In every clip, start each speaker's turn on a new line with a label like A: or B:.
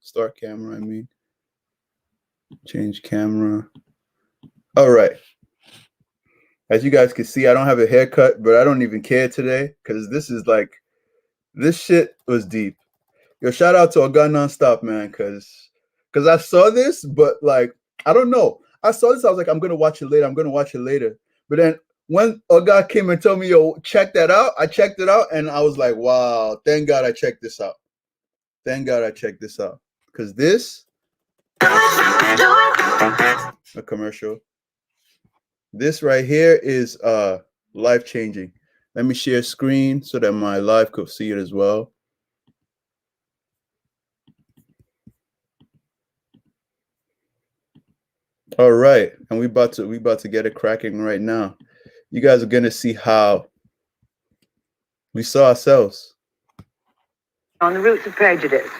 A: Start camera, I mean. Change camera. All right. As you guys can see, I don't have a haircut, but I don't even care today because this is like, this shit was deep. Yo, shout out to Oga Nonstop, man, because I saw this, but like, I don't know. I saw this, I was like, I'm gonna watch it later. I'm gonna watch it later. But then when Oga came and told me, yo, check that out, I checked it out, and I was like, wow, thank God I checked this out. Thank God I checked this out. Because this, a commercial. This right here is life-changing. Let me share screen so that my live could see it as well. All right, and we about to get it cracking right now. You guys are gonna see how we saw ourselves.
B: On the roots of prejudice.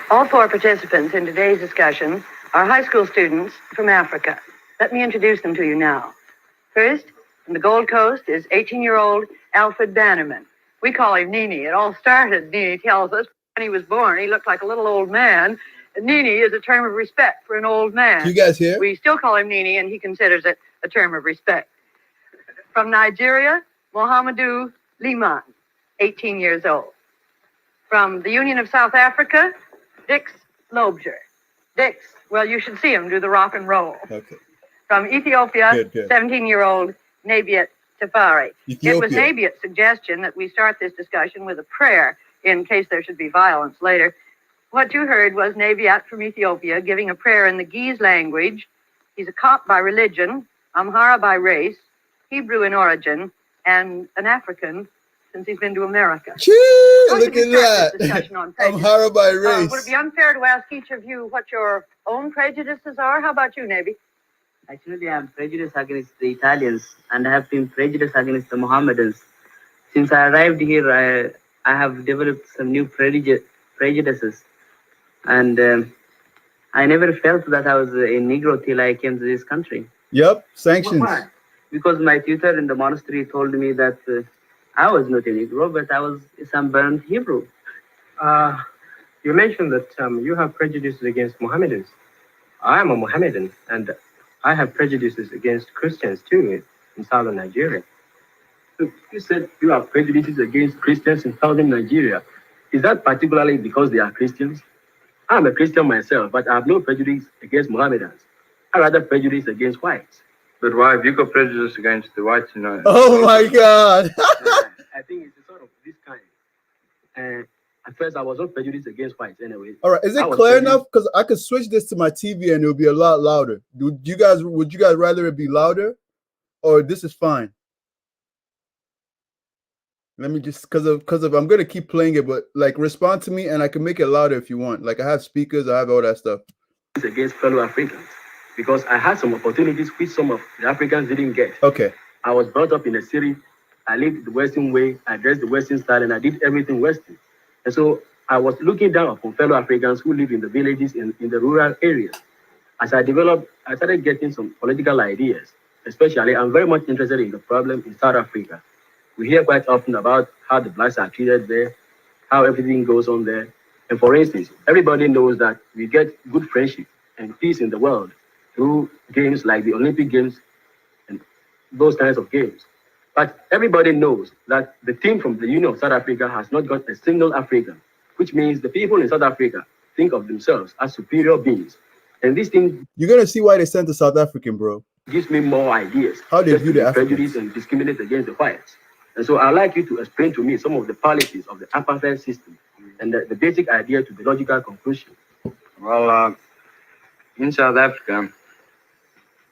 B: All four participants in today's discussion are high school students from Africa. Let me introduce them to you now. First, from the Gold Coast is 18-year-old Alfred Bannerman. We call him Nini. It all started, Nini tells us, when he was born. He looked like a little old man. Nini is a term of respect for an old man.
A: Can you guys hear?
B: We still call him Nini, and he considers it a term of respect. From Nigeria, Mohamedou Liman, 18 years old. From the Union of South Africa, Dix Lobjer. Dix, well, you should see him do the rock and roll.
A: Okay.
B: From Ethiopia,
A: Good.
B: 17-year-old Nabiat Tafari.
A: Ethiopia.
B: It was Nabiat's suggestion that we start this discussion with a prayer in case there should be violence later. What you heard was Nabiat from Ethiopia giving a prayer in the Ge'ez language. He's a Cop by religion, Amhara by race, Hebrew in origin, and an African since he's been to America.
A: Look at that. Amhara by race.
B: Would it be unfair to ask each of you what your own prejudices are? How about you, Nabi?
C: Actually, I'm prejudiced against the Italians, and I have been prejudiced against the Mohammedans. Since I arrived here, I have developed some new prejudices, and I never felt that I was a Negro till I came to this country.
A: Yep, sanctions.
C: Why? Because my tutor in the monastery told me that I was not a Negro, but I was a sunburned Hebrew.
D: You mentioned that you have prejudices against Mohammedans. I am a Mohammedan, and I have prejudices against Christians too in southern Nigeria.
E: So you said you have prejudices against Christians in southern Nigeria. Is that particularly because they are Christians? I'm a Christian myself, but I have no prejudice against Mohammedans. I rather prejudice against whites.
F: But why have you got prejudice against the whites?
A: Oh my God!
E: I think it's sort of this kind. At first, I was not prejudiced against whites anyway.
A: All right, is it clear enough? Because I could switch this to my TV and it would be a lot louder. Would you guys rather it be louder, or this is fine? Let me just because of I'm gonna keep playing it, but like respond to me and I can make it louder if you want. Like I have speakers, I have all that stuff.
E: Against fellow Africans, because I had some opportunities which some of the Africans didn't get.
A: Okay.
E: I was brought up in a city. I lived the Western way. I dressed the Western style, and I did everything Western. And so I was looking down upon fellow Africans who live in the villages in the rural areas. As I developed, I started getting some political ideas. Especially, I'm very much interested in the problem in South Africa. We hear quite often about how the blacks are treated there, how everything goes on there. And for instance, everybody knows that we get good friendship and peace in the world through games like the Olympic Games and those kinds of games. But everybody knows that the team from the Union of South Africa has not got a single African, which means the people in South Africa think of themselves as superior beings. And this thing...
A: You're going to see why they sent the South African, bro.
E: Gives me more ideas.
A: How they view the Africans.
E: Prejudice and discriminate against the whites. And so I'd like you to explain to me some of the policies of the apartheid system and the basic idea to the logical conclusion.
F: Well, in South Africa,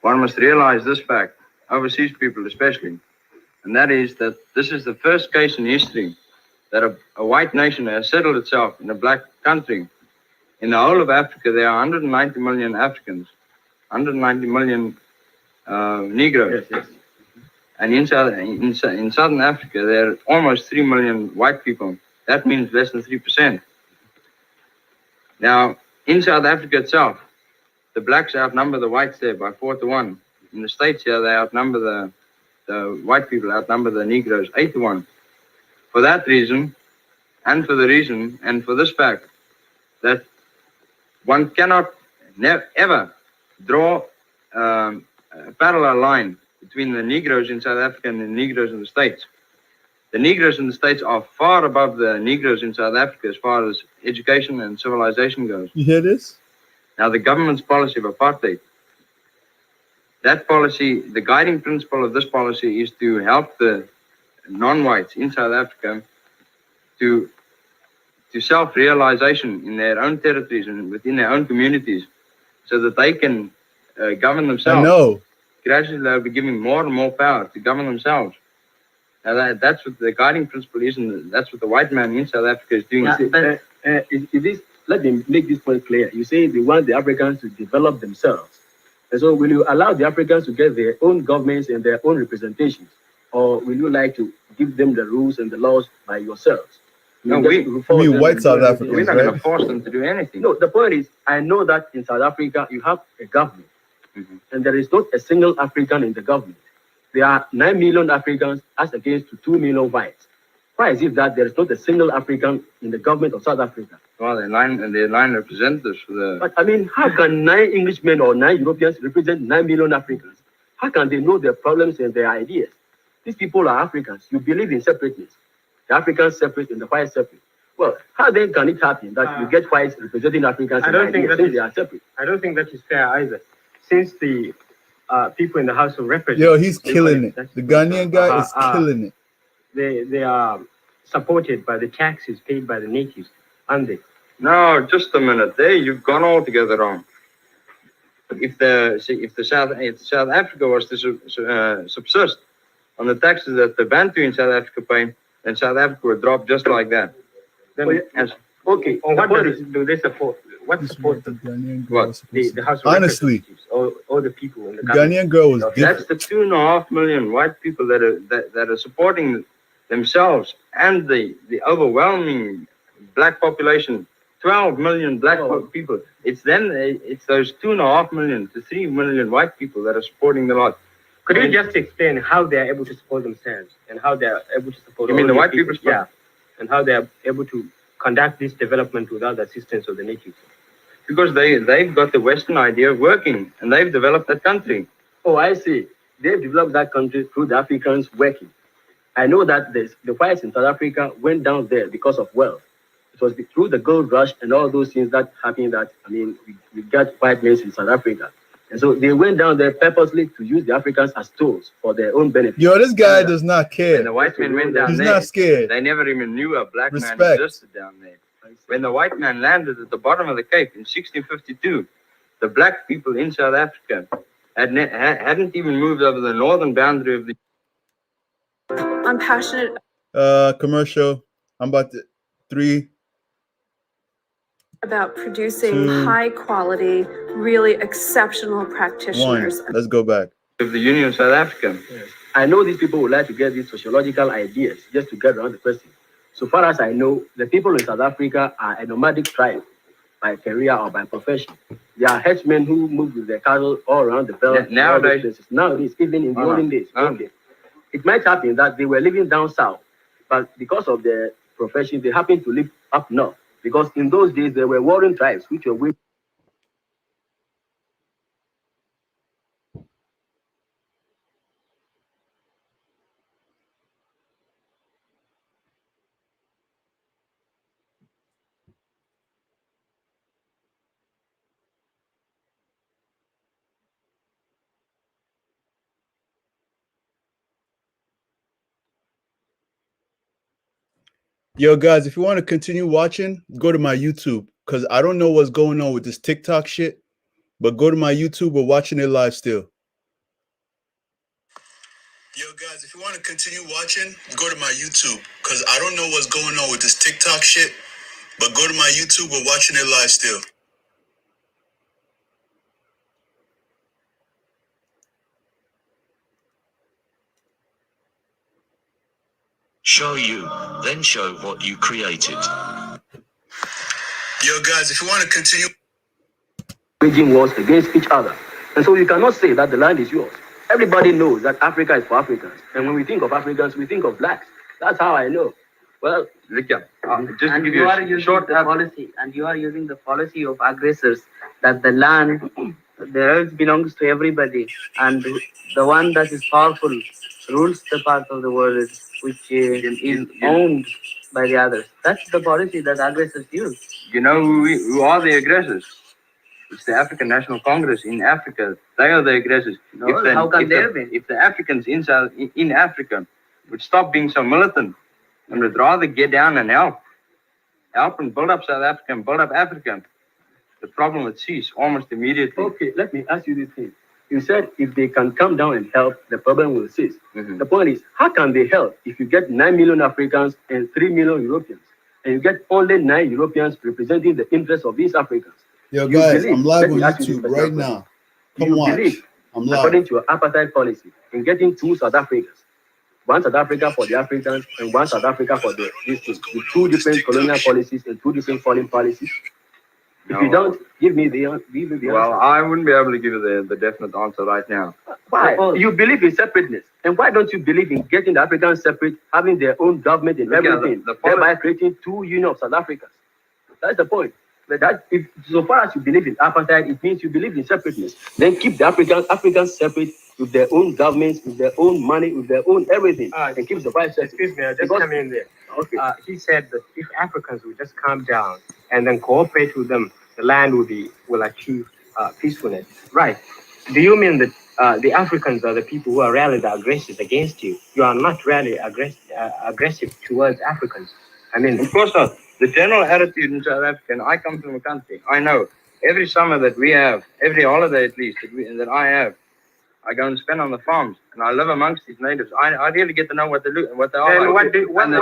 F: one must realize this fact, overseas people especially, and that is that this is the first case in history that a white nation has settled itself in a black country. In the whole of Africa, there are 190 million Africans, 190 million Negroes.
E: Yes.
F: And in Southern Africa, there are almost 3 million white people. That means less than 3%. Now, in South Africa itself, the blacks outnumber the whites there by 4-1. In the States here, they outnumber the white people outnumber the Negroes 8-1. For that reason, and for the reason, and for this fact, that one cannot ever draw a parallel line between the Negroes in South Africa and the Negroes in the States. The Negroes in the States are far above the Negroes in South Africa as far as education and civilization goes.
A: You hear this?
F: Now, the government's policy of apartheid, that policy, the guiding principle of this policy is to help the non-whites in South Africa to self-realization in their own territories and within their own communities so that they can govern
A: I
F: themselves.
A: know.
F: Gradually, they'll be giving more and more power to govern themselves. Now, that's what the guiding principle is, and that's what the white man in South Africa is doing.
E: Let me make this point clear. You say they want the Africans to develop themselves. And so will you allow the Africans to get their own governments and their own representations? Or will you like to give them the rules and the laws by yourselves?
F: No,
A: You mean white South Africans,
F: we're not going to
A: right?
F: force them to do anything.
E: No, the point is, I know that in South Africa, you have a government.
F: Mhm.
E: And there is not a single African in the government. There are 9 million Africans as against 2 million whites. Why is it that there is not a single African in the government of South Africa?
F: Well, they're nine representatives for the.
E: But I mean, how can 9 Englishmen or 9 Europeans represent 9 million Africans? How can they know their problems and their ideas? These people are Africans. You believe in separateness. The Africans separate and the whites separate. Well, how then can it happen that you get whites representing Africans
D: I
E: and
D: don't think
E: ideas
D: that
E: since
D: is-
E: they are separate?
D: I don't think that is fair either. Since the people in the House of Representatives,
A: Yo, he's killing it. The Ghanaian guy is killing it.
D: they are supported by the taxes paid by the natives, aren't they?
F: No, just a minute. There, you've gone altogether wrong. If South Africa was to subsist on the taxes that the Bantu in South Africa pay, then South Africa would drop just like that.
D: Then,
E: Okay,
D: on what
E: the point
D: basis do they support? What
A: This is
D: support
A: what the
D: the,
A: Ghanaian girl was
D: the,
A: supposed
D: the
A: to
D: House of
A: Honestly,
D: Representatives or the people in the
A: The
D: government?
A: Ghanaian girl was
F: That's
A: different.
F: the 2.5 million white people that are supporting themselves and the overwhelming black population. 12 million black people. It's those 2.5 million to 3 million white people that are supporting the lot.
D: Could you just explain how they are able to support themselves and how they are able to support?
F: You mean
D: all
F: the
D: these
F: white
D: people?
F: people?
D: Yeah, and how they are able to conduct this development without the assistance of the natives.
F: Because they've got the Western idea of working and they've developed that country.
E: Oh, I see. They've developed that country through the Africans working. I know that the whites in South Africa went down there because of wealth. It was through the gold rush and all those things that happened that, I mean, we got white men in South Africa. And so they went down there purposely to use the Africans as tools for their own benefit.
A: Yo, this guy does not
F: When the
A: care.
F: white men went down
A: He's
F: there,
A: not scared.
F: they never even knew a black
A: Respect.
F: man existed down there. When the white man landed at the bottom of the Cape in 1652, the black people in South Africa hadn't even moved over the northern boundary of the.
G: I'm passionate
A: Commercial. I'm about to 3.
G: about producing
A: 2,
G: high quality, really exceptional
A: 1.
G: practitioners.
A: Let's go back.
F: Of the Union of South Africa.
E: I know these people would like to get these sociological ideas just to get around the question. So far as I know, the people in South Africa are a nomadic tribe by career or by profession. They are headsmen who move with their cattle all around the belt.
F: Nowadays,
E: even in the olden days. It might happen that they were living down south, but because of their profession, they happened to live up north. Because in those days, there were warring tribes which were
A: Yo, guys, if you want to continue watching, go to my YouTube because I don't know what's going on with this TikTok shit, but go to my YouTube. We're watching it live still. Yo, guys, if you want to continue watching, go to my YouTube because I don't know what's going on with this TikTok shit, but go to my YouTube. We're watching it live still.
H: Show you, then show what you created.
A: Yo, guys, if you want to continue
E: waging wars against each other. And so you cannot say that the land is yours. Everybody knows that Africa is for Africans. And when we think of Africans, we think of blacks. That's how I know.
C: Well,
F: Look here, just to
C: and
F: give
C: you
F: you
C: are
F: a
C: using
F: short
C: the policy, and you are using the policy of aggressors that the land, the earth belongs to everybody, and the one that is powerful rules the part of the world which is owned by the others. That's the policy that aggressors use.
F: You know who are the aggressors? It's the African National Congress in Africa. They are the aggressors.
C: No, how can they be?
F: If the Africans in Africa would stop being so militant and would rather get down and help and build up South Africa and build up Africa, the problem would cease almost immediately.
E: Okay, let me ask you this thing. You said if they can come down and help, the problem will cease.
F: Mhm.
E: The point is, how can they help if you get 9 million Africans and 3 million Europeans, and you get only 9 Europeans representing the interests of these Africans?
A: Yo,
E: You
A: guys,
E: believe-
A: I'm live
E: let
A: on
E: me ask you this
A: YouTube
E: question
A: right
E: first.
A: now.
E: Do
A: Come
E: you
A: watch.
E: believe,
A: I'm live.
E: according to your apartheid policy, in getting 2 South Africans, one South Africa for the Africans and one South Africa for the with 2 different colonial policies and 2 different foreign policies? If you don't give me the
F: Well,
E: answer.
F: I wouldn't be able to give you the definite answer right now.
E: Why?
C: Suppose-
E: You believe in separateness. And why don't you believe in getting the Africans separate, having their own government and
F: Look, yeah,
E: everything,
F: the
E: thereby creating 2 union of South Africans? That's the point. But that, if so far as you believe in apartheid, it means you believe in separateness. Then keep the Africans separate with their own governments, with their own money, with their own everything, and keep the white separate.
D: Excuse me, I just
E: Because-
D: come in there.
E: Okay.
D: He said that if Africans would just calm down and then cooperate with them, the land will achieve peacefulness. Right. Do you mean that the Africans are the people who are really the aggressors against you? You are not really aggressive towards Africans. I mean,
F: Of course not. The general attitude in South Africa, and I come from a country, I know every summer that we have, every holiday at least that I have, I go and spend on the farms, and I live amongst these natives. I really get to know what they are
D: then
F: like. And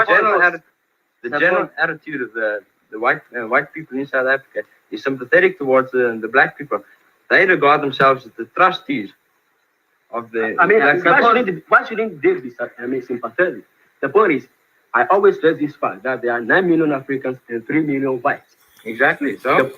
F: the general attitude of the white people in South Africa is sympathetic towards the black people. They regard themselves as the trustees of the
E: I mean,
F: black people.
E: why shouldn't they be sympathetic? The point is, I always stress this fact that there are 9 million Africans and 3 million whites.
F: Exactly. So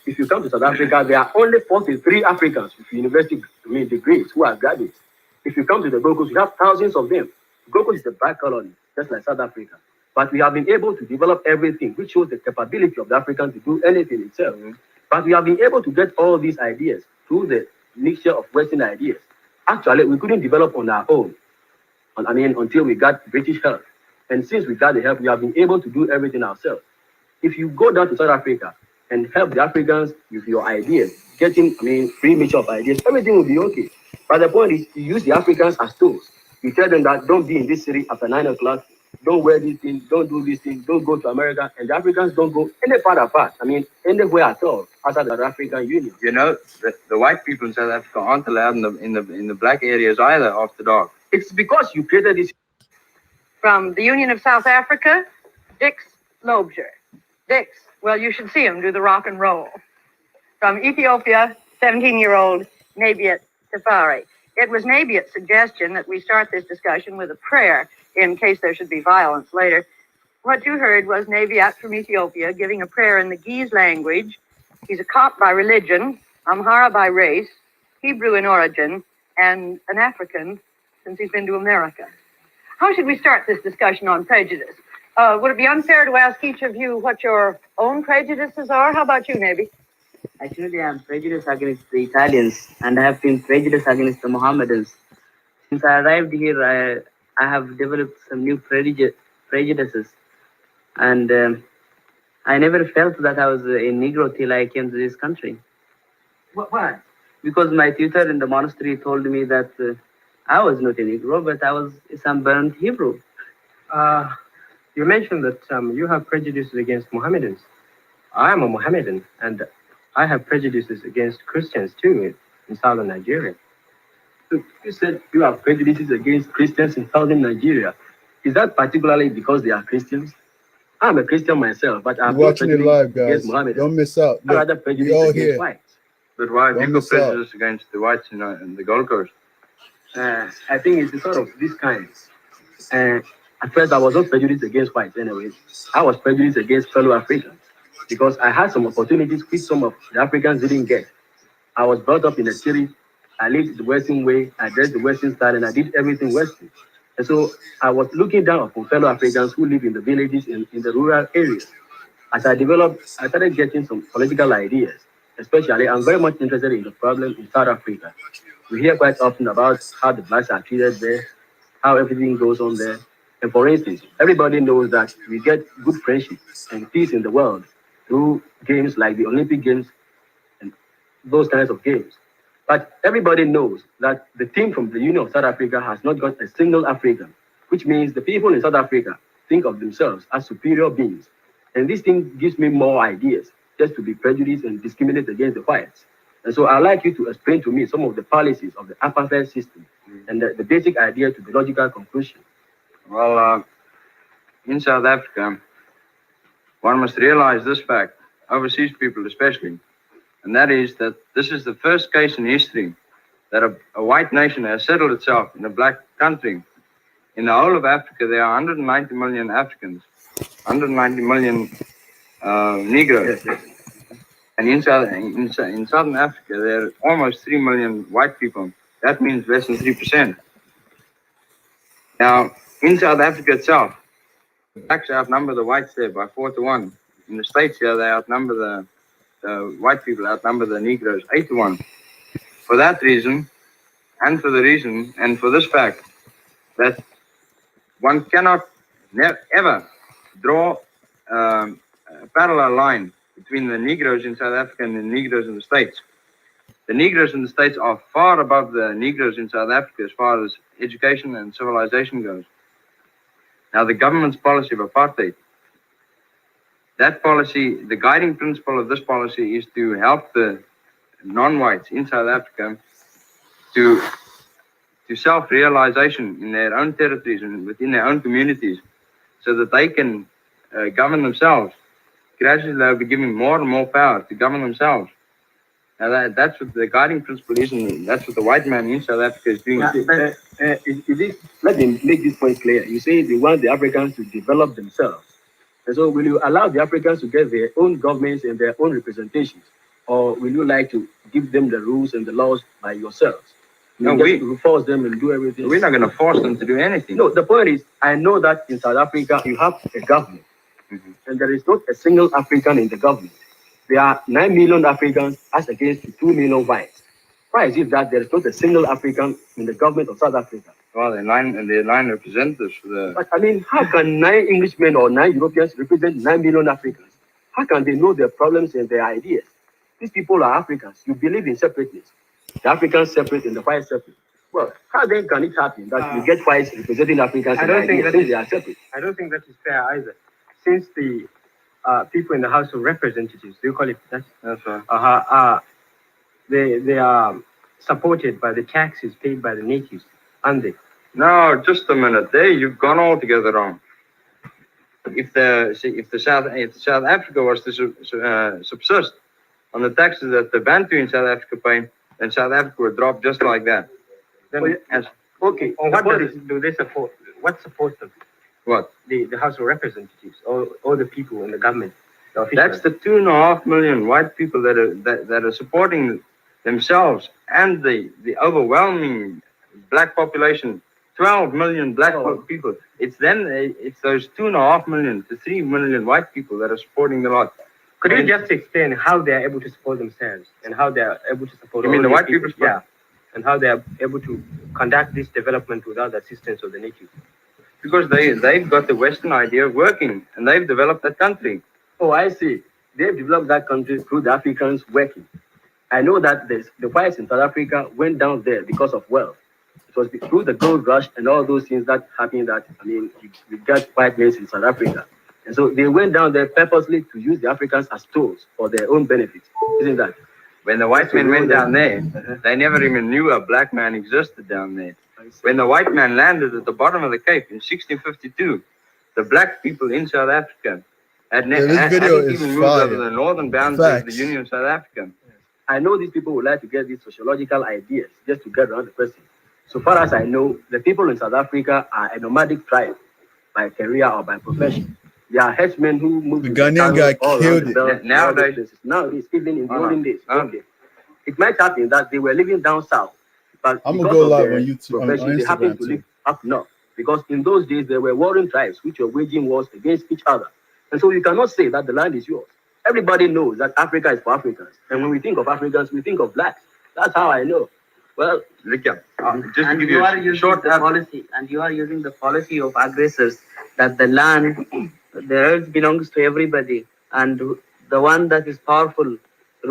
E: If you come to South Africa, there are only 43 Africans with university degrees who are graduates. If you come to the Gold Coast, you have thousands of them. Gold Coast is a black colony, just like South Africa. But we have been able to develop everything, which shows the capability of the African to do anything itself. But we have been able to get all these ideas through the mixture of Western ideas. Actually, we couldn't develop on our own. Until we got British help. And since we got the help, we have been able to do everything ourselves. If you go down to South Africa and help the Africans with your ideas, getting, free mixture of ideas, everything will be okay. But the point is, you use the Africans as tools. You tell them that don't be in this city after 9 o'clock, don't wear this thing, don't do this thing, don't go to America, and the Africans don't go any part apart. Anywhere at all outside the African Union.
F: you know the white people in South Africa aren't allowed in the black areas either after dark.
E: It's because you created this.
B: From the Union of South Africa, Dix Lobjer. Dix, well, you should see him do the rock and roll. From Ethiopia, 17-year-old Nabiat Safari. It was Nabiat's suggestion that we start this discussion with a prayer in case there should be violence later. What you heard was Nabiat from Ethiopia giving a prayer in the Ge'ez language. He's a Cop by religion, Amhara by race, Hebrew in origin, and an African since he's been to America. How should we start this discussion on prejudice? Would it be unfair to ask each of you what your own prejudices are? How about you, Nabi?
C: Actually, I'm prejudiced against the Italians, and I have been prejudiced against the Mohammedans. Since I arrived here, I have developed some new prejudices, and I never felt that I was a Negro till I came to this country.
E: Why?
C: Because my tutor in the monastery told me that I was not a Negro, but I was a sunburned Hebrew.
D: You mentioned that you have prejudices against Mohammedans. I am a Mohammedan, and I have prejudices against Christians too in southern Nigeria.
E: You said you have prejudices against Christians in southern Nigeria. Is that particularly because they are Christians? I'm a Christian myself, but I'm
A: Watching it live, guys. Don't miss out.
E: I rather
A: Look,
E: prejudice
A: we all
E: against
A: here.
E: whites.
F: But why have
A: Don't
F: you got
A: miss out.
F: prejudice against the whites in the Gold Coast?
E: I think it's sort of this kind. At first, I was not prejudiced against whites anyway. I was prejudiced against fellow Africans because I had some opportunities which some of the Africans didn't get. I was brought up in a city. I lived the Western way. I dressed the Western style, and I did everything Western. And so I was looking down upon fellow Africans who live in the villages in the rural areas. As I developed, I started getting some political ideas. Especially, I'm very much interested in the problem in South Africa. We hear quite often about how the blacks are treated there, how everything goes on there. And for instance, everybody knows that we get good friendship and peace in the world through games like the Olympic Games and those kinds of games. But everybody knows that the team from the Union of South Africa has not got a single African, which means the people in South Africa think of themselves as superior beings. And this thing gives me more ideas just to be prejudiced and discriminate against the whites. And so I'd like you to explain to me some of the policies of the apartheid system and the basic idea to the logical conclusion.
F: Well, in South Africa, one must realize this fact, overseas people especially, and that is that this is the first case in history that a white nation has settled itself in a black country. In the whole of Africa, there are 190 million Africans, 190 million Negroes. And in Southern Africa, there are almost 3 million white people. That means less than 3%. Now, in South Africa itself, the blacks outnumber the whites there by 4-1. In the States here, they outnumber the white people outnumber the Negroes 8-1. For that reason, and for the reason, and for this fact, that one cannot ever draw a parallel line between the Negroes in South Africa and the Negroes in the States. The Negroes in the States are far above the Negroes in South Africa as far as education and civilization goes. Now, the government's policy of apartheid, that policy, the guiding principle of this policy is to help the non-whites in South Africa to self-realization in their own territories and within their own communities so that they can govern themselves. Gradually, they'll be given more and more power to govern themselves. Now, that's what the guiding principle is, and that's what the white man in South Africa is doing.
E: Let me make this point clear. You say they want the Africans to develop themselves. And so will you allow the Africans to get their own governments and their own representations? Or will you like to give them the rules and the laws by yourselves?
F: No,
E: we force them and do everything.
F: We're not going to force them to do anything.
E: No, the point is, I know that in South Africa, you have a government. And there is not a single African in the government. There are 9 million Africans as against 2 million whites. Why is it that there is not a single African in the government of South Africa?
F: Well, there are 9 representatives for the...
E: But I mean, how can 9 Englishmen or 9 Europeans represent 9 million Africans? How can they know their problems and their ideas? These people are Africans. You believe in separateness. The Africans separate and the whites separate. Well, how then can it happen that you get whites representing Africans and they are separate?
D: I don't think that is fair either. Since the people in the House of Representatives, do you call it that?
F: That's right.
D: They are supported by the taxes paid by the natives, aren't they?
F: No, just a minute. There, you've gone altogether wrong. If South Africa was to subsist on the taxes that the Bantu in South Africa pay, then South Africa would drop just like that.
D: Then, okay. What do they support? What supports them?
F: What?
D: The House of Representatives, or the people in the government.
F: That's the 2.5 million white people that are supporting themselves and the overwhelming black population. 12 million black people. It's those 2.5 million to 3 million white people that are supporting the lot.
D: Could you just explain how they are able to support themselves and how they are able to support?
F: You mean the white people?
D: Yeah, and how they are able to conduct this development without the assistance of the natives?
F: Because they've got the Western idea of working and they've developed that country.
E: Oh, I see. They've developed that country through the Africans working. I know that the whites in South Africa went down there because of wealth. It was through the gold rush and all those things that happened that, I mean, you got white men in South Africa. And so they went down there purposely to use the Africans as tools for their own benefit. Isn't that?
F: When the white men went down there, they never even knew a black man existed down there. When the white man landed at the bottom of the Cape in 1652, the black people in South Africa hadn't even moved over the northern bounds of the Union of South Africa.
E: I know these people would like to get these sociological ideas just to get around the question. So far as I know, the people in South Africa are a nomadic tribe by career or by profession. They are headsmen who move.
A: The Ghanaian guy killed it.
E: Nowadays, even in the olden days, it might happen that they were living down south, but
A: I'm gonna go live on YouTube.
E: Profession, they happen to live up north. because in those days there were warring tribes which were waging wars against each other. And so you cannot say that the land is yours. Everybody knows that Africa is for Africans. And when we think of Africans, we think of blacks. That's how I know. Well,
F: Look, just to
C: And
F: give
C: you
F: you
C: are
F: a
C: using
F: short
C: the policy, and you are using the policy of aggressors that the land, the earth belongs to everybody, and the one that is powerful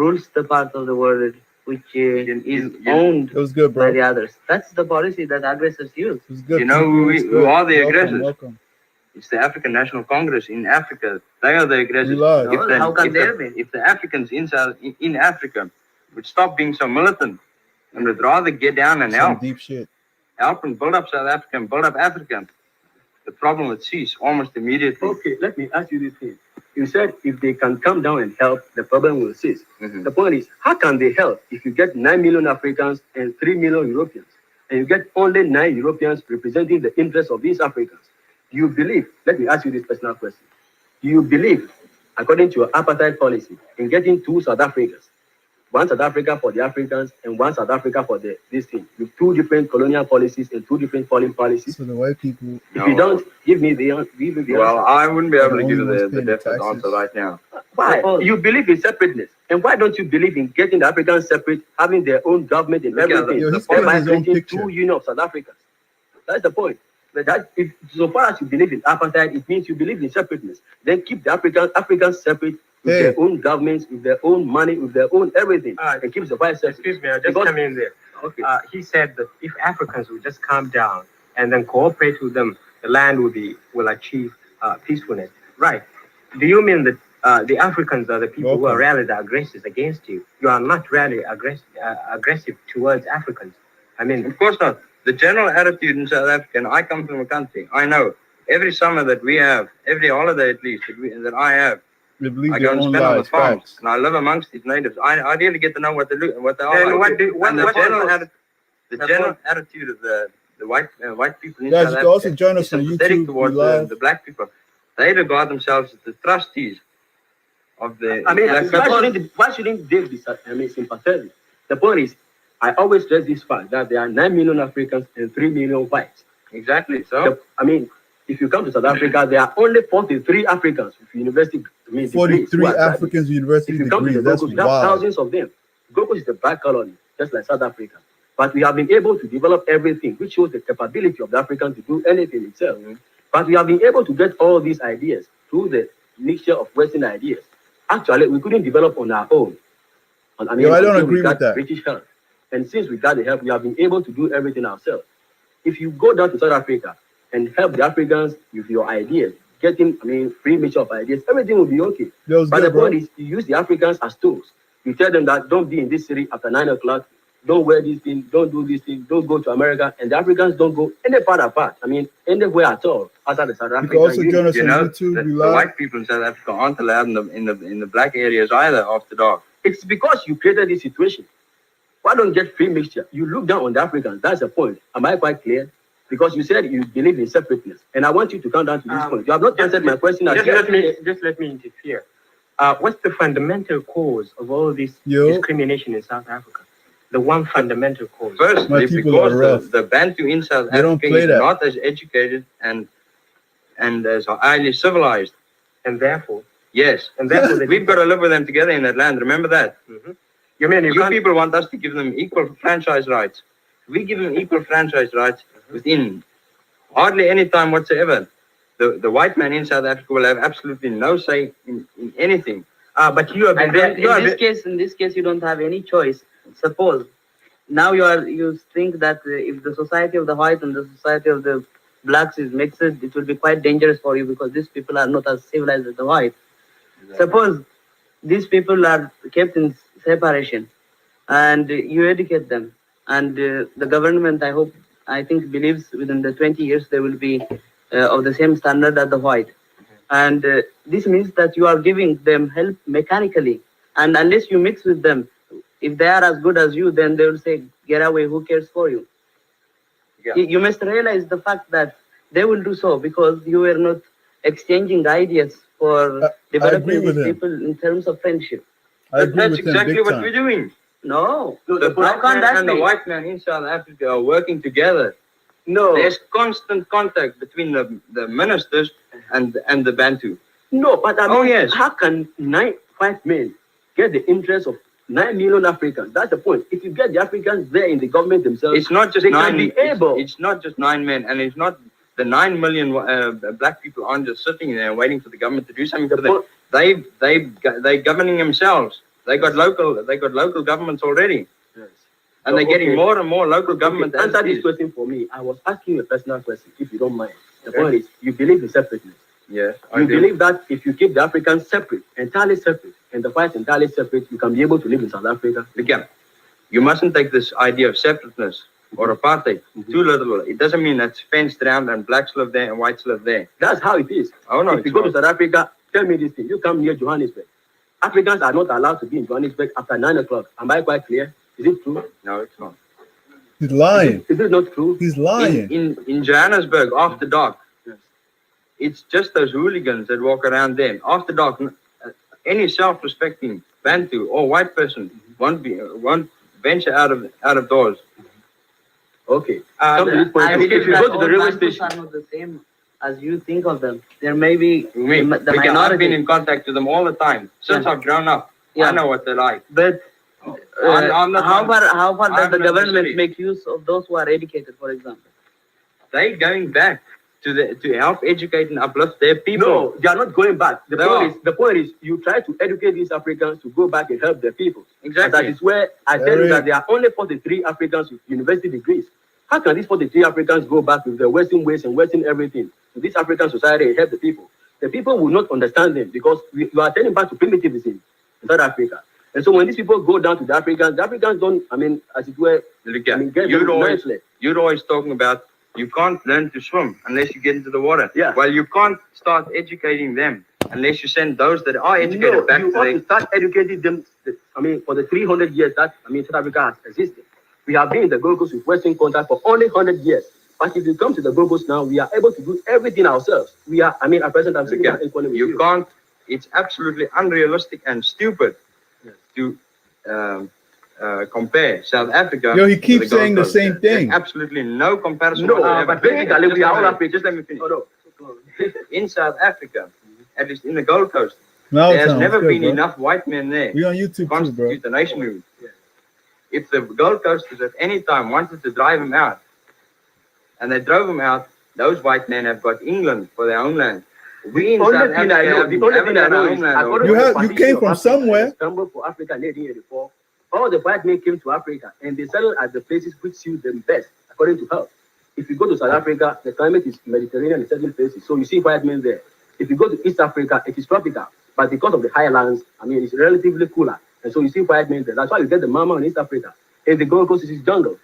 C: rules the part of the world which is owned
A: It was good,
C: by
A: bro.
C: the others. That's the policy that aggressors use.
A: It was good.
F: You know
A: people.
F: who
A: It's
F: who
A: good.
F: are the
A: Welcome,
F: aggressors?
A: Welcome.
F: It's the African National Congress in Africa. They are the aggressors.
A: We lied.
C: No, how can there be?
F: If the Africans in Africa would stop being so militant and would rather get down and
A: Some deep shit.
F: help and build up South Africa and build up Africa, the problem would cease almost immediately.
E: okay, let me ask you this thing. You said if they can come down and help, the problem will cease.
F: Mhm.
E: The point is, how can they help if you get 9 million Africans and 3 million Europeans, and you get only 9 Europeans representing the interests of these Africans? Do you believe, let me ask you this personal question. Do you believe, according to your apartheid policy, in getting 2 South Africas, one South Africa for the Africans and one South Africa for this thing, with 2 different colonial policies and 2 different foreign policies?
A: So the white people.
E: If you don't, give me the
F: Well,
E: answer.
F: I wouldn't be able to
A: They're
F: give
A: the
F: you
A: only
F: the
A: ones paying
F: definite
A: taxes.
F: answer right now.
E: Why?
C: Suppose-
E: You believe in separateness. And why don't you believe in getting the Africans separate, having their own government and
F: Look at
E: everything,
A: Yo, he's
E: thereby
A: painting his own
E: creating
A: picture.
E: 2 union of South Africans? That's the point. But that, if, so far as you believe in apartheid, it means you believe in separateness. Then keep the Africans separate with
A: Hey.
E: their own governments, with their own money, with their own everything,
D: Ah,
E: and keep the white separate.
D: Excuse me, I just
E: Because-
D: come in there.
E: Okay.
D: He said that if Africans would just calm down and then cooperate with them, the land will achieve peacefulness. Right. Do you mean that the Africans are the people who are
A: Welcome.
D: really the aggressors against you? You are not really aggressive towards Africans. I mean,
F: Of course not. The general attitude in South Africa, and I come from a country, I know every summer that we have, every holiday at least that I have,
A: They believe
F: I
A: their
F: go and
A: own
F: spend on the
A: lives.
F: farms,
A: Facts.
F: and I live amongst these natives. I really get to know what they are
D: then
F: like. And the
C: Suppose-
F: general attitude of the white people in
A: Guys,
F: South
A: you can also
F: Africa
A: join
F: is
A: us on
F: sympathetic
A: YouTube. We
F: towards
A: live.
F: the black people. They regard themselves as the trustees of the
E: I mean,
F: black people.
E: why shouldn't they be sympathetic? The point is, I always stress this fact that there are 9 million Africans and 3 million whites.
F: Exactly. So
E: I mean, if you come to South Africa, there are only 43 Africans with university degrees.
A: 43
E: who are graduates.
A: Africans university
E: If you come to
A: degrees.
E: the
A: That's
E: Gold Coast, you have
A: wild.
E: thousands of them. Gold Coast is a black colony, just like South Africa. But we have been able to develop everything, which shows the capability of the African to do anything itself. But we have been able to get all these ideas through the mixture of Western ideas. Actually, we couldn't develop on our own.
A: Yo, I don't
E: until we
A: agree
E: got
A: with that.
E: British help. And since we got the help, we have been able to do everything ourselves. If you go down to South Africa and help the Africans with your ideas, getting, free mixture of ideas, everything will be okay.
A: That was
E: But
A: good,
E: the
A: bro.
E: point is, you use the Africans as tools. You tell them that don't be in this city after 9 o'clock, don't wear this thing, don't do this thing, don't go to America, and the Africans don't go any part apart. Anywhere at all outside the South
A: You
E: African
A: can also
E: Union.
A: join us
F: you
A: on
F: know
A: YouTube.
F: that
A: We
F: the
A: live.
F: white people in South Africa aren't allowed in the black areas either after dark.
E: It's because you created this situation. Why don't get free mixture? You look down on the Africans. That's the point. Am I quite clear? Because you said you believe in separateness, and I want you to come down to this point. You have not answered my question.
D: just let me interfere. What's the fundamental cause of all this
A: Yo.
D: discrimination in South Africa? The one fundamental cause.
A: My
F: Firstly,
A: people are
F: because
A: rough.
F: the Bantu in South
A: They don't
F: Africa
A: play
F: is
A: that.
F: not as educated and as highly civilized.
D: And therefore,
F: Yes, we've got to live with them together in that land. Remember that.
D: you mean you
F: You
D: can't
F: people want us to give them equal franchise rights. We give them equal franchise rights within hardly any time whatsoever. The white man in South Africa will have absolutely no say in anything.
D: but you have been
C: And
D: very,
C: then in this case, you don't have any choice. Suppose now you think that if the society of the white and the society of the blacks is mixed, it will be quite dangerous for you because these people are not as civilized as the white. Suppose these people are kept in separation, and you educate them, and the government, I think, believes within the 20 years they will be of the same standard as the white. And this means that you are giving them help mechanically. And unless you mix with them, if they are as good as you, then they will say, get away, who cares for you?
F: Yeah.
C: You must realize the fact that they will do so because you were not exchanging ideas for
A: I
C: developing
A: agree with
C: these
A: him.
C: people in terms of friendship.
A: I agree
F: That's
A: with him
F: exactly
A: big
F: what
A: time.
F: we're doing.
C: No.
F: The
C: How
F: black
C: can
F: man
C: that
F: and the
C: be?
F: white man in South Africa are working together
C: No,
F: There's constant contact between the ministers and the Bantu.
E: No, but I mean,
F: Oh, yes.
E: how can 9 white men get the interest of 9 million Africans? That's the point. If you get the Africans there in the government themselves,
F: It's not just
E: they
F: nine.
E: can be able.
F: It's not just 9 men, and it's not the 9 million black people aren't just sitting there waiting for the government to do something for them. They governing themselves. They got local governments already,
E: Yes.
F: and they're getting
E: Okay.
F: more and more local government.
E: Okay,
F: as
E: answer
F: it
E: this
F: is.
E: question for me. I was asking you a personal question, if you don't mind. The
F: Okay.
E: point is, you believe in separateness.
F: Yeah, I
E: You
F: do.
E: believe that if you keep the Africans separate, entirely separate, and the whites entirely separate, you can be able to live in South Africa.
F: Again, you mustn't take this idea of separateness or apartheid too literal. It doesn't mean that's fenced around and blacks live there and whites live there.
E: That's how it is.
F: Oh no,
E: If
F: it's
E: you go to
F: not.
E: South Africa, tell me this thing. You come near Johannesburg. Africans are not allowed to be in Johannesburg after 9 o'clock. Am I quite clear? Is it true?
F: No, it's not.
A: He's lying.
E: Is it not true?
A: He's lying.
F: In Johannesburg after dark,
E: Yes.
F: it's just those hooligans that walk around there. After dark, any self-respecting Bantu or white person won't venture out of doors.
E: Okay. Come to this point.
C: I
E: If
C: feel
E: you
C: that
E: go to the
C: all
E: railway
C: Bantus
E: station,
C: are not the same as you think of them. There may be the
F: Again, I've been
C: minority,
F: in contact with them all the time since
C: Yeah.
F: I've grown up.
C: Yeah.
F: I know what they're like.
C: but
F: I'm not-
C: how far
F: I'm
C: does the
F: not
C: government
F: disagreeing.
C: make use of those who are educated, for example?
F: They're going back to help educate and uplift their people.
E: no, they are not going back.
F: No.
E: The point is, you try to educate these Africans to go back and help their people. And that
F: Exactly.
E: is where I tell you that there are only 43 Africans with university degrees. How can these 43 Africans go back with their Western ways and Western everything to this African society and help the people? The people will not understand them because you are turning back to primitivism in South Africa. And so when these people go down to the Africans don't, I mean, as it were,
F: Look,
E: I
F: yeah,
E: mean, get
F: you're
E: them
F: always
E: nicely.
F: talking about you can't learn to swim unless you get into the water.
E: Yeah.
F: Well, you can't start educating them unless you send those that are educated
E: No,
F: back
E: you
F: to
E: want
F: their.
E: to start educating them. I mean, for the 300 years that South Africa has existed, we have been in the Gold Coast with Western contact for only 100 years. But if you come to the Gold Coast now, we are able to do everything ourselves. We are, I mean, at present, I'm sitting
F: Okay.
E: here equally with
F: You can't. It's absolutely unrealistic and stupid
E: Yes.
F: to compare South Africa.
A: Yo, he
F: to
A: keeps
F: the Gold
A: saying the
F: Coast.
A: same thing.
F: There's absolutely no comparison.
E: No,
F: whatsoever.
E: but basically, we are all Africans.
F: Just let me finish.
E: Oh, no.
F: In South Africa, at least in the Gold Coast,
A: No,
F: there has
A: Tom,
F: never
A: it's good,
F: been
A: bro.
F: enough white men there
A: We on YouTube
F: to
A: too, bro.
F: constitute the nationhood. If the Gold Coasters at any time wanted to drive him out, and they drove him out, those white men have got England for their homeland. We in
E: Only
F: South
E: thing I
F: Africa
E: know, the only
F: haven't
E: thing I
F: got
E: know
F: our
E: is,
F: homeland
E: according
A: You
E: to the
A: have- you
E: partition
A: came
E: of
A: from
E: Africa,
A: somewhere.
E: the Scramble for Africa in 1884, all the white men came to Africa and they settled at the places which suit them best, according to health. If you go to South Africa, the climate is Mediterranean in certain places, so you see white men there. If you go to East Africa, it is tropical, but because of the highlands, I mean, it's relatively cooler, and so you see white men there. That's why you get the mama in East Africa. In the Gold Coast, it is jungle,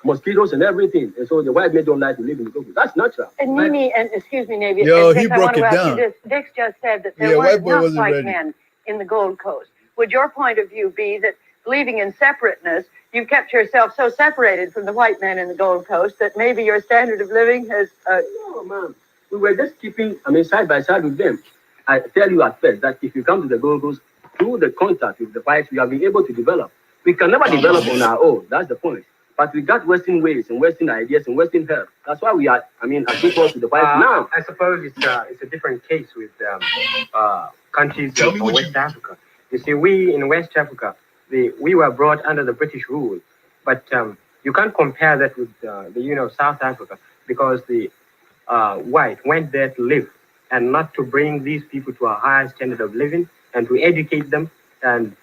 E: mosquitoes and everything, and so the white men don't like to live in the Gold Coast. That's natural.
B: And Nini, and excuse me, Navy.
A: Yo,
B: and
A: he
B: Dick, I
A: broke
B: want to
A: it
B: ask
A: down.
B: you this. Dick's just said that there
A: Yeah,
B: weren't
A: white boy
B: enough
A: wasn't
B: white
A: ready.
B: men in the Gold Coast. Would your point of view be that believing in separateness, you've kept yourself so separated from the white men in the Gold Coast that maybe your standard of living has...
E: No, man. We were just keeping, I mean, side by side with them. I tell you at first that if you come to the Gold Coast, through the contact with the whites, we have been able to develop. We can never develop on our own. That's the point. But we got Western ways and Western ideas and Western help. That's why we are, I mean, as equal to the whites now.
D: I suppose it's a different case with countries
H: Tell me
D: in
H: what
D: West Africa. You see, we in West Africa, we were brought under the British rule, but you can't compare that with the South Africa, because the white went there to live and not to bring these people to a higher standard of living and to educate them and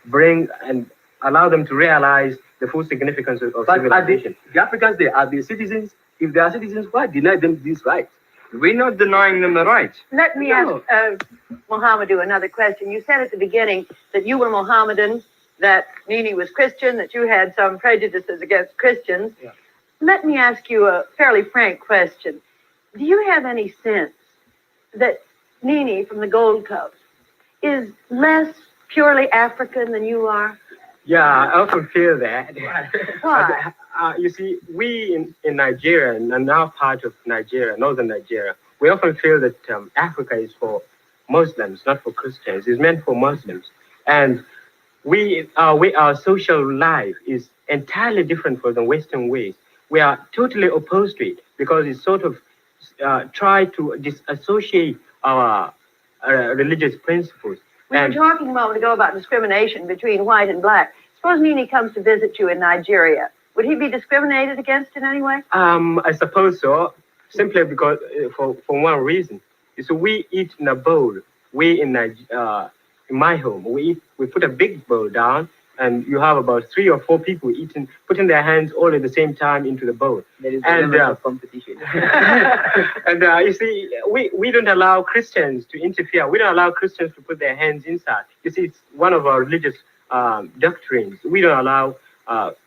D: bring and allow them to realize the full significance of
E: But are
D: civilization.
E: the Africans, they are the citizens. If they are citizens, why deny them these rights?
F: We're not denying them the rights.
B: Let me
E: No.
B: ask Mohamedou another question. You said at the beginning that you were Mohammedan, that Nini was Christian, that you had some prejudices against Christians.
D: Yeah.
B: Let me ask you a fairly frank question. Do you have any sense that Nini from the Gold Coast is less purely African than you are?
D: Yeah, I often feel that.
B: Why?
D: You see, we in Nigeria, and now part of Nigeria, northern Nigeria, we often feel that Africa is for Muslims, not for Christians. It's meant for Muslims. And our social life is entirely different from the Western ways. we are totally opposed to it because it sort of try to disassociate our religious principles.
B: We were talking a moment ago about discrimination between white and black. Suppose Nini comes to visit you in Nigeria. Would he be discriminated against in any way?
D: I suppose so, simply because for one reason. So we eat in a bowl. We in my home, we put a big bowl down, and you have about 3 or 4 people putting their hands all at the same time into the bowl.
C: There is a level of competition.
D: And you see, we don't allow Christians to interfere. We don't allow Christians to put their hands inside. You see, it's one of our religious doctrines. We don't allow.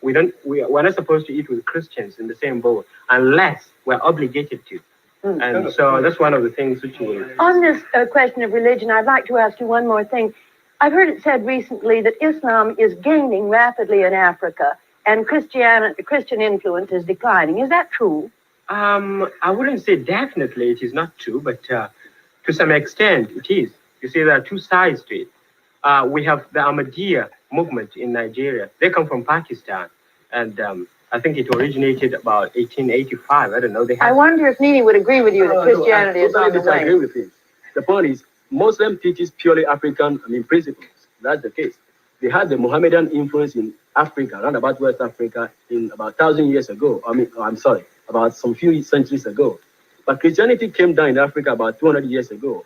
D: We're not supposed to eat with Christians in the same bowl unless we're obligated to. And so that's one of the things which we.
B: On this question of religion, I'd like to ask you one more thing. I've heard it said recently that Islam is gaining rapidly in Africa and Christian influence is declining. Is that true?
D: I wouldn't say definitely it is not true, but to some extent it is. You see, there are 2 sides to it. We have the Ahmadiyya movement in Nigeria. They come from Pakistan, and I think it originated about 1885. I don't know.
B: I wonder if Nini would agree with you that Christianity is on the way.
E: I agree with him. The point is, Muslim teaches purely African, principles. That's the case. They had the Mohammedan influence in Africa, around about West Africa, in about 1,000 years ago. About some few centuries ago. But Christianity came down in Africa about 200 years ago.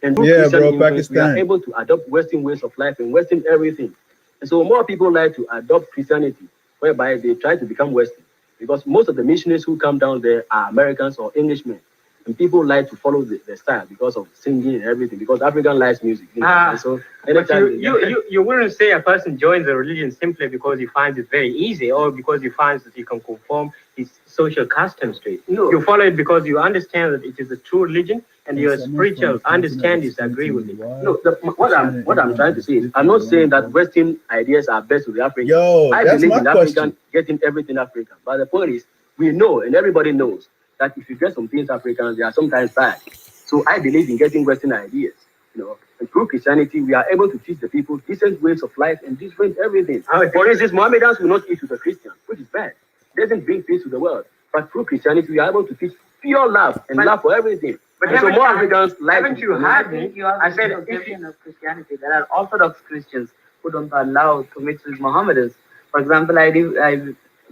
E: And through Christian influence, we are able to adopt Western ways of life and Western everything. And so more people like to adopt Christianity, whereby they try to become Western. Because most of the missionaries who come down there are Americans or Englishmen. And people like to follow the style because of singing and everything, because African likes music. So
D: but you wouldn't say a person joins a religion simply because he finds it very easy or because he finds that he can conform his social customs to it. No. You follow it because you understand that it is a true religion and your spiritual understandings agree with it.
E: No, what I'm trying to say is, I'm not saying that Western ideas are best with the African. I believe in African getting everything African. But the point is, we know and everybody knows that if you get some things Africans, they are sometimes bad. So I believe in getting Western ideas. And through Christianity, we are able to teach the people decent ways of life and different everything. For instance, Mohammedans will not eat with the Christians, which is bad. It doesn't bring peace to the world. But through Christianity, we are able to teach pure love and love for everything.
C: But
E: so more Africans like.
C: Haven't you heard me? I said, of Christianity, there are Orthodox Christians who don't allow to mix with Mohammedans. For example, I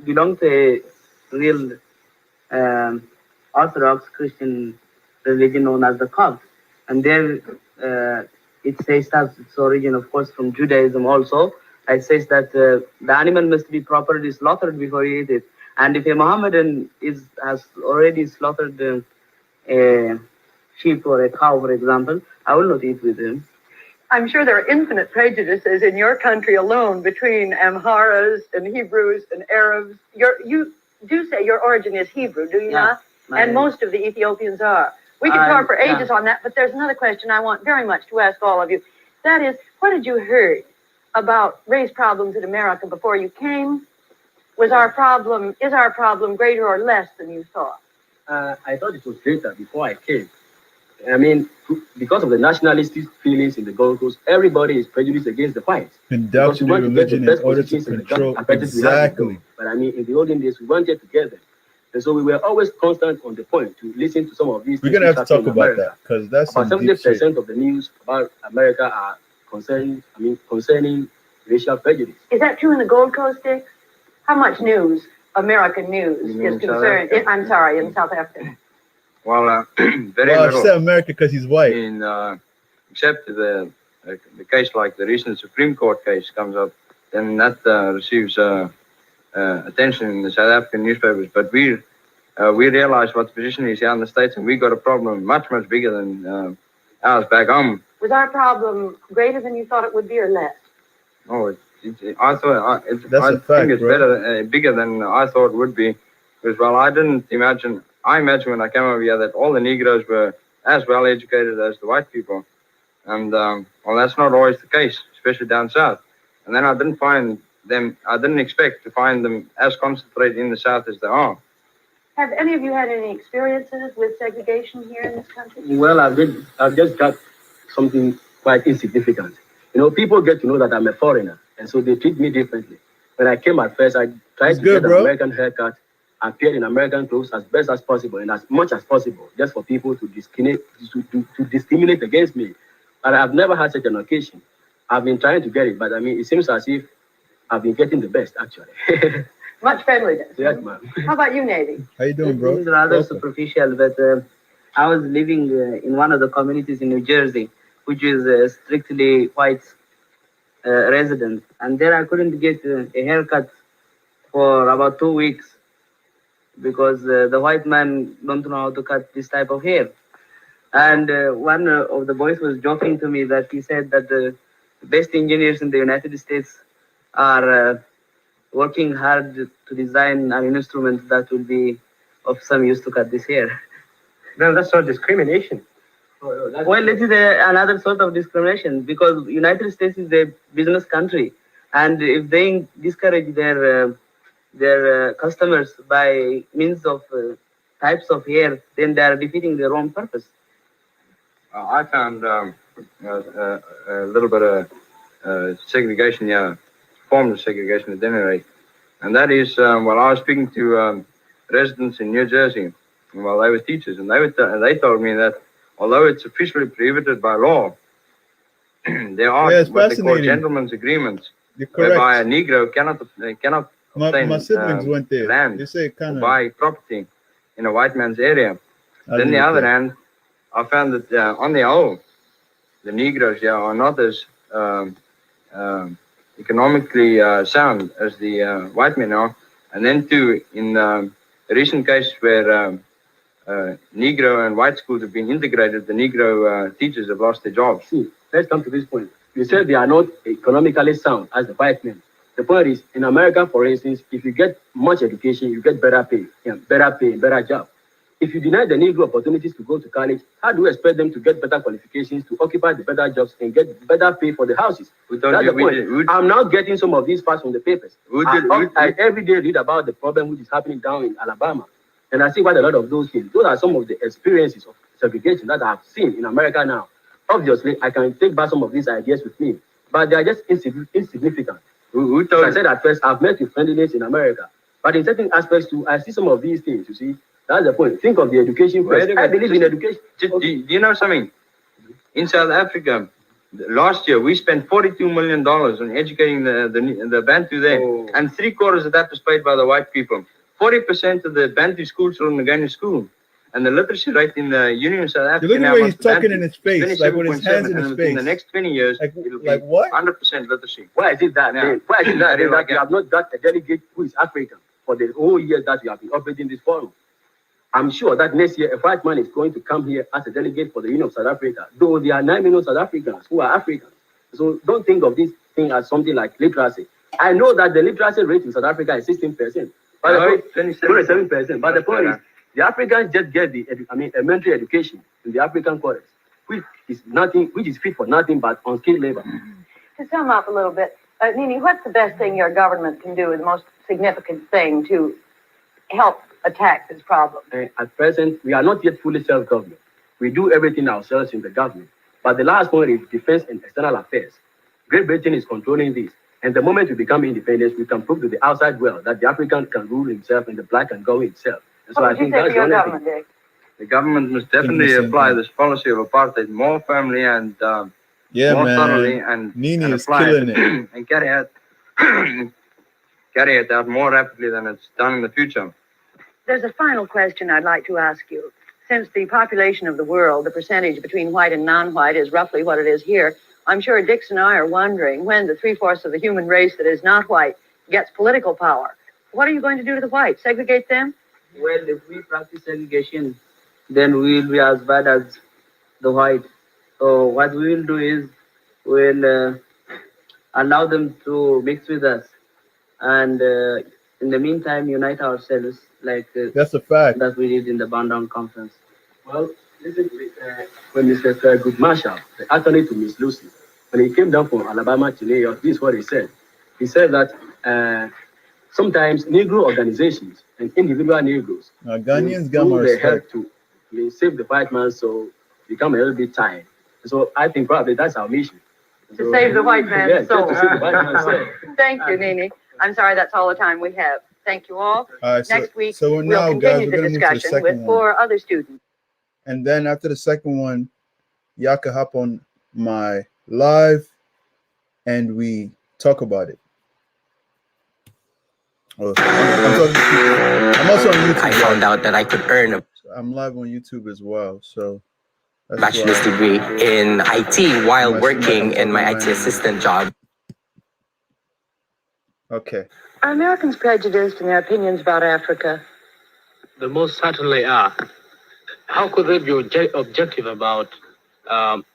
C: belong to a real Orthodox Christian religion known as the cult, and there it says that its origin, of course, from Judaism also. It says that the animal must be properly slaughtered before you eat it, and if a Mohammedan has already slaughtered a sheep or a cow, for example, I will not eat with him.
B: I'm sure there are infinite prejudices in your country alone between Amharas and Hebrews and Arabs. You do say your origin is Hebrew, do you not? And most of the Ethiopians are. We could talk for ages on that, but there's another question I want very much to ask all of you. That is, what had you heard about race problems in America before you came? Is our problem greater or less than you thought?
E: I thought it was greater before I came. Because of the nationalistic feelings in the Gold Coast, everybody is prejudiced against the whites.
A: Conducted religion in order to control. Exactly.
E: But in the olden days, we wanted together. And so we were always constant on the point to listen to some of these.
A: We're going to have to talk about that because that's
E: about 70% of the news about America are concerning racial prejudice.
B: Is that true in the Gold Coast, Dick? How much news, American news, is concerned? I'm sorry, in South Africa.
F: Well, very
A: little. I said America because he's white.
F: Except the case like the recent Supreme Court case comes up, then that receives attention in the South African newspapers. But we realize what the position is here in the States, and we got a problem much, much bigger than ours back home.
B: Was our problem greater than you thought it would be, or less?
F: Oh, I think it's better, bigger than I thought it would be. Because, well, I imagine when I came over here that all the Negroes were as well educated as the white people. And, well, that's not always the case, especially down south. And then I didn't expect to find them as concentrated in the south as they are.
B: Have any of you had any experiences with segregation here in this country?
E: Well, I've just got something quite insignificant. People get to know that I'm a foreigner, and so they treat me differently. When I came at first, I tried to get an American haircut, appeared in American clothes as best as possible and as much as possible, just for people to discriminate against me. And I've never had such an occasion. I've been trying to get it, but I mean, it seems as if I've been getting the best, actually.
B: Much friendliness.
E: Yes, ma'am.
B: How about you, Navy?
A: How you doing, bro?
C: This is rather
A: Welcome.
C: superficial, but I was living in one of the communities in New Jersey, which is strictly white resident, and there I couldn't get a haircut for about 2 weeks because the white man don't know how to cut this type of hair. And one of the boys was joking to me that he said that the best engineers in the United States are working hard to design an instrument that will be of some use to cut this hair.
D: Then that's not discrimination.
C: Well, it is another sort of discrimination because United States is a business country, and if they discourage their customers by means of types of hair, then they are defeating their own purpose.
F: I found a little bit of segregation, form of segregation at any rate. And that is, while I was speaking to residents in New Jersey, while they were teachers, and they told me that although it's officially prohibited by law, there are
A: Yeah, it's
F: what they call
A: fascinating.
F: gentlemen's agreements,
A: You're
F: whereby a
A: correct.
F: Negro cannot
A: My
F: obtain
A: siblings went there.
F: land
A: They say
F: or
A: kind of.
F: buy property in a white man's area. Then the other hand, I found that on the whole, the Negroes are not as economically sound as the white men are. And then too, in a recent case where Negro and white schools have been integrated, the Negro teachers have lost their jobs.
E: See, let's come to this point. You said they are not economically sound as the white men. The point is, in America, for instance, if you get much education, you get better pay, better job. If you deny the Negro opportunities to go to college, how do you expect them to get better qualifications, to occupy the better jobs, and get better pay for the houses? That's the point. I'm now getting some of these facts from the papers. I every day read about the problem which is happening down in Alabama, and I see quite a lot of those things. Those are some of the experiences of segregation that I've seen in America now. Obviously, I can take back some of these ideas with me, but they are just insignificant. As I said at first, I've met with friendliness in America, but in certain aspects too, I see some of these things, you see. That's the point. Think of the education first. I believe in education.
F: Do you know something? In South Africa, last year we spent $42 million on educating the Bantu there, and 3/4 of that was paid by the white people. 40% of the Bantu school children are going to school, and the literacy rate in the Union of South Africa
A: Look at
F: now
A: the way
F: amongst
A: he's
F: the
A: talking
F: Bantu
A: in his face, like with his
F: 27.7,
A: hands in his
F: and
A: face.
F: in the next 20 years,
A: Like
F: it'll be
A: what?
F: 100% literacy.
E: Why is it that?
F: Yeah.
E: Why is it that,
F: Yeah,
E: that you have not got a delegate who is African for the whole year that you have been operating this forum? I'm sure that next year a white man is going to come here as a delegate for the Union of South Africa, though there are 9 million South Africans who are Africans. So don't think of this thing as something like literacy. I know that the literacy rate in South Africa is 16%, but
F: No,
E: 27%. But the point is, the Africans just get the elementary education in the African quarters, which is fit for nothing but unskilled labor.
B: To sum up a little bit, Nini, what's the best thing your government can do, the most significant thing to help attack this problem?
E: At present, we are not yet fully self-government. We do everything ourselves in the government. But the last one is defense and external affairs. Great Britain is controlling this. And the moment we become independent, we can prove to the outside world that the African can rule himself and the black can govern itself. And so
B: What
E: I
B: would you
E: think
B: say
E: that's
B: to
E: the
B: your
E: only
B: government,
E: thing.
B: Dick?
F: The government must definitely
A: same
F: apply
A: thing.
F: this policy of apartheid more firmly and
A: Yeah,
F: more thoroughly,
A: man.
F: and
A: Nini
F: and
A: is
F: apply
A: killing it.
F: and carry it out more rapidly than it's done in the future.
B: There's a final question I'd like to ask you. Since the population of the world, the percentage between white and non-white is roughly what it is here, I'm sure Dix and I are wondering when the 3/4 of the human race that is not white gets political power. What are you going to do to the whites? Segregate them?
C: Well, if we practice segregation, then we will be as bad as the white. So what we will do is we'll allow them to mix with us, and in the meantime, unite ourselves like
A: That's a fact.
C: that we did in the Bandung Conference.
E: Well, listen to it. When Mr. Thurgood Marshall, the attorney to Miss Lucy, when he came down from Alabama to New York, this is what he said. He said that sometimes Negro organizations and individual Negroes
A: Ghanaians got
E: do
A: more
E: their help
A: respect.
E: to save the white man, so become a little bit tired. So I think probably that's our mission.
B: To save the white man's
E: yes,
B: soul.
E: just to save the white man's soul.
B: Thank you, Nini. I'm sorry that's all the time we have. Thank you all.
A: All right,
B: Next week,
A: so
B: we'll
A: now, guys,
B: continue
A: we're
B: the
A: gonna move to the
B: discussion with
A: second one,
B: 4 other students.
A: and then after the second one, y'all can hop on my live, and we talk about it. Oh, I'm also on YouTube.
I: I found out that I could earn a
A: I'm live on YouTube as well, so that's
I: bachelor's
A: why.
I: degree in IT while
A: My
I: working in my
A: student
I: IT assistant job.
A: Okay.
B: Are Americans prejudiced in their opinions about Africa?
D: The most certainly are. How could they be objective about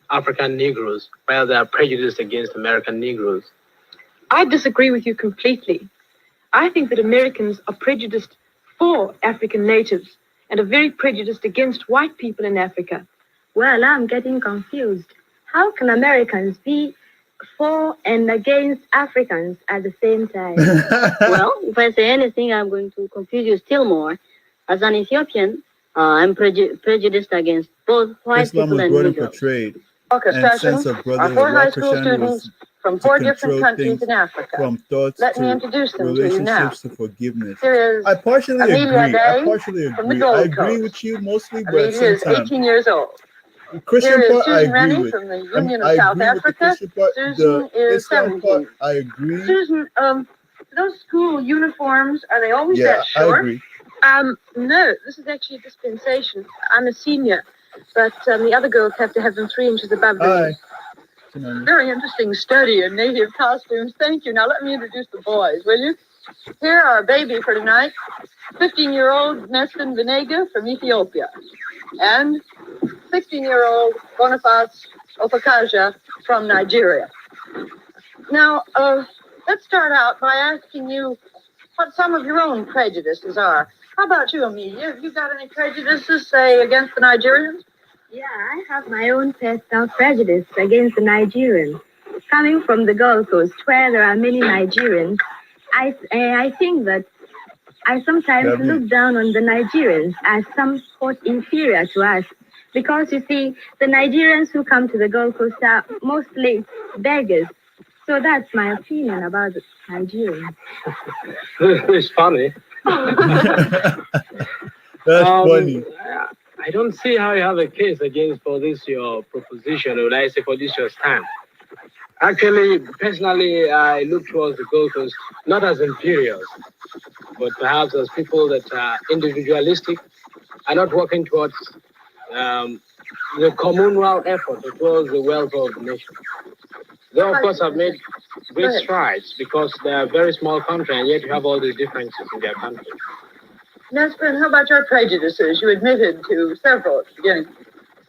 D: African Negroes while they are prejudiced against American Negroes?
J: I disagree with you completely. I think that Americans are prejudiced for African natives and are very prejudiced against white people in Africa.
K: Well, I'm getting confused. How can Americans be for and against Africans at the same time?
L: Well, if I say anything, I'm going to confuse you still more. As an Ethiopian, I'm prejudiced against both white
A: Islam
L: people
A: was
L: and
A: brought in
L: Negroes.
A: portrayed
B: Focus
A: and
B: session
A: sense of
B: are
A: brotherhood.
B: 4 high
A: White
B: school
A: Christianity was
B: students from
A: to
B: 4 different
A: control
B: countries
A: things
B: in Africa.
A: from thoughts
B: Let me
A: to
B: introduce them to you now.
A: relationships to forgiveness.
B: Here is
A: I partially
B: Amelia
A: agree. I
B: Day
A: partially
B: from the
A: agree. I
B: Gold
A: agree
B: Coast.
A: with you mostly, but at the
B: Amelia
A: same
B: is
A: time,
B: 18 years old.
A: the Christian
B: Here is
A: part I
B: Susan
A: agree
B: Rennie
A: with.
B: from the Union
A: I
B: of South
A: agree with the
B: Africa.
A: Christian part.
B: Susan
A: The
B: is
A: Islam
B: 17.
A: part, I agree.
B: Susan, those school uniforms, are they always
A: Yeah,
B: that
A: I
B: short?
A: agree.
J: No, this is actually a dispensation. I'm a senior, but the other girls have to have them 3 inches above the
A: Hi.
J: knee.
B: Very interesting study in native costumes. Thank you. Now let me introduce the boys, will you? Here are our baby for tonight, 15-year-old Neston Venega from Ethiopia, and 16-year-old Boniface Opakaja from Nigeria. Now, let's start out by asking you what some of your own prejudices are. How about you, Amelia? Have you got any prejudices, say, against the Nigerians?
K: Yeah, I have my own personal prejudice against the Nigerians. Coming from the Gold Coast, where there are many Nigerians, I think that I sometimes look down on the Nigerians as somewhat inferior to us. Because, you see, the Nigerians who come to the Gold Coast are mostly beggars. So that's my opinion about the Nigerians.
D: It's funny.
A: That's funny.
D: I don't see how you have a case against for this your proposition, or I say for this your stand. Actually, personally, I look towards the Gold Coast not as inferiors, but perhaps as people that are individualistic, are not working towards the communal effort towards the welfare of the nation. They, of course, have made great strides because they are a very small country, and yet you have all these differences in their country.
B: Nesbrin, how about your prejudices? You admitted to several at the beginning.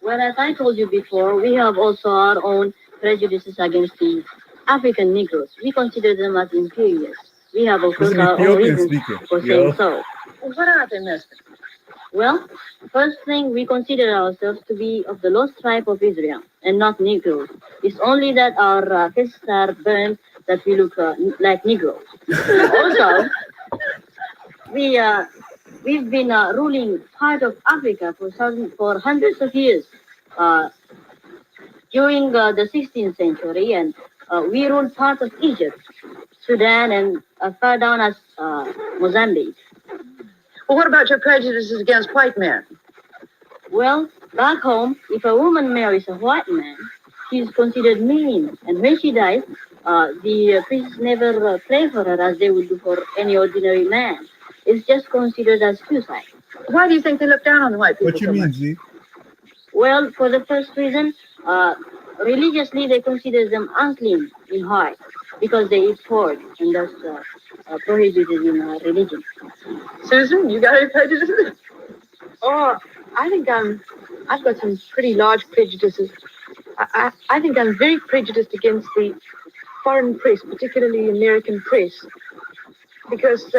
L: Well, as I told you before, we have also our own prejudices against the African Negroes. We consider them as inferiors. We have, of course, our own reasons for saying so.
B: Well, what are they, Nesbrin?
L: Well, first thing, we consider ourselves to be of the lost tribe of Israel and not Negroes. It's only that our faces are burned that we look like Negroes. Also, we've been ruling part of Africa for hundreds of years. During the 16th century, and we ruled part of Egypt, Sudan, and as far down as Mozambique.
B: Well, what about your prejudices against white men?
L: Well, back home, if a woman marries a white man, she's considered mean, and when she dies, the priests never pray for her as they would do for any ordinary man. It's just considered as suicide.
B: Why do you think they look down on the white people?
A: What you mean, Z?
L: Well, for the first reason, religiously they consider them unclean in heart because they eat pork, and that's prohibited in religion.
B: Susan, you got any prejudices?
J: Oh, I think I've got some pretty large prejudices. I think I'm very prejudiced against the foreign press, particularly American press, because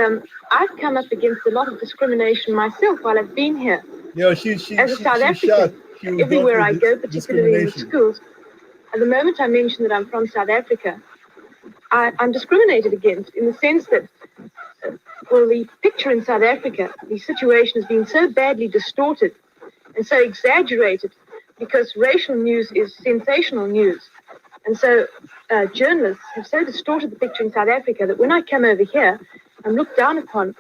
J: I've come up against a lot of discrimination myself while I've been here.
A: As
J: a South African, everywhere I go, particularly in the schools, at the moment I mention that I'm from South Africa, I'm discriminated against in the sense that, well, the picture in South Africa, the situation has been so badly distorted and so exaggerated because racial news is sensational news. And so journalists have so distorted the picture in South Africa that when I come over here, I'm looked down upon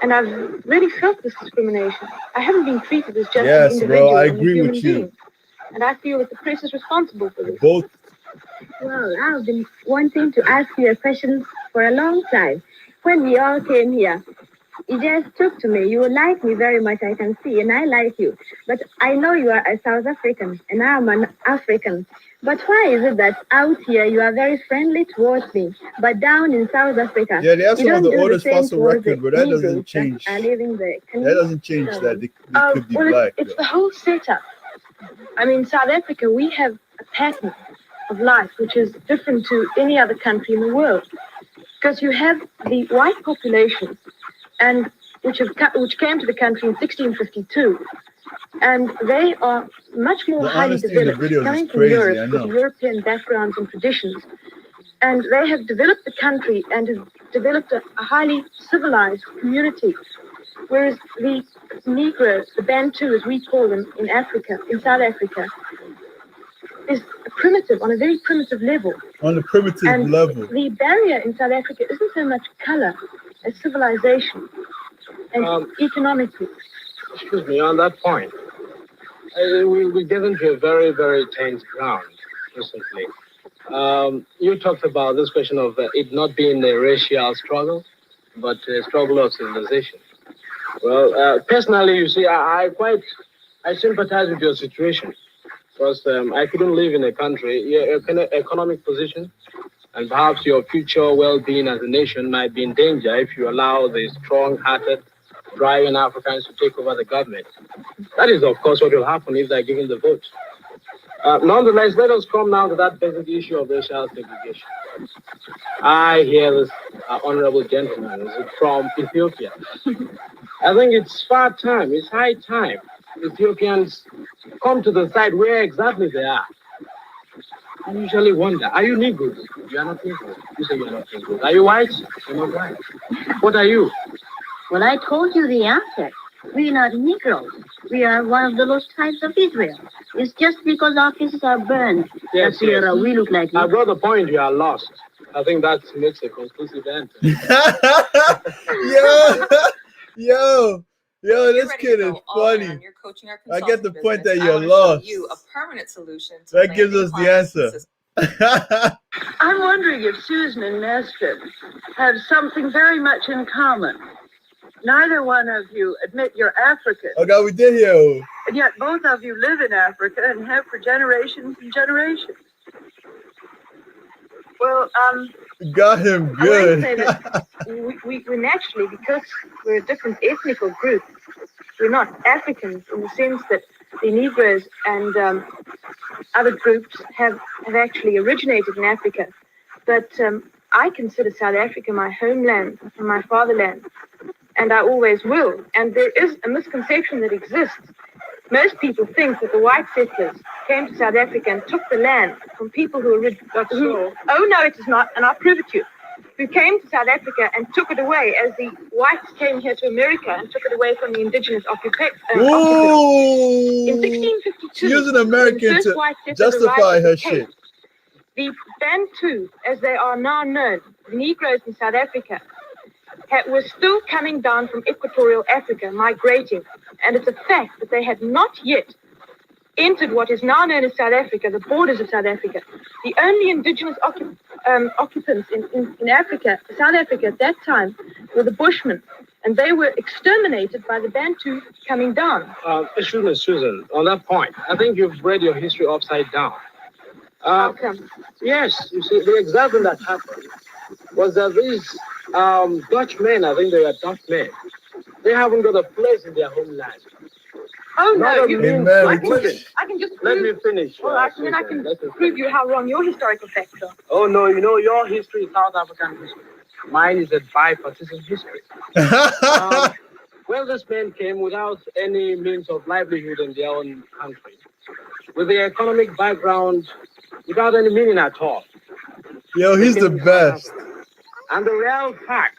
J: And I've really felt this discrimination. I haven't been treated as just
A: Yes,
J: an
A: bro,
J: individual
A: I
J: and a
A: agree
J: human
A: with you.
J: being. And I feel that the press is responsible for this.
A: Both.
K: Well, I've been wanting to ask you a question for a long time. When we all came here, you just took to me. You like me very much, I can see, and I like you. But I know you are a South African, and I'm an African. But why is it that out here you are very friendly towards me, but down in South Africa,
A: Yeah, they have
K: you
A: some of
K: don't
A: the
K: do
A: oldest
K: same
A: fossil
K: towards
A: record,
K: the
A: but that doesn't
K: Negroes
A: change.
K: that are living there? Can
A: That
K: you
A: doesn't change
K: tell
A: that
K: me?
A: they could be
J: Well,
A: black.
J: it's the whole setup. I mean, South Africa, we have a pattern of life which is different to any other country in the world. Because you have the white population, and which came to the country in 1652, and they are much more
A: The
J: highly
A: honesty in the
J: developed,
A: videos is
J: coming from
A: crazy,
J: Europe
A: I
J: with
A: know.
J: European backgrounds and traditions. And they have developed the country and have developed a highly civilized community. Whereas the Negroes, the Bantu as we call them in Africa, in South Africa, is primitive, on a very primitive level.
A: On the primitive
J: And
A: level.
J: the barrier in South Africa isn't so much color as civilization and economically.
M: Excuse me, on that point, we get into a very, very tense ground recently. You talked about this question of it not being a racial struggle, but a struggle of civilization. Well, personally, you see, I sympathize with your situation, because I couldn't live in a country, your economic position, and perhaps your future well-being as a nation might be in danger if you allow the strong-hearted, driving Africans to take over the government. That is, of course, what will happen if they're given the vote. Nonetheless, let us come now to that basic issue of racial segregation. I hear this honorable gentleman from Ethiopia. I think it's high time Ethiopians come to the side where exactly they are. I usually wonder, are you Negroes? You are not Negroes. You say you are not Negroes. Are you white? You're not white. What are you?
L: Well, I told you the answer. We are not Negroes. We are one of the lost tribes of Israel. It's just because our faces are burned
M: Yes,
L: that we look like
M: I
L: Negroes.
M: got the point, you are lost. I think that makes a conclusive answer.
A: Yo, this kid is funny. I get the point that you're lost.
N: A permanent solution to
A: That gives us the answer.
B: I'm wondering if Susan and Nestor have something very much in common. Neither one of you admit you're African.
A: Oh God, we did here.
B: And yet both of you live in Africa and have for generations and generations. Well,
A: We got him
J: I want to
A: good.
J: say that we naturally, because we're a different ethnical group, we're not Africans in the sense that the Negroes and other groups have actually originated in Africa. But I consider South Africa my homeland and my fatherland, and I always will. And there is a misconception that exists. Most people think that the white settlers came to South Africa and took the land from people who oh no, it is not, and I'll prove it to you. Who came to South Africa and took it away, as the whites came here to America and took it away from the indigenous occupants. In 1652,
A: She was an
J: when the
A: American
J: first
A: to
J: white settlers
A: justify
J: arrived
A: her
J: at the Cape,
A: shit.
J: the Bantu, as they are now known, the Negroes in South Africa, were still coming down from equatorial Africa, migrating. And it's a fact that they had not yet entered what is now known as South Africa, the borders of South Africa. The only indigenous occupants in Africa, South Africa at that time, were the Bushmen. And they were exterminated by the Bantu coming down.
M: Excuse me, Susan, on that point, I think you've read your history upside down.
J: How come?
M: Yes, you see, the exact thing that happened was that these Dutchmen, I think they are Dutchmen, they haven't got a place in their homeland.
J: Oh, no,
M: Not a
J: you
M: means
J: I
M: of living.
J: can just
M: Let
J: prove,
M: me finish.
J: all right, and then I can prove you how wrong your historical facts are.
M: Oh, no, you know, your history is South African history. Mine is a bipartisan history. Well, this man came without any means of livelihood in their own country, with the economic background without any meaning at all.
A: Yo, he's the best.
M: And the real fact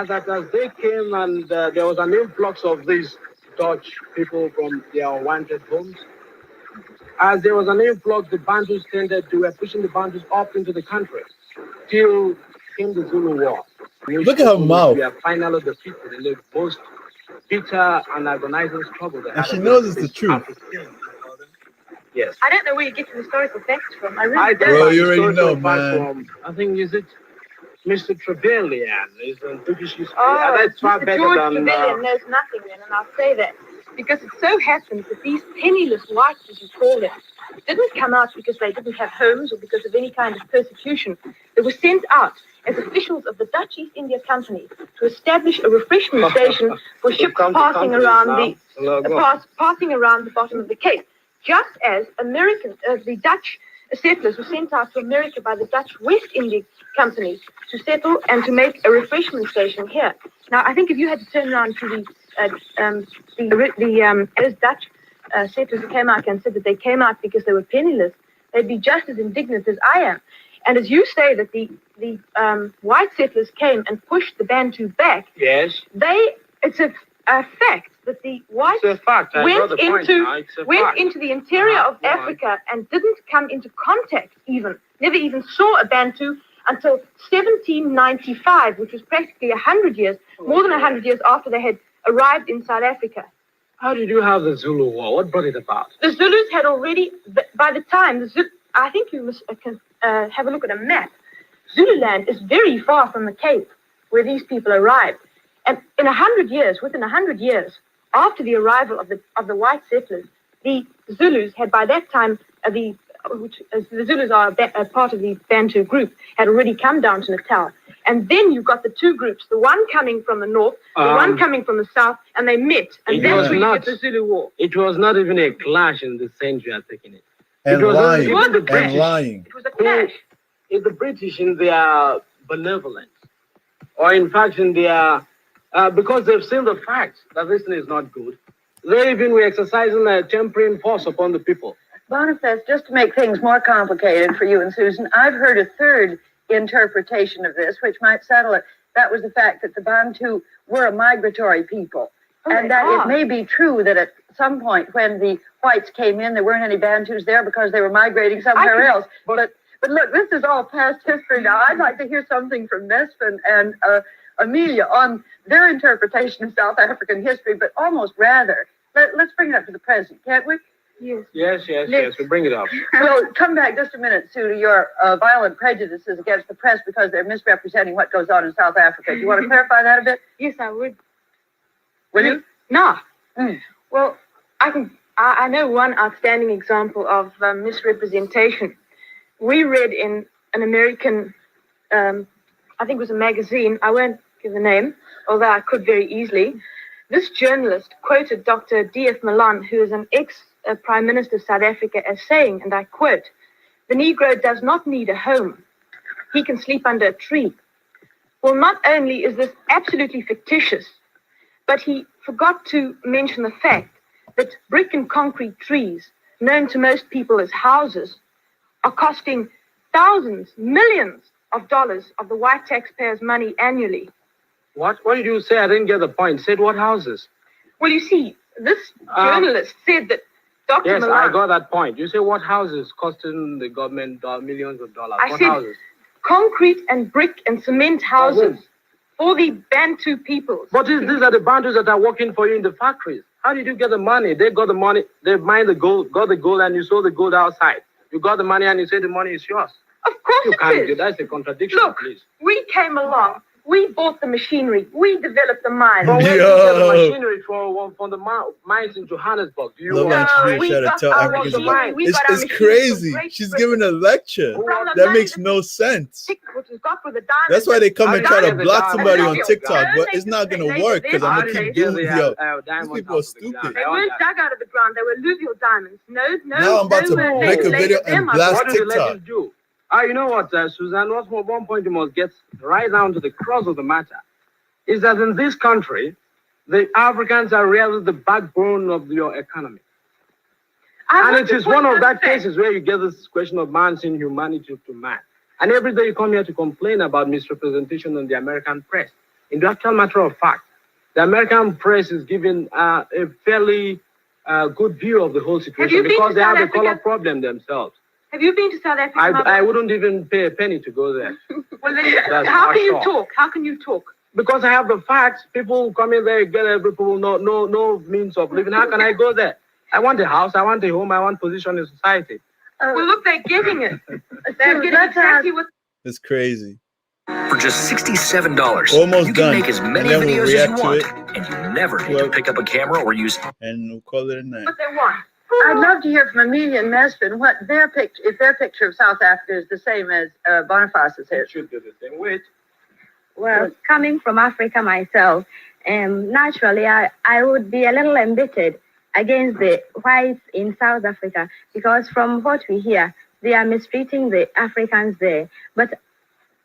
M: is that as they came and there was an influx of these Dutch people from their unwanted homes, as there was an influx, the Bantus were pushing the Bantus up into the country till came the Zulu War.
A: Look at her mouth.
M: We are finally the people in the most bitter and agonizing struggle.
A: And she knows it's the truth.
M: Yes.
J: I don't know where you get your historical facts from. I really
M: I
J: don't.
A: Bro, you already know,
M: man.
A: man.
M: I think is it Mr. Trevelyan is in British history.
J: Oh,
M: That's far
J: Mr.
M: better
J: George
M: than.
J: Trevelyan knows nothing then, and I'll say that. Because it so happens that these penniless whites, as you call them, didn't come out because they didn't have homes or because of any kind of persecution. They were sent out as officials of the Dutch East India Company to establish a refreshment station for ships passing around passing around the bottom of the Cape. Just as the Dutch settlers were sent out to America by the Dutch West India Company to settle and to make a refreshment station here. Now, I think if you had to turn around to those Dutch settlers who came out and said that they came out because they were penniless, they'd be just as indignant as I am. And as you say that the white settlers came and pushed the Bantu back,
M: yes,
J: it's a fact that the whites went into the interior of Africa and didn't come into contact never even saw a Bantu until 1795, which was practically 100 years, more than 100 years after they had arrived in South Africa.
M: How did you have the Zulu War? What brought it about?
J: The Zulus had already, by the time, I think you must have a look at a map. Zululand is very far from the Cape where these people arrived. And in 100 years, within 100 years, after the arrival of the white settlers, the Zulus had by that time, the Zulus are a part of the Bantu group, had already come down to Natal. And then you've got the two groups, the one coming from the north, the one coming from the south, and they met. And that's where you get the Zulu War.
M: It was not even a clash in the sense you are taking it.
A: And
M: it was
A: lying.
M: It was the British.
A: And lying.
J: It was a clash.
M: The British in their benevolence, or in fact in their, because they've seen the facts that this thing is not good, they even were exercising a tempering force upon the people.
B: Boniface, just to make things more complicated for you and Susan, I've heard a third interpretation of this, which might settle it. That was the fact that the Bantu were a migratory people. And that it may be true that at some point when the whites came in, there weren't any Bantus there because they were migrating somewhere else. But look, this is all past history now. I'd like to hear something from Mesfin and Amelia on their interpretation of South African history, but almost rather, let's bring it up to the present, can't we?
M: Yes, we bring it up.
B: Well, come back just a minute, Sue, to your violent prejudices against the press because they're misrepresenting what goes on in South Africa. Do you want to clarify that a bit?
J: Yes, I would.
B: Will you?
J: No. Well, I know one outstanding example of misrepresentation. We read in an American, I think it was a magazine, I won't give the name, although I could very easily. This journalist quoted Dr. D.F. Malan, who is an ex-Prime Minister of South Africa, as saying, and I quote, "The Negro does not need a home. He can sleep under a tree." Well, not only is this absolutely fictitious, but he forgot to mention the fact that brick and concrete trees, known to most people as houses, are costing thousands, millions of dollars of the white taxpayers' money annually.
M: What did you say? I didn't get the point. Said what houses?
J: Well, you see, this journalist said that Dr.
M: Yes,
J: Malan...
M: I got that point. You say what houses costing the government millions of dollars?
J: I
M: what
J: said
M: houses?
J: Concrete and brick and cement houses for the Bantu peoples.
M: But these are the Bantus that are working for you in the factories. How did you get the money? They got the money, they mined the gold, got the gold, and you sold the gold outside. You got the money and you say the money is yours.
J: Of course it is.
M: That's a contradiction,
J: Look,
M: please.
J: we came along. We bought the machinery. We developed the mines.
M: But where did you get the machinery from the mines in Johannesburg? Do you
A: It's crazy. She's giving a lecture. That makes no sense. That's why they come and try to block somebody on TikTok, but it's not going to work because I'm going to keep doing it. These people are stupid.
J: They weren't dug out of the ground. They were alluvial diamonds.
A: Now I'm about to make a video and blast TikTok.
M: You know what, Suzanne, one point you must get right down to the crux of the matter is that in this country, the Africans are really the backbone of your economy. And it is one of that cases where you get this question of man's inhumanity to man. And every day you come here to complain about misrepresentation in the American press. In the actual matter of fact, the American press is giving a fairly good view of the whole situation because they have a color problem themselves.
J: Have you been to South Africa?
M: I wouldn't even pay a penny to go there.
J: Well, then,
M: That's
J: how
M: for
J: can you
M: sure.
J: talk? How can you talk?
M: Because I have the facts. People come in there, get every people, no means of living. How can I go there? I want a house, I want a home, I want position in society.
J: Well, look, they're getting it. They're getting exactly what.
A: It's crazy.
H: For just $67,
A: Almost
H: you can
A: done.
H: make as
A: And
H: many
A: then we'll
H: videos as you
A: react to
H: want,
A: it.
H: and you never need to pick up a camera or use.
A: And we'll call it a night.
J: What they want.
B: I'd love to hear from Amelia and Mesfin what their picture, if their picture of South Africa is the same as Boniface's
M: It
B: is.
M: should be the same weight.
K: Well, coming from Africa myself, naturally, I would be a little embittered against the whites in South Africa because from what we hear, they are mistreating the Africans there. But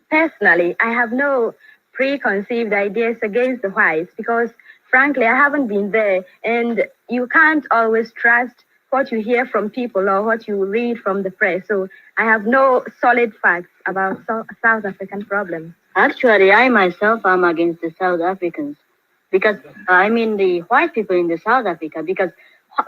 K: personally, I have no preconceived ideas against the whites because, frankly, I haven't been there, and you can't always trust what you hear from people or what you read from the press. So I have no solid facts about South African problems.
L: Actually, I myself am against the South Africans because I mean the white people in the South Africa. Because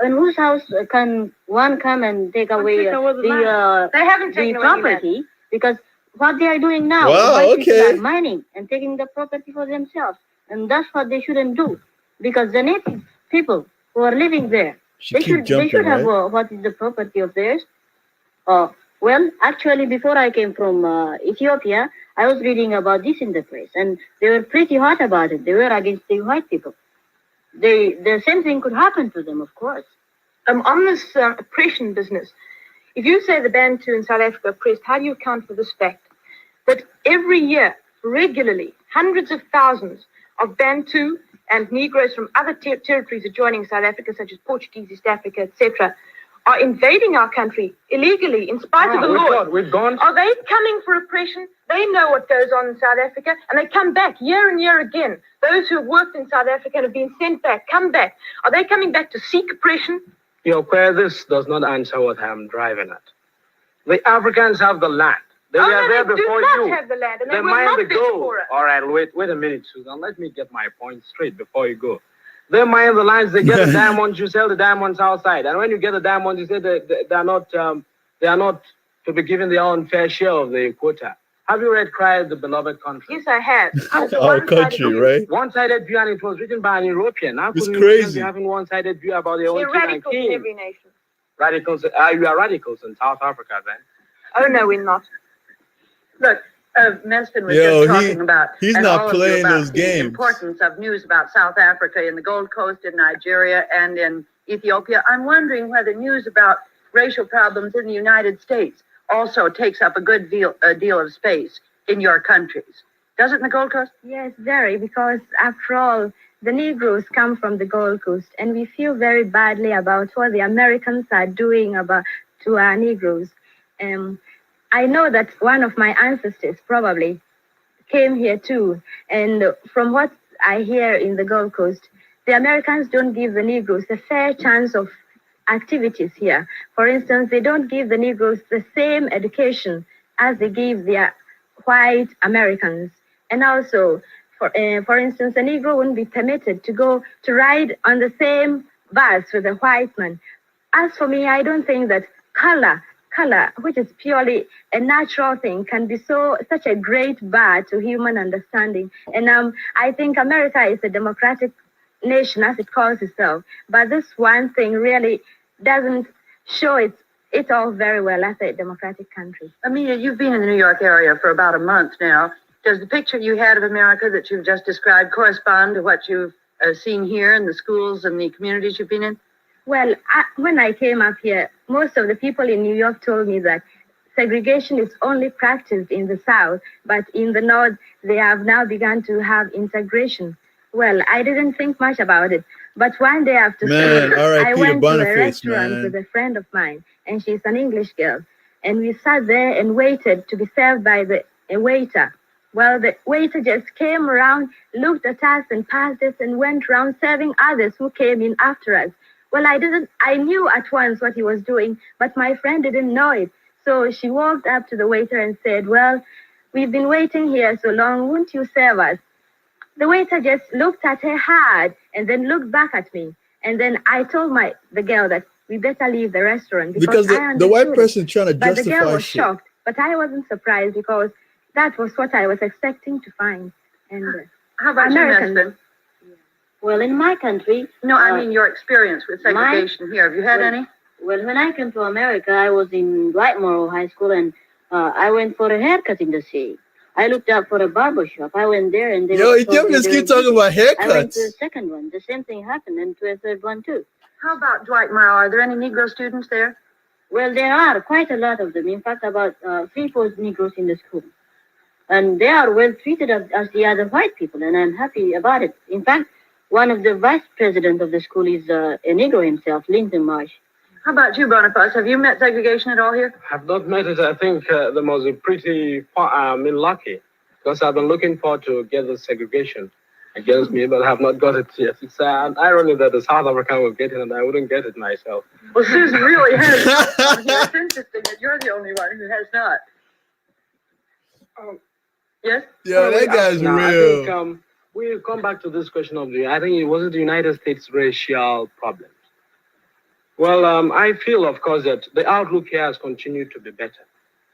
L: in whose house can one come and take away
J: They haven't
L: the
J: taken away
L: property? Because what they are doing now,
A: Wow,
L: the white people
A: okay.
L: are mining and taking the property for themselves, and that's what they shouldn't do. Because the native people who are living there, they should have what is the property of theirs. Well, actually, before I came from Ethiopia, I was reading about this in the press, and they were pretty hot about it. They were against the white people. The same thing could happen to them, of course.
J: On this oppression business, if you say the Bantu in South Africa oppressed, how do you account for this fact that every year, regularly, hundreds of thousands of Bantu and Negroes from other territories adjoining South Africa, such as Portuguese, East Africa, etc., are invading our country illegally in spite of the law?
M: We've gone.
J: Are they coming for oppression? They know what goes on in South Africa, and they come back year and year again. Those who have worked in South Africa and have been sent back, come back. Are they coming back to seek oppression?
M: This does not answer what I'm driving at. The Africans have the land. They were there before
J: they do
M: you.
J: not have the land, and they
M: They
J: will
M: mine
J: not
M: the
J: be
M: gold.
J: for it.
M: All right, wait a minute, Susan. Let me get my point straight before you go. They mine the lands, they get the diamonds, you sell the diamonds outside. And when you get the diamonds, you say they are not to be given their own fair share of the quota. Have you read Cry of the Beloved Country?
J: Yes, I have.
A: Our country, right?
M: One-sided view, and it was written by an European. How
A: It's
M: could
A: crazy.
M: be having one-sided view about their own
J: They're
M: king and
J: radicals in
M: king?
J: every nation.
M: Radicals? You are radicals in South Africa, then?
J: Oh, no, we're not.
B: Look, Mesfin was
A: Yo,
B: just talking about,
A: he's
B: and
A: not
B: all of you
A: playing
B: about
A: those
B: the
A: games.
B: importance of news about South Africa in the Gold Coast, in Nigeria, and in Ethiopia. I'm wondering whether news about racial problems in the United States also takes up a good deal of space in your countries. Does it in the Gold Coast?
K: Yes, very, because after all, the Negroes come from the Gold Coast, and we feel very badly about what the Americans are doing to our Negroes. I know that one of my ancestors probably came here too, and from what I hear in the Gold Coast, the Americans don't give the Negroes a fair chance of activities here. For instance, they don't give the Negroes the same education as they give their white Americans. And also, for instance, a Negro wouldn't be permitted to go to ride on the same bus with a white man. As for me, I don't think that color, which is purely a natural thing, can be such a great bar to human understanding. And I think America is a democratic nation, as it calls itself. But this one thing really doesn't show it all very well as a democratic country.
B: Amelia, you've been in the New York area for about a month now. Does the picture you had of America that you've just described correspond to what you've seen here in the schools and the communities you've been in?
K: Well, when I came up here, most of the people in New York told me that segregation is only practiced in the South, but in the North, they have now begun to have integration. Well, I didn't think much about it, but one day after school, I went to a restaurant with a friend of mine, and she's an English girl, and we sat there and waited to be served by a waiter. Well, the waiter just came around, looked at us and passed us and went around serving others who came in after us. Well, I knew at once what he was doing, but my friend didn't know it. So she walked up to the waiter and said, "Well, we've been waiting here so long, won't you serve us?" The waiter just looked at her hard and then looked back at me. And then I told the girl that we better leave the restaurant
A: Because the white
K: understood it.
A: person trying to
K: But the girl
A: justify
K: was
A: shit.
K: shocked, but I wasn't surprised because that was what I was expecting to find. And
B: How about
K: Americans-
B: you, Meston?
L: Well, in my country,
B: No, I mean your experience with segregation here. Have you had any?
L: Well, when I came to America, I was in Whitemore High School, and I went for a haircut in the city. I looked up for a barber shop. I went there, and they
A: Yo,
L: were
A: you
L: told me
A: just
L: they
A: keep
L: were
A: talking about
L: busy. I went
A: haircuts.
L: to the second one. The same thing happened, and to a third one too.
B: How about Dwight Morrow? Are there any Negro students there?
L: Well, there are quite a lot of them. In fact, about 3/4 Negroes in the school. And they are well treated as the other white people, and I'm happy about it. In fact, one of the vice presidents of the school is a Negro himself, Linton Marsh.
B: How about you, Boniface? Have you met segregation at all here?
M: Have not met it. I think the most pretty lucky because I've been looking forward to get the segregation against me, but have not got it yet. It's an irony that the South African will get it and I wouldn't get it myself.
B: Well, Susan really has. It's interesting that you're the only one who has not. Yes?
A: Yeah, that guy's
M: Now,
A: real.
M: I think we'll come back to this question of I think it wasn't the United States racial problem. Well, I feel, of course, that the outlook here has continued to be better.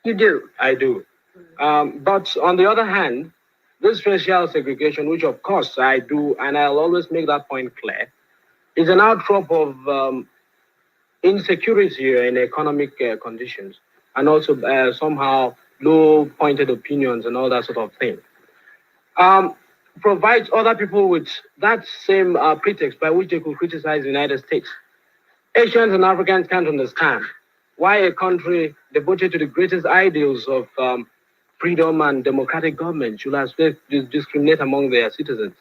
B: You do?
M: I do. But on the other hand, this racial segregation, which of course I do, and I'll always make that point clear, is an outcrop of insecurity in economic conditions, and also somehow low-pointed opinions and all that sort of thing. Provides other people with that same pretext by which they could criticize the United States. Asians and Africans can't understand why a country devoted to the greatest ideals of freedom and democratic government should discriminate among their citizens.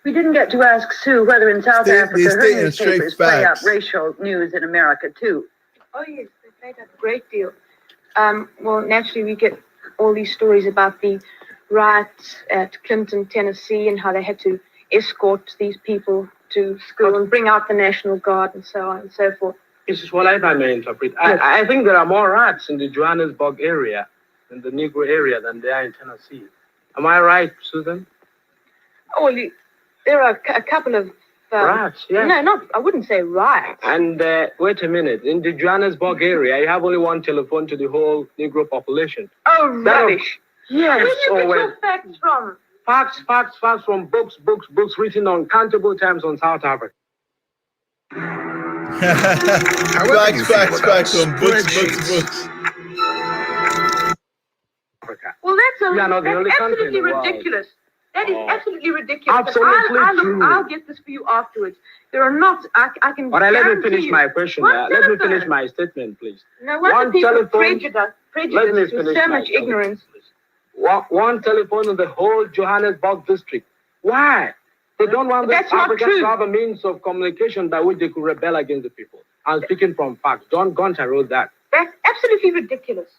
B: We didn't get to ask Sue whether in South Africa her
A: stay in straight
B: newspapers play up
A: facts.
B: racial news in America too.
J: Oh yes, they played up a great deal. Well, naturally, we get all these stories about the riots at Clinton, Tennessee, and how they had to escort these people to school and bring out the National Guard and so on and so forth.
M: This is what I may interpret. I think there are more rats in the Johannesburg area, in the Negro area, than there are in Tennessee. Am I right, Susan?
J: Oh, well, there are a couple of...
M: Rats, yes.
J: No, I wouldn't say riots.
M: And wait a minute, in the Johannesburg area, you have only one telephone to the whole Negro population.
J: Oh, rubbish.
M: Yes.
J: Where do you get
M: well,
J: your facts from?
M: Facts from books written uncountable times on South Africa.
A: Facts from books.
J: Well,
M: We are not the only
J: that's
M: country in
J: absolutely
M: the world.
J: ridiculous. That is absolutely ridiculous. But
M: Absolutely true.
J: I'll get this for you afterwards. There are not. I can.
M: All right, let me
J: guarantee
M: finish
J: you-
M: my question.
J: One
M: Let me
J: telephone.
M: finish my statement, please.
J: No wonder
M: One
J: people
M: telephone-
J: prejudice
M: Let me
J: with
M: finish
J: so
M: my
J: much
M: statement,
J: ignorance.
M: please. One telephone in the whole Johannesburg district. Why? They don't want the
J: That's not
M: Africans
J: true.
M: to have a means of communication by which they could rebel against the people. I'm speaking from facts. John Gunter wrote that.
J: That's absolutely ridiculous.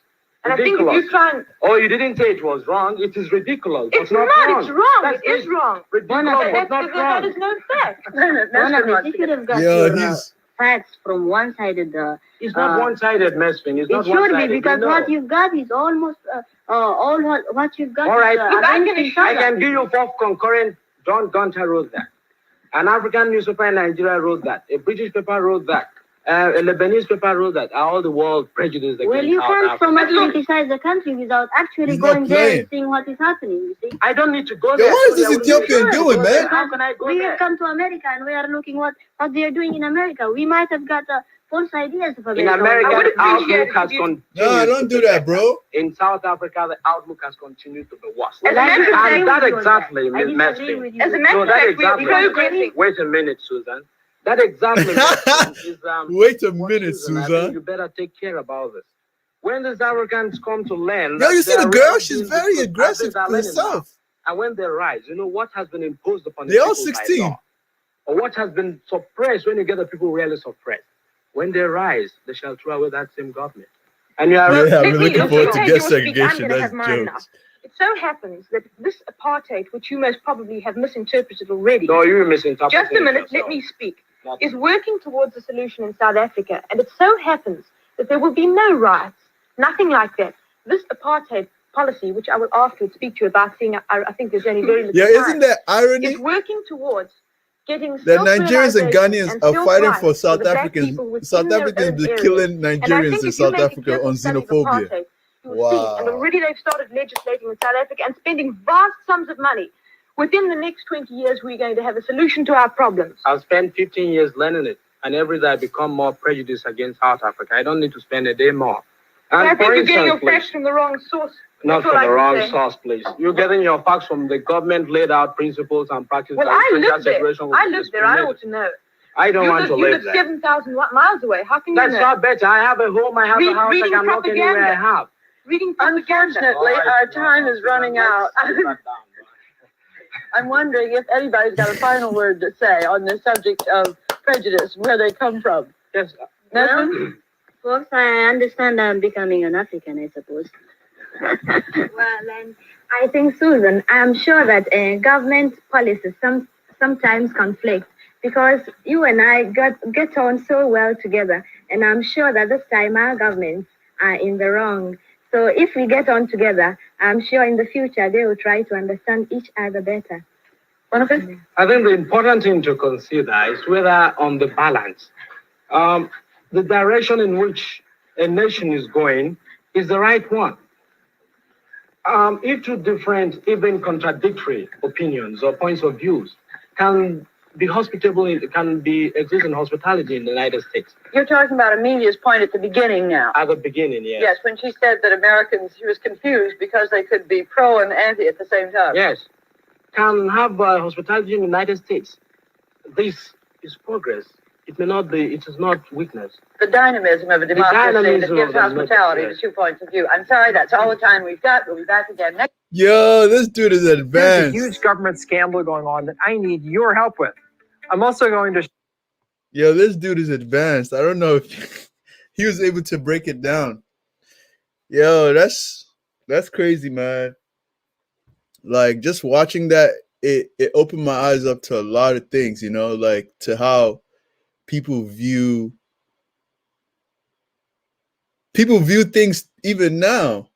J: And I think if
M: Ridiculous.
J: you try and...
M: Oh, you didn't say it was wrong. It is ridiculous.
J: It's
M: but not
J: not,
M: wrong.
J: it's wrong.
M: That's
J: It is wrong.
M: Ridiculous,
J: That
M: but not wrong.
J: is no fact.
L: Barnabas, if you have got
A: Yo,
L: your
A: he's-
L: facts from one-sided...
M: It's not one-sided, Mesfin. It's
L: It
M: not
L: should be,
M: one-sided.
L: because
M: we know.
L: what you've got is almost all what you've got.
M: All right,
L: is,
J: Look,
L: against each
M: I
L: other.
M: can give you 4 concurrent. John Gunter wrote that. An African newspaper in Nigeria wrote that. A British paper wrote that. A Lebanese paper wrote that. Are all the world prejudiced against
L: Well, you
M: South
L: can't
M: Africa?
L: so much criticize the country without actually
A: He's not
L: going there
A: playing.
L: and seeing what is happening, you see.
M: I don't need to go
A: Yo,
M: there.
A: what is this
M: I wouldn't need
A: Ethiopian
M: to
A: doing,
M: go there.
A: man?
M: How can I go
L: We
M: there?
L: have come to America and we are looking what they are doing in America. We might have got false ideas of America.
M: In America,
J: I would
M: the
J: appreciate
M: outlook
J: it
M: has
J: if you-
M: continued.
A: No, don't
M: to
A: do
M: be
A: that,
M: better.
A: bro.
M: In South Africa, the outlook has continued to be worse.
J: As a matter of fact,
M: And that
L: I disagree
M: exactly,
L: with
M: Ms.
L: you. I disagree
M: Mesfin.
L: with you.
J: As a
L: with
J: matter
M: No,
J: of
M: that
J: fact, we are
M: exactly.
J: progressing.
M: Wait a minute, Susan. That exactly Mesfin, is
A: Wait a
M: what
A: minute,
M: Susan, I think
A: Susan.
M: you better take care about this. When these Africans come to learn,
A: Yo,
M: that
A: you see
M: they
A: the
M: are
A: girl?
M: really
A: She's
M: doing
A: very
M: this,
A: aggressive
M: as they are learning
A: herself.
M: now, and when they rise, you know what has been imposed upon the
A: They're all
M: people by
A: 16.
M: law, or what has been suppressed when you get the people really suppressed. When they rise, they shall throw away that same government. And you are
A: Yeah,
J: Let
A: we're
J: me
A: looking forward to
J: take
A: get
J: your speak. I'm
A: segregation.
J: going to
A: That's
J: have mine now.
A: jokes.
J: It so happens that this apartheid, which you most probably have misinterpreted already,
M: no, you misinterpreted.
J: just a minute,
M: yourself.
J: let me speak,
M: Not-
J: is working towards a solution in South Africa. And it so happens that there will be no riots, nothing like that. This apartheid policy, which I will afterwards speak to you about, seeing I think there's only very little
A: Yeah,
J: time,
A: isn't that irony?
J: is working towards getting
A: The Nigerians and
J: self-realization
A: Ghanaians
J: and
A: are fighting
J: self-rights
A: for South
J: the black
A: Africans.
J: people within
A: South
J: their
A: Africans
J: own
A: be
J: areas.
A: killing
J: And I
A: Nigerians
J: think
A: in
J: if you
A: South
J: make a
A: Africa
J: careful
A: on
J: study of
A: xenophobia.
J: apartheid, you'll see, and
A: Wow.
J: already they've started legislating in South Africa and spending vast sums of money. Within the next 20 years, we're going to have a solution to our problems.
M: I've spent 15 years learning it, and every day I become more prejudiced against South Africa. I don't need to spend a day more.
J: And I
M: for
J: think you're getting your
M: instance,
J: facts from the wrong source.
M: not
J: That's all
M: from
J: I
M: the
J: can
M: wrong
J: say.
M: source, please. You're getting your facts from the government laid out principles and practices.
J: Well,
M: that
J: I
M: stranger
J: live there.
M: separation will
J: I
M: be
J: live there. I
M: discriminated.
J: ought to know.
M: I don't want to
J: You
M: live
J: live
M: there.
J: 7,000 miles away. How can you
M: That's
J: know?
M: not better. I have a home, I have a house, I
J: Reading
M: can walk anywhere I
J: propaganda.
M: have.
J: Reading propaganda.
O: Unfortunately, our time is running out. I'm wondering if anybody's got a final word to say on the subject of prejudice, where they come from.
M: Yes.
O: Nesmond?
L: Folks, I understand I'm becoming an African, I suppose.
K: Well, and I think, Susan, I'm sure that government policies sometimes conflict because you and I get on so well together, and I'm sure that this time our governments are in the wrong. So if we get on together, I'm sure in the future they will try to understand each other better.
M: I think the important thing to consider is whether on the balance, the direction in which a nation is going is the right one. If two different, even contradictory opinions or points of views can be hospitable, exist in hospitality in the United States.
O: You're talking about Amelia's point at the beginning now.
M: At the beginning, yes.
O: Yes, when she said that Americans, she was confused because they could be pro and anti at the same time.
M: Yes. Can have hospitality in the United States. This is progress. It may not be, it is not weakness.
O: The dynamism of a democracy that
M: dynamism
O: gives
M: of
O: hospitality to
M: democracy,
O: 2 points of view. I'm sorry, that's all the time we've got. We'll be back again next.
A: Yo, this dude is
P: There's a
A: advanced.
P: huge government scandal going on that I need your help with. I'm also going to.
A: Yo, this dude is advanced. I don't know if he was able to break it down. Yo, that's crazy, man. Like just watching that, it opened my eyes up to a lot of things, you know, like to how people view things even now.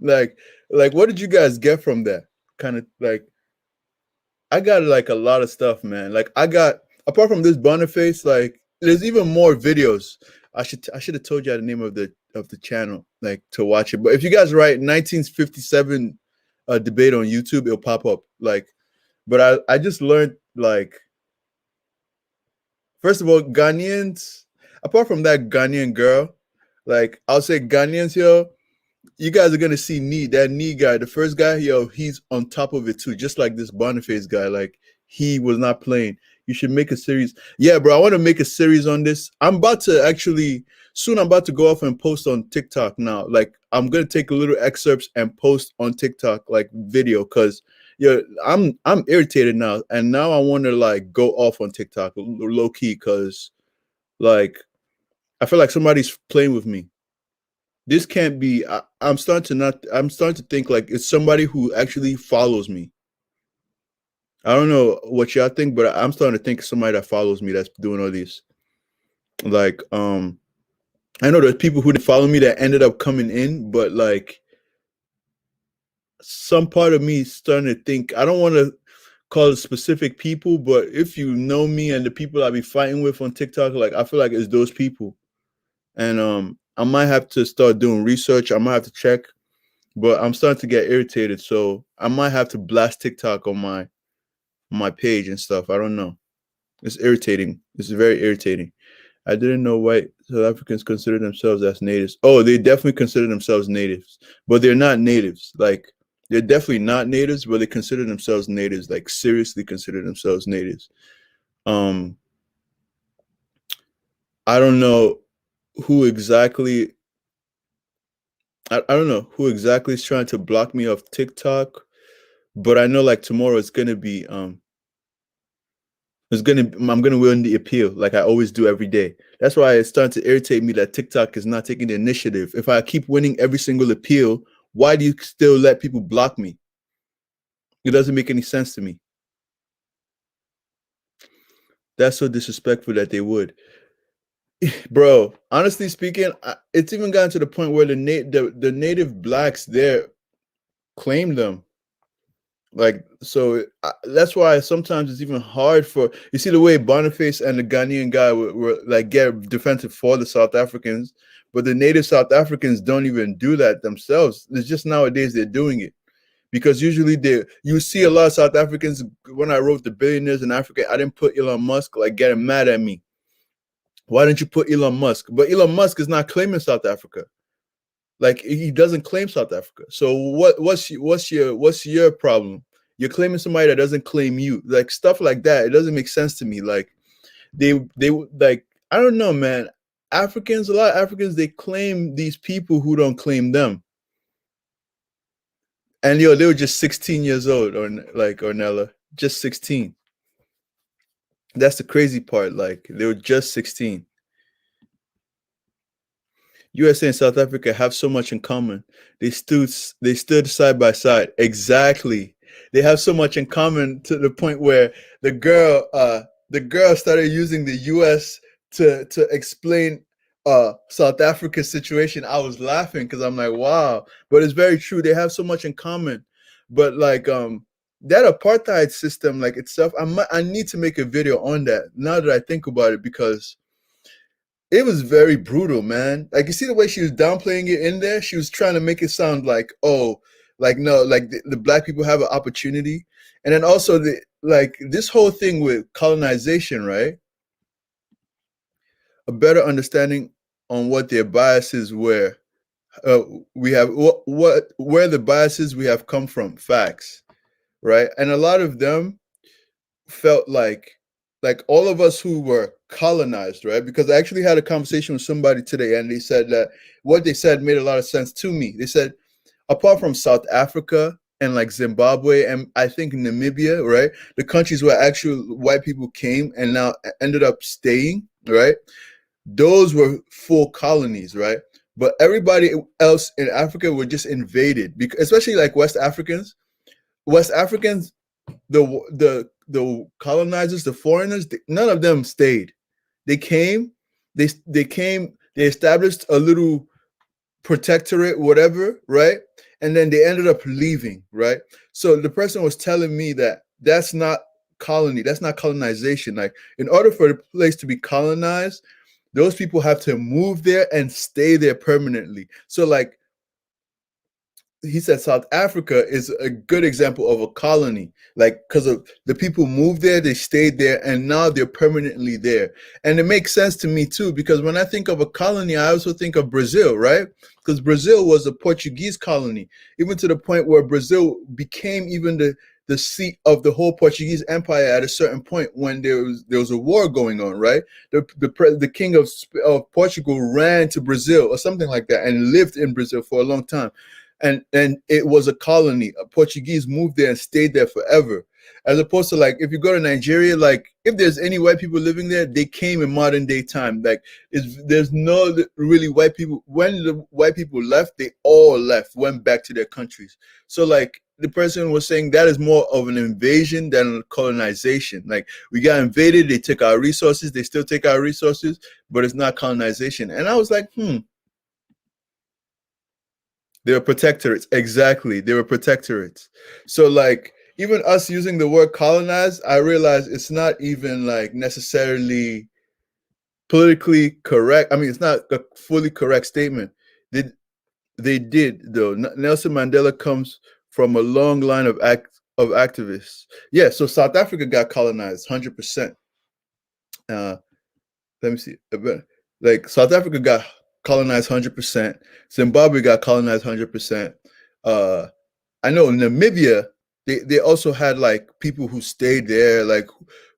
A: Like what did you guys get from that? Kind of like I got like a lot of stuff, man. Like I got, apart from this Boniface, like there's even more videos. I should have told you the name of the channel, like to watch it. But if you guys write 1957 debate on YouTube, it'll pop up. Like, but I just learned, like, first of all, Ghanaians, apart from that Ghanaian girl, like I'll say Ghanaians, yo, you guys are gonna see that knee guy, the first guy, yo, he's on top of it too, just like this Boniface guy. Like he was not playing. You should make a series. Yeah, bro, I want to make a series on this. I'm about to go off and post on TikTok now. Like I'm gonna take a little excerpts and post on TikTok, like video, because I'm irritated now, and now I want to like go off on TikTok low key, because like I feel like somebody's playing with me. This can't be. I'm starting to think like it's somebody who actually follows me. I don't know what y'all think, but I'm starting to think somebody that follows me that's doing all these. Like, I know there's people who didn't follow me that ended up coming in, but like some part of me is starting to think, I don't want to call it specific people, but if you know me and the people I be fighting with on TikTok, like I feel like it's those people. And I might have to start doing research. I might have to check, but I'm starting to get irritated. So I might have to blast TikTok on my page and stuff. I don't know. It's irritating. It's very irritating. I didn't know white South Africans consider themselves as natives. Oh, they definitely consider themselves natives, but they're not natives. Like they're definitely not natives, but they consider themselves natives. Like seriously consider themselves natives. I don't know who exactly. I don't know who exactly is trying to block me off TikTok, but I know like tomorrow it's gonna be I'm gonna win the appeal like I always do every day. That's why it's starting to irritate me that TikTok is not taking the initiative. If I keep winning every single appeal, why do you still let people block me? It doesn't make any sense to me. That's so disrespectful that they would. Bro, honestly speaking, it's even gotten to the point where the native blacks there claim them. Like, so that's why sometimes it's even hard for, you see the way Boniface and the Ghanaian guy were like get defensive for the South Africans, but the native South Africans don't even do that themselves. It's just nowadays they're doing it. Because usually you see a lot of South Africans, when I wrote The Billionaires in Africa, I didn't put Elon Musk, like getting mad at me. Why didn't you put Elon Musk? But Elon Musk is not claiming South Africa. Like, he doesn't claim South Africa. So what's your problem? You're claiming somebody that doesn't claim you. Like, stuff like that. It doesn't make sense to me. Like, they like, I don't know, man. Africans, a lot of Africans, they claim these people who don't claim them. And they were just 16 years old, or like Ornella, just 16. That's the crazy part. Like, they were just 16. USA and South Africa have so much in common. They stood side by side. Exactly. They have so much in common to the point where the girl started using the US to explain South Africa's situation. I was laughing because I'm like, wow. But it's very true. They have so much in common. But like that apartheid system, like itself, I need to make a video on that now that I think about it, because it was very brutal, man. Like, you see the way she was downplaying it in there? She was trying to make it sound like, oh, like, no, like the black people have an opportunity. And then also this whole thing with colonization, right? A better understanding on what their biases were. We have where the biases we have come from, facts, right? And a lot of them felt like all of us who were colonized, right? Because I actually had a conversation with somebody today, and they said that what they said made a lot of sense to me. They said, apart from South Africa and like Zimbabwe and I think Namibia, right? The countries where actual white people came and now ended up staying, right? Those were full colonies, right? But everybody else in Africa were just invaded, because especially like West Africans, the colonizers, the foreigners, none of them stayed. They came, they established a little protectorate, whatever, right? And then they ended up leaving, right? So the person was telling me that that's not colony, that's not colonization. Like, in order for the place to be colonized, those people have to move there and stay there permanently. So like, he said South Africa is a good example of a colony, like, because of the people moved there, they stayed there, and now they're permanently there. And it makes sense to me too, because when I think of a colony, I also think of Brazil, right? Because Brazil was a Portuguese colony, even to the point where Brazil became even the seat of the whole Portuguese Empire at a certain point when there was a war going on, right? The king of Portugal ran to Brazil or something like that and lived in Brazil for a long time. And it was a colony. A Portuguese moved there and stayed there forever. As opposed to, like, if you go to Nigeria, like, if there's any white people living there, they came in modern day time. Like, there's no really white people. When the white people left, they all left, went back to their countries. So like, the person was saying that is more of an invasion than colonization. Like, we got invaded, they took our resources, they still take our resources, but it's not colonization. And I was like, they were protectorates. Exactly. They were protectorates. So like, even us using the word colonize, I realize it's not even like necessarily politically correct. I mean, it's not a fully correct statement. They did though. Nelson Mandela comes from a long line of activists. Yeah, so South Africa got colonized 100%. Let me see. Like, South Africa got colonized 100%. Zimbabwe got colonized 100%. I know in Namibia, they also had like people who stayed there like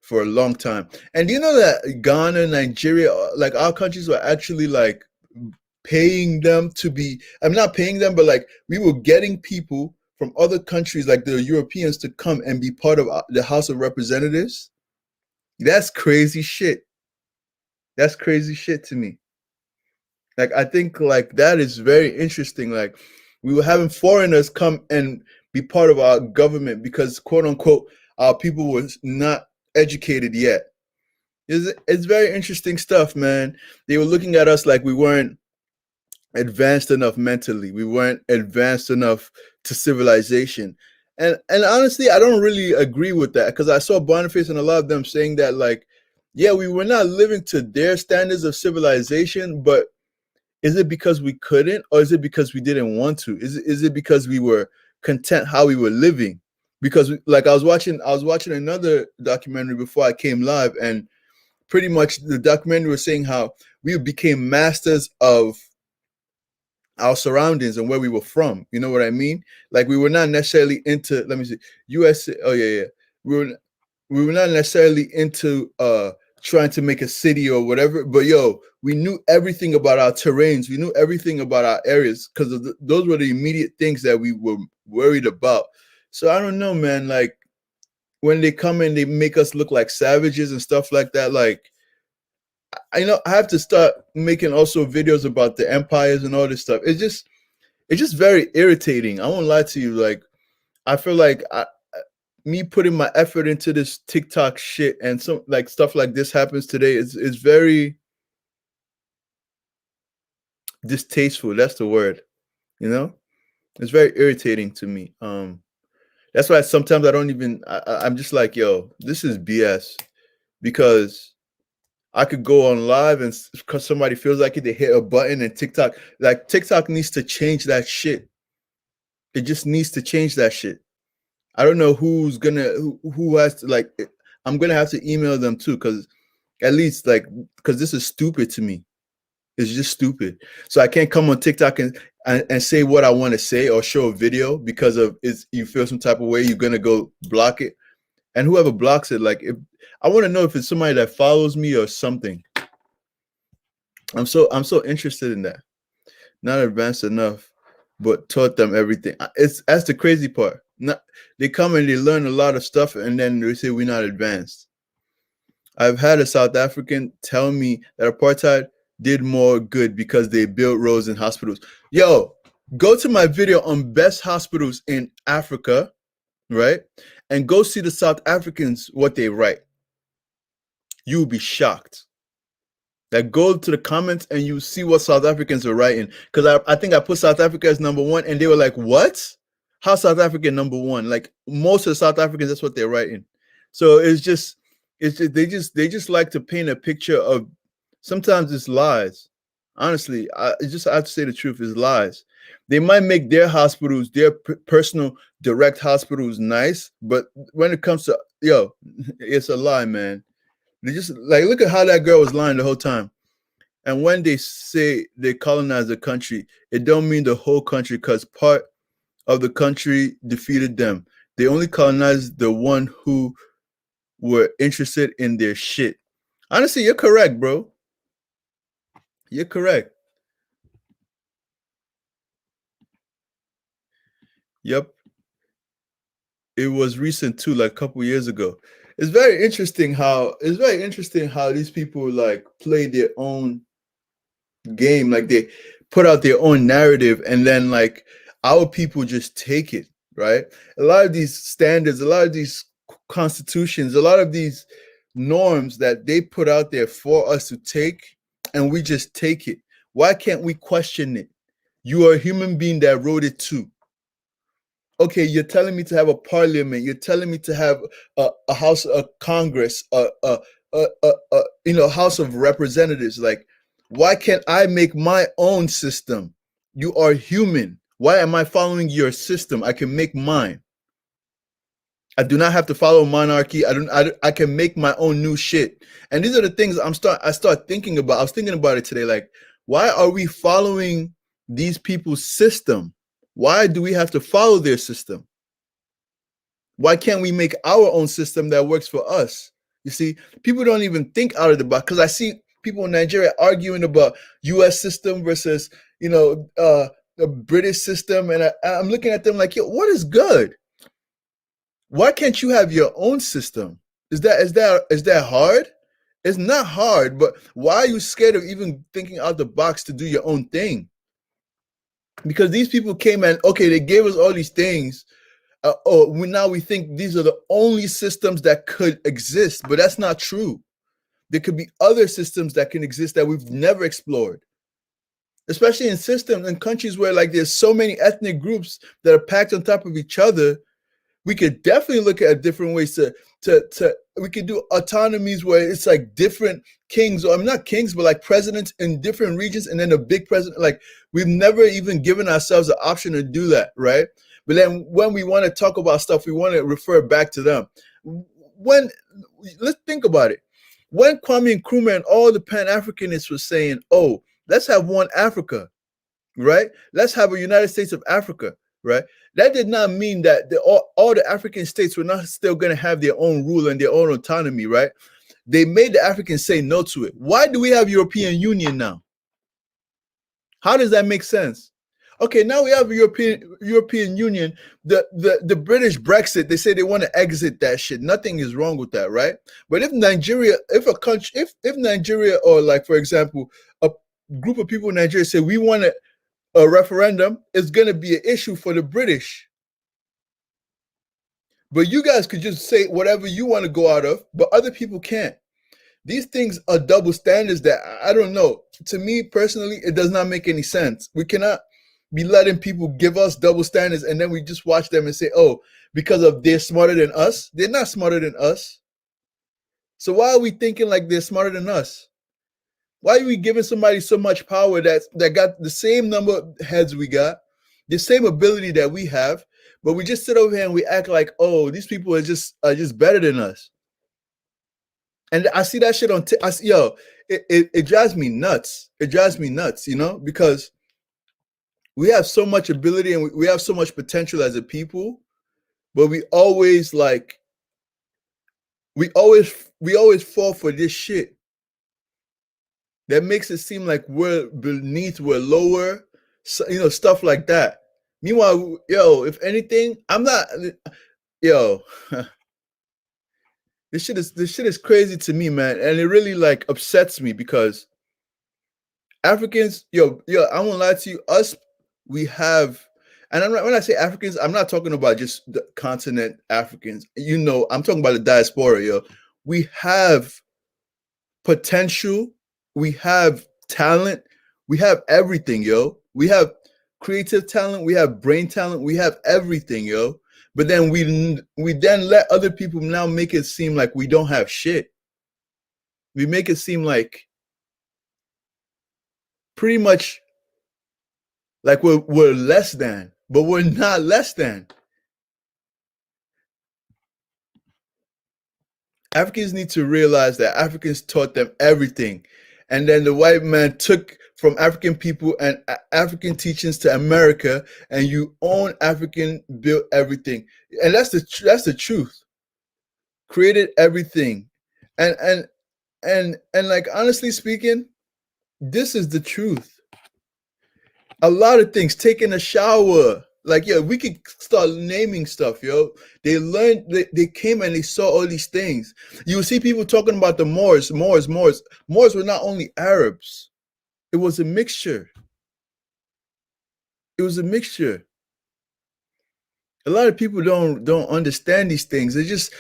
A: for a long time. And you know that Ghana, Nigeria, like our countries were actually like paying them to be, I'm not paying them, but like we were getting people from other countries like the Europeans to come and be part of the House of Representatives. That's crazy shit. That's crazy shit to me. Like, I think like that is very interesting. Like, we were having foreigners come and be part of our government because, quote unquote, our people were not educated yet. It's very interesting stuff, man. They were looking at us like we weren't advanced enough mentally. We weren't advanced enough to civilization. And honestly, I don't really agree with that because I saw Boniface and a lot of them saying that, like, yeah, we were not living to their standards of civilization, but is it because we couldn't, or is it because we didn't want to? Is it because we were content how we were living? Because like I was watching another documentary before I came live, and pretty much the documentary was saying how we became masters of our surroundings and where we were from. You know what I mean? Like we were not necessarily into, let me see, US. Oh yeah. We were not necessarily into trying to make a city or whatever, but yo, we knew everything about our terrains. We knew everything about our areas because those were the immediate things that we were worried about. So I don't know, man, like when they come in, they make us look like savages and stuff like that. Like, I have to start making also videos about the empires and all this stuff. It's just very irritating. I won't lie to you. Like, I feel like me putting my effort into this TikTok shit and some like stuff like this happens today is very distasteful. That's the word. It's very irritating to me. That's why sometimes I don't even. I'm just like, yo, this is BS, because I could go on live and because somebody feels like it, they hit a button, and TikTok needs to change that shit. It just needs to change that shit. I don't know who has to, like, I'm gonna have to email them too, because at least because this is stupid to me. It's just stupid. So I can't come on TikTok and say what I want to say or show a video because of you feel some type of way, you're gonna go block it. And whoever blocks it, like, if I want to know if it's somebody that follows me or something. I'm so interested in that. Not advanced enough, but taught them everything. That's the crazy part. They come and they learn a lot of stuff, and then they say we're not advanced. I've had a South African tell me that apartheid did more good because they built roads and hospitals. Yo, go to my video on best hospitals in Africa, right? And go see the South Africans, what they write. You'll be shocked. Like, go to the comments and you see what South Africans are writing. Because I think I put South Africa as number one, and they were like, what? How South Africa number one? Like, most of the South Africans, that's what they're writing. So they just like to paint a picture of, sometimes it's lies. Honestly, I have to say the truth, is lies. They might make their hospitals, their personal direct hospitals, nice, but when it comes to, yo, it's a lie, man. They just, like, look at how that girl was lying the whole time. And when they say they colonize a country, it don't mean the whole country, because part of the country defeated them. They only colonized the one who were interested in their shit. Honestly, you're correct, bro. You're correct. Yep. It was recent too, like a couple years ago. It's very interesting how these people like play their own game, like they put out their own narrative, and then like our people just take it, right? A lot of these standards, a lot of these constitutions, a lot of these norms that they put out there for us to take, and we just take it. Why can't we question it? You are a human being that wrote it too. Okay, you're telling me to have a parliament. You're telling me to have a house, a Congress, House of Representatives. Like, why can't I make my own system? You are human. Why am I following your system? I can make mine. I do not have to follow monarchy. I can make my own new shit. And these are the things I start thinking about. I was thinking about it today. Like, why are we following these people's system? Why do we have to follow their system? Why can't we make our own system that works for us? You see, people don't even think out of the box, because I see people in Nigeria arguing about US system versus, the British system. And I'm looking at them like, yo, what is good? Why can't you have your own system? Is that hard? It's not hard, but why are you scared of even thinking out the box to do your own thing? Because these people came and, okay, they gave us all these things. Now we think these are the only systems that could exist, but that's not true. There could be other systems that can exist that we've never explored, especially in systems and countries where, like, there's so many ethnic groups that are packed on top of each other. we could definitely look at different ways to we could do autonomies where it's like different kings, or I mean not kings, but like presidents in different regions, and then a big president. Like we've never even given ourselves the option to do that, right? But then when we want to talk about stuff, we want to refer back to them. When let's think about it. When Kwame Nkrumah and all the Pan-Africanists were saying, oh, let's have one Africa, right? Let's have a United States of Africa, right? That did not mean that all the African states were not still going to have their own rule and their own autonomy, right? They made the Africans say no to it. Why do we have European Union now? How does that make sense? Okay, now we have a European Union. The British Brexit, they say they want to exit that shit. Nothing is wrong with that, right? But if Nigeria, if a country, if Nigeria, or like for example, a group of people in Nigeria say we want a referendum, it's going to be an issue for the British. But you guys could just say whatever you want to go out of, but other people can't. These things are double standards that I don't know. To me personally, it does not make any sense. We cannot be letting people give us double standards and then we just watch them and say, oh, because of they're smarter than us. They're not smarter than us. So why are we thinking like they're smarter than us? Why are we giving somebody so much power that got the same number of heads we got, the same ability that we have, but we just sit over here and we act like, oh, these people are just better than us. And I see that shit on it drives me nuts. It drives me nuts, you know, because we have so much ability and we have so much potential as a people, but we always fall for this shit that makes it seem like we're beneath, we're lower, so, you know, stuff like that. Meanwhile, if anything, I'm not, this shit is crazy to me, man, and it really like upsets me because Africans, I won't lie to you, us. We have, and when I say Africans, I'm not talking about just the continent Africans. You know, I'm talking about the diaspora, We have potential. We have talent. We have everything, We have creative talent. We have brain talent. We have everything, But then we then let other people now make it seem like we don't have shit. We make it seem like pretty much like we're less than, but we're not less than. Africans need to realize that Africans taught them everything. And then the white man took from African people and African teachings to America, and you own African built everything. And that's the truth. Created everything. And like honestly speaking, this is the truth. A lot of things, taking a shower, like, we could start naming stuff, They learned, they came and they saw all these things. You will see people talking about the Moors. Moors were not only Arabs. It was a mixture. It was a mixture. A lot of people don't understand these things. They just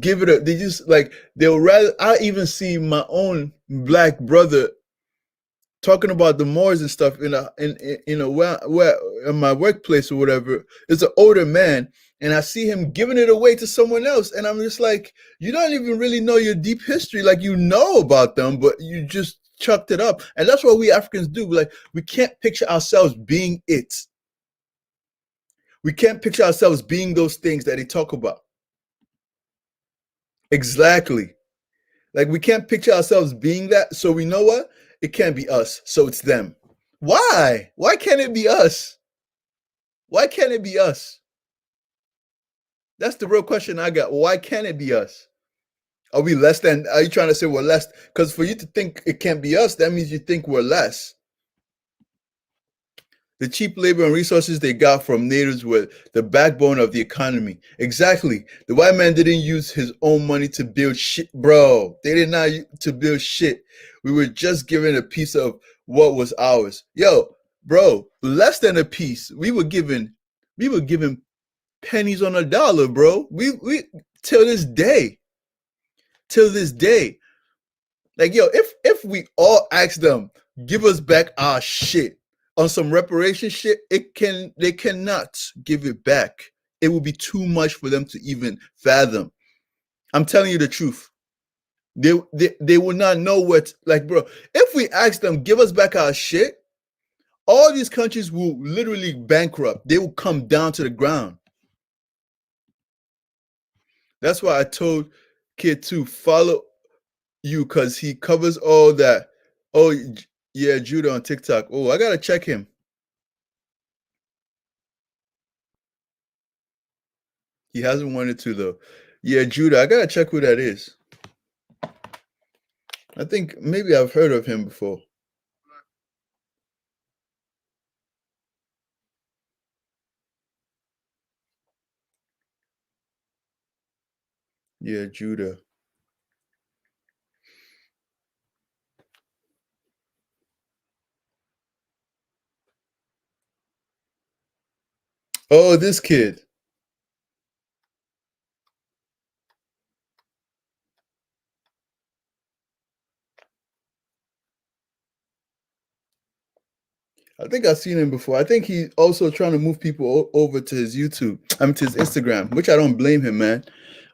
A: give it they just like, they'll rather, I even see my own black brother talking about the Moors and stuff where in my workplace or whatever. It's an older man, and I see him giving it away to someone else, and I'm just like, you don't even really know your deep history. Like, you know about them, but you just chucked it up. And that's what we Africans do. Like, we can't picture ourselves being it. We can't picture ourselves being those things that they talk about. Exactly. Like, we can't picture ourselves being that. So we know what? It can't be us, so it's them. Why? Why can't it be us? Why can't it be us? That's the real question I got. Why can't it be us? Are we less than? Are you trying to say we're less? Because for you to think it can't be us, that means you think we're less. The cheap labor and resources they got from natives were the backbone of the economy. Exactly. The white man didn't use his own money to build shit, bro. They did not to build shit. We were just given a piece of what was ours. Bro, less than a piece. We were given pennies on a dollar, bro. We till this day. Like, if we all ask them, give us back our shit on some reparation shit, they cannot give it back it will be too much for them to even fathom. I'm telling you the truth. They will not know what, like, bro, if we ask them, give us back our shit, all these countries will literally bankrupt. They will come down to the ground. That's why I told Kid to follow you, because he covers all that. Oh, yeah, Judah on TikTok. Oh, I got to check him. He hasn't wanted to, though. Yeah, Judah, I got to check who that is. I think maybe I've heard of him before. Yeah, Judah. Oh, this kid. I think I've seen him before. I think he's also trying to move people over to his YouTube, to his Instagram, which I don't blame him, man.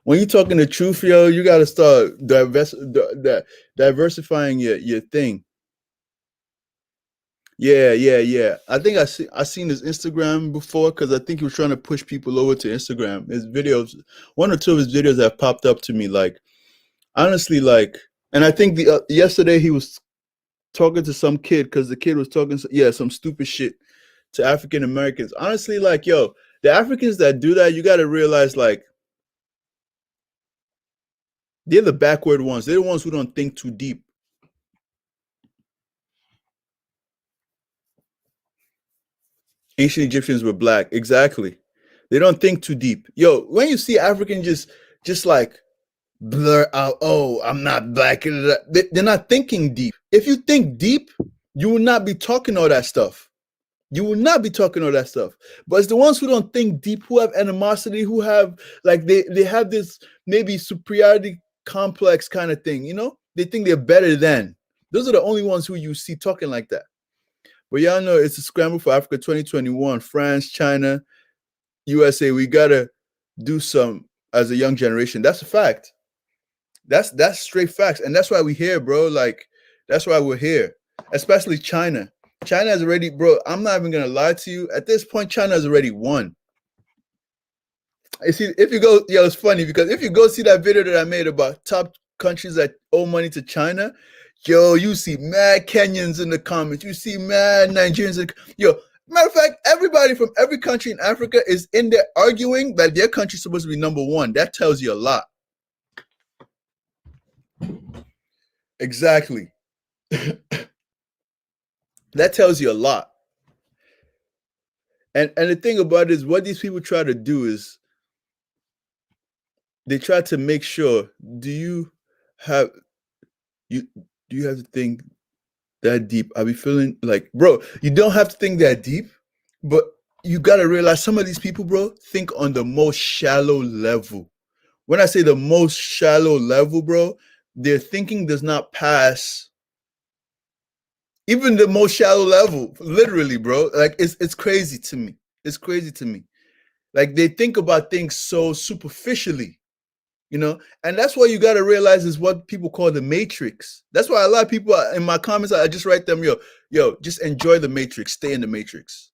A: When you're talking the truth, yo, you got to start diversifying your thing. Yeah. I think I seen his Instagram before, because I think he was trying to push people over to Instagram. His videos, 1 or 2 of his videos have popped up to me, like, honestly, like, and I think yesterday he was talking to some kid, because the kid was talking some stupid shit to African Americans. Honestly, like, yo, the Africans that do that, you got to realize, like, they're the backward ones. They're the ones who don't think too deep. Ancient Egyptians were black. Exactly. They don't think too deep. Yo, when you see Africans just like blur out, oh, I'm not black. They're not thinking deep. If you think deep, you will not be talking all that stuff. You will not be talking all that stuff. But it's the ones who don't think deep, who have animosity, who have, like, they have this maybe superiority complex kind of thing, you know? They think they're better than. Those are the only ones who you see talking like that. But y'all know it's a scramble for Africa 2021. France, China, USA. We gotta do some as a young generation. That's a fact. That's straight facts. And that's why we're here, bro. Like, that's why we're here. Especially China. China has already, bro, I'm not even gonna lie to you. At this point, China has already won. You see, if you go, it's funny, because if you go see that video that I made about top countries that owe money to China, yo, you see mad Kenyans in the comments. You see mad Nigerians. Matter of fact, everybody from every country in Africa is in there arguing that their country's supposed to be number 1. That tells you a lot. Exactly. That tells you a lot. And the thing about it is, what these people try to do is they try to make sure, do you have to think that deep? I'll be feeling like, bro, you don't have to think that deep, but you got to realize some of these people, bro, think on the most shallow level. When I say the most shallow level, bro, their thinking does not pass even the most shallow level, literally, bro. Like, it's crazy to me. It's crazy to me. Like, they think about things so superficially, you know? And that's what you got to realize is what people call the matrix. That's why a lot of people in my comments, I just write them, yo, just enjoy the matrix, stay in the matrix.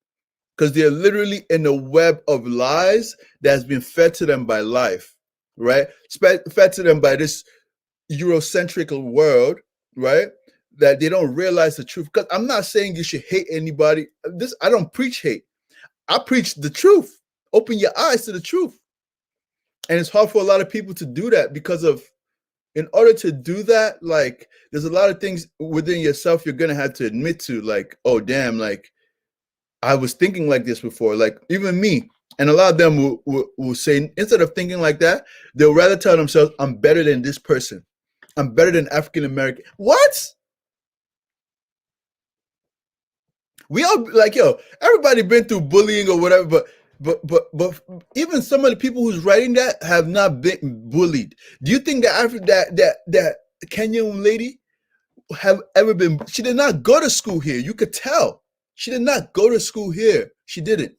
A: Because they're literally in a web of lies that's been fed to them by life, right? Fed to them by this Eurocentric world, right? That they don't realize the truth. Because I'm not saying you should hate anybody. I don't preach hate. I preach the truth. Open your eyes to the truth. And it's hard for a lot of people to do that because in order to do that, like, there's a lot of things within yourself you're gonna have to admit to, like, oh damn, like, I was thinking like this before. Like, even me. And a lot of them will say, instead of thinking like that, they'll rather tell themselves, I'm better than this person. I'm better than African American. What? We all, like, yo, everybody been through bullying or whatever, but even some of the people who's writing that have not been bullied. Do you think that Kenyan lady have ever been? She did not go to school here. You could tell. She did not go to school here. She didn't.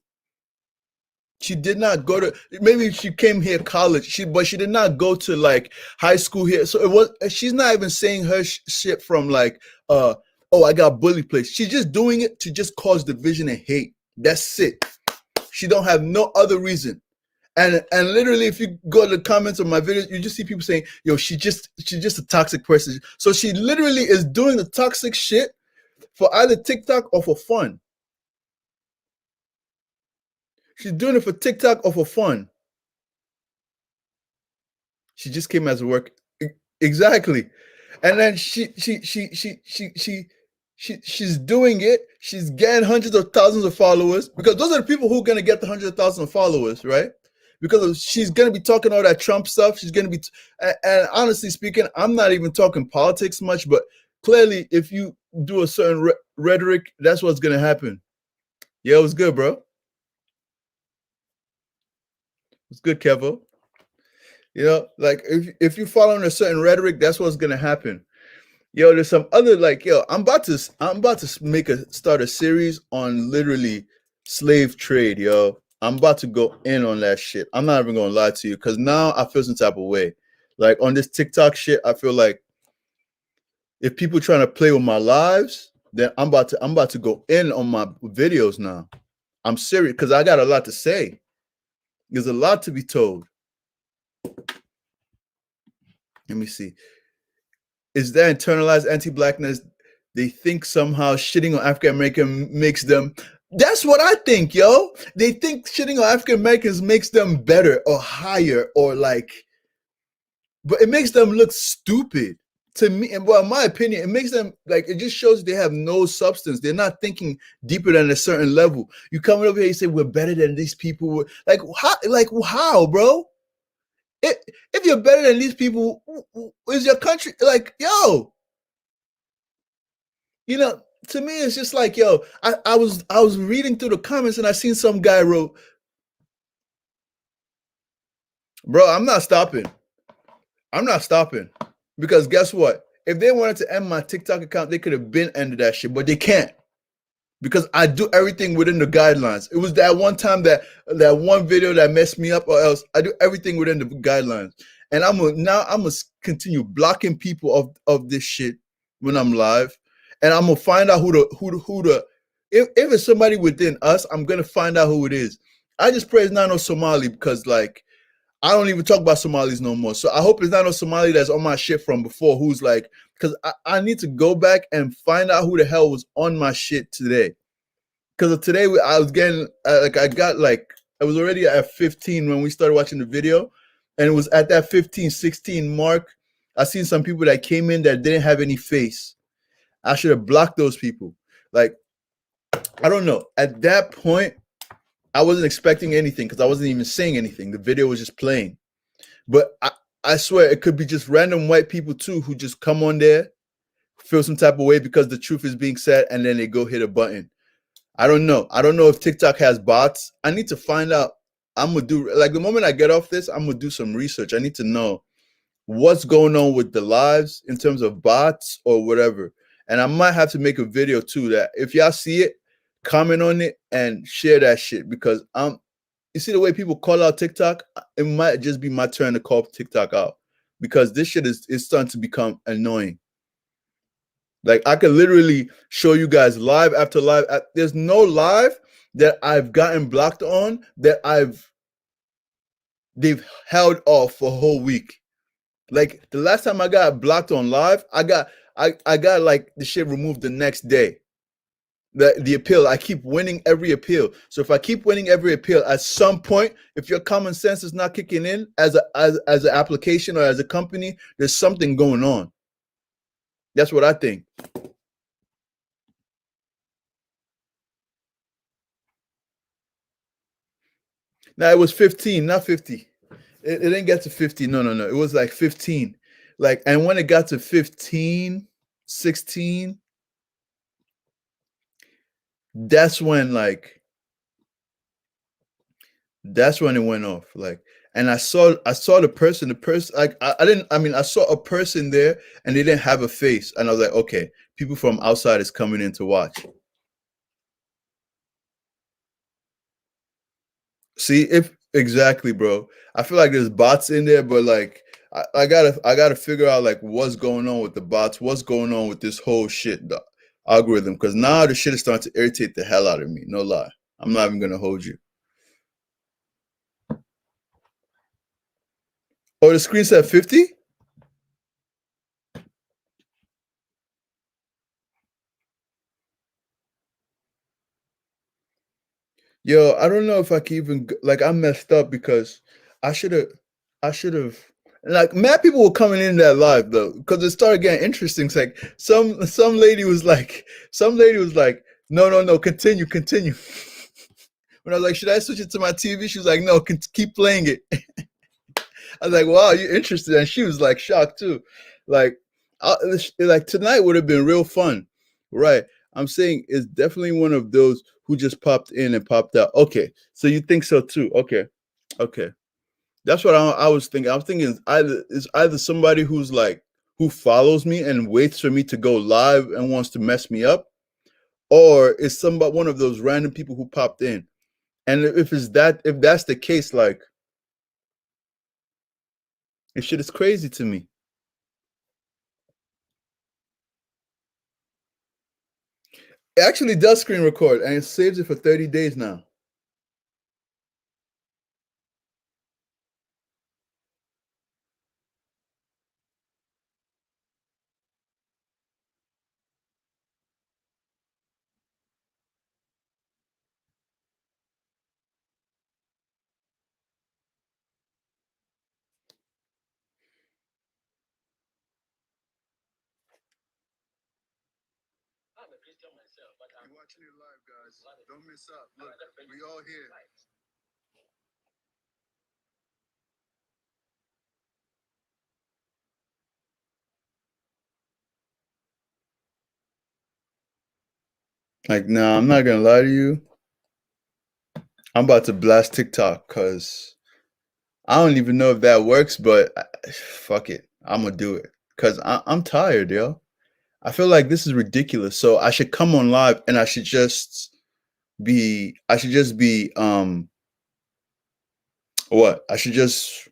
A: She did not go to, maybe she came here college, but she did not go to like high school here. So it was, she's not even saying her shit from like, oh, I got bully placed. She's just doing it to just cause division and hate. That's it. She don't have no other reason. And literally, if you go to the comments of my videos, you just see people saying, yo, she's just a toxic person. So she literally is doing the toxic shit for either TikTok or for fun. She's doing it for TikTok or for fun. She just came as work. Exactly. And then she's doing it. She's getting hundreds of thousands of followers, because those are the people who are going to get the hundreds of thousands of followers, right? Because she's going to be talking all that Trump stuff. She's going to be, and honestly speaking, I'm not even talking politics much, but clearly if you do a certain rhetoric, that's what's going to happen. Yeah, it was good, bro. It's good, Kevo. You know, like if you're following a certain rhetoric, that's what's gonna happen. Yo, there's some other like, yo, I'm about to start a series on literally slave trade, yo. I'm about to go in on that shit. I'm not even gonna lie to you, because now I feel some type of way. Like on this TikTok shit, I feel like if people trying to play with my lives, then I'm about to go in on my videos now. I'm serious, because I got a lot to say. There's a lot to be told. Let me see. Is that internalized anti-blackness? They think somehow shitting on African American makes them. That's what I think, yo. They think shitting on African Americans makes them better or higher or like, but it makes them look stupid to me. And well, in my opinion, it makes them like, it just shows they have no substance. They're not thinking deeper than a certain level. You coming over here, you say we're better than these people. Like how, bro? If you're better than these people, is your country like, yo? You know, to me, it's just like, yo. I was reading through the comments and I seen some guy wrote, bro, I'm not stopping. I'm not stopping, because guess what? If they wanted to end my TikTok account, they could have been ended that shit, but they can't, because I do everything within the guidelines. It was that one time that one video that messed me up, or else I do everything within the guidelines. And I'm gonna continue blocking people of this shit when I'm live, and I'm gonna find out who the if it's somebody within us, I'm gonna find out who it is. I just pray it's not no Somali, because like I don't even talk about Somalis no more. So I hope it's not no Somali that's on my shit from before, who's like, because I need to go back and find out who the hell was on my shit today. Because today I was getting I was already at 15 when we started watching the video, and it was at that 15, 16 mark. I seen some people that came in that didn't have any face. I should have blocked those people. Like, I don't know. At that point, I wasn't expecting anything, because I wasn't even saying anything. The video was just playing. But I swear it could be just random white people too, who just come on there, feel some type of way because the truth is being said, and then they go hit a button. I don't know. I don't know if TikTok has bots. I need to find out. I'm gonna do, like, the moment I get off this, I'm gonna do some research. I need to know what's going on with the lives in terms of bots or whatever. And I might have to make a video too, that if y'all see it, comment on it and share that shit, because you see the way people call out TikTok, it might just be my turn to call TikTok out, because this shit is starting to become annoying. Like, I could literally show you guys live after live. There's no live that I've gotten blocked on that they've held off for a whole week. Like, the last time I got blocked on live, I got like the shit removed the next day. The appeal, I keep winning every appeal. So if I keep winning every appeal, at some point, if your common sense is not kicking in as an application or as a company, there's something going on. That's what I think. Now, it was 15, not 50. It didn't get to 50. No. It was like 15. Like, and when it got to 15, 16, that's when it went off. Like, and I saw the person, like, I saw a person there and they didn't have a face. And I was like, okay, people from outside is coming in to watch. See, if exactly, bro. I feel like there's bots in there, but like I gotta figure out like what's going on with the bots, what's going on with this whole shit, the algorithm. Because now the shit is starting to irritate the hell out of me. No lie, I'm not even gonna hold you. Oh, the screen said 50. Yo, I don't know if I can even like I messed up because I should have like mad people were coming in that live though because it started getting interesting. It's like some lady was like no continue. When I was like, should I switch it to my TV? She was like, no, keep playing it. I was like, wow, you're interested, and she was like shocked too. Like, like tonight would have been real fun, right? I'm saying it's definitely one of those who just popped in and popped out. Okay, so you think so too? Okay, that's what I was thinking. I was thinking it's either somebody who's like who follows me and waits for me to go live and wants to mess me up, or it's somebody one of those random people who popped in. And if that's the case, like, this shit is crazy to me. It actually does screen record and it saves it for 30 days now. You're watching it live, guys. Don't miss out. Look, we all here. Like, nah, I'm not gonna lie to you. I'm about to blast TikTok because I don't even know if that works, but fuck it. I'm gonna do it because I'm tired, yo. I feel like this is ridiculous. So I should come on live and I should just be what? I should just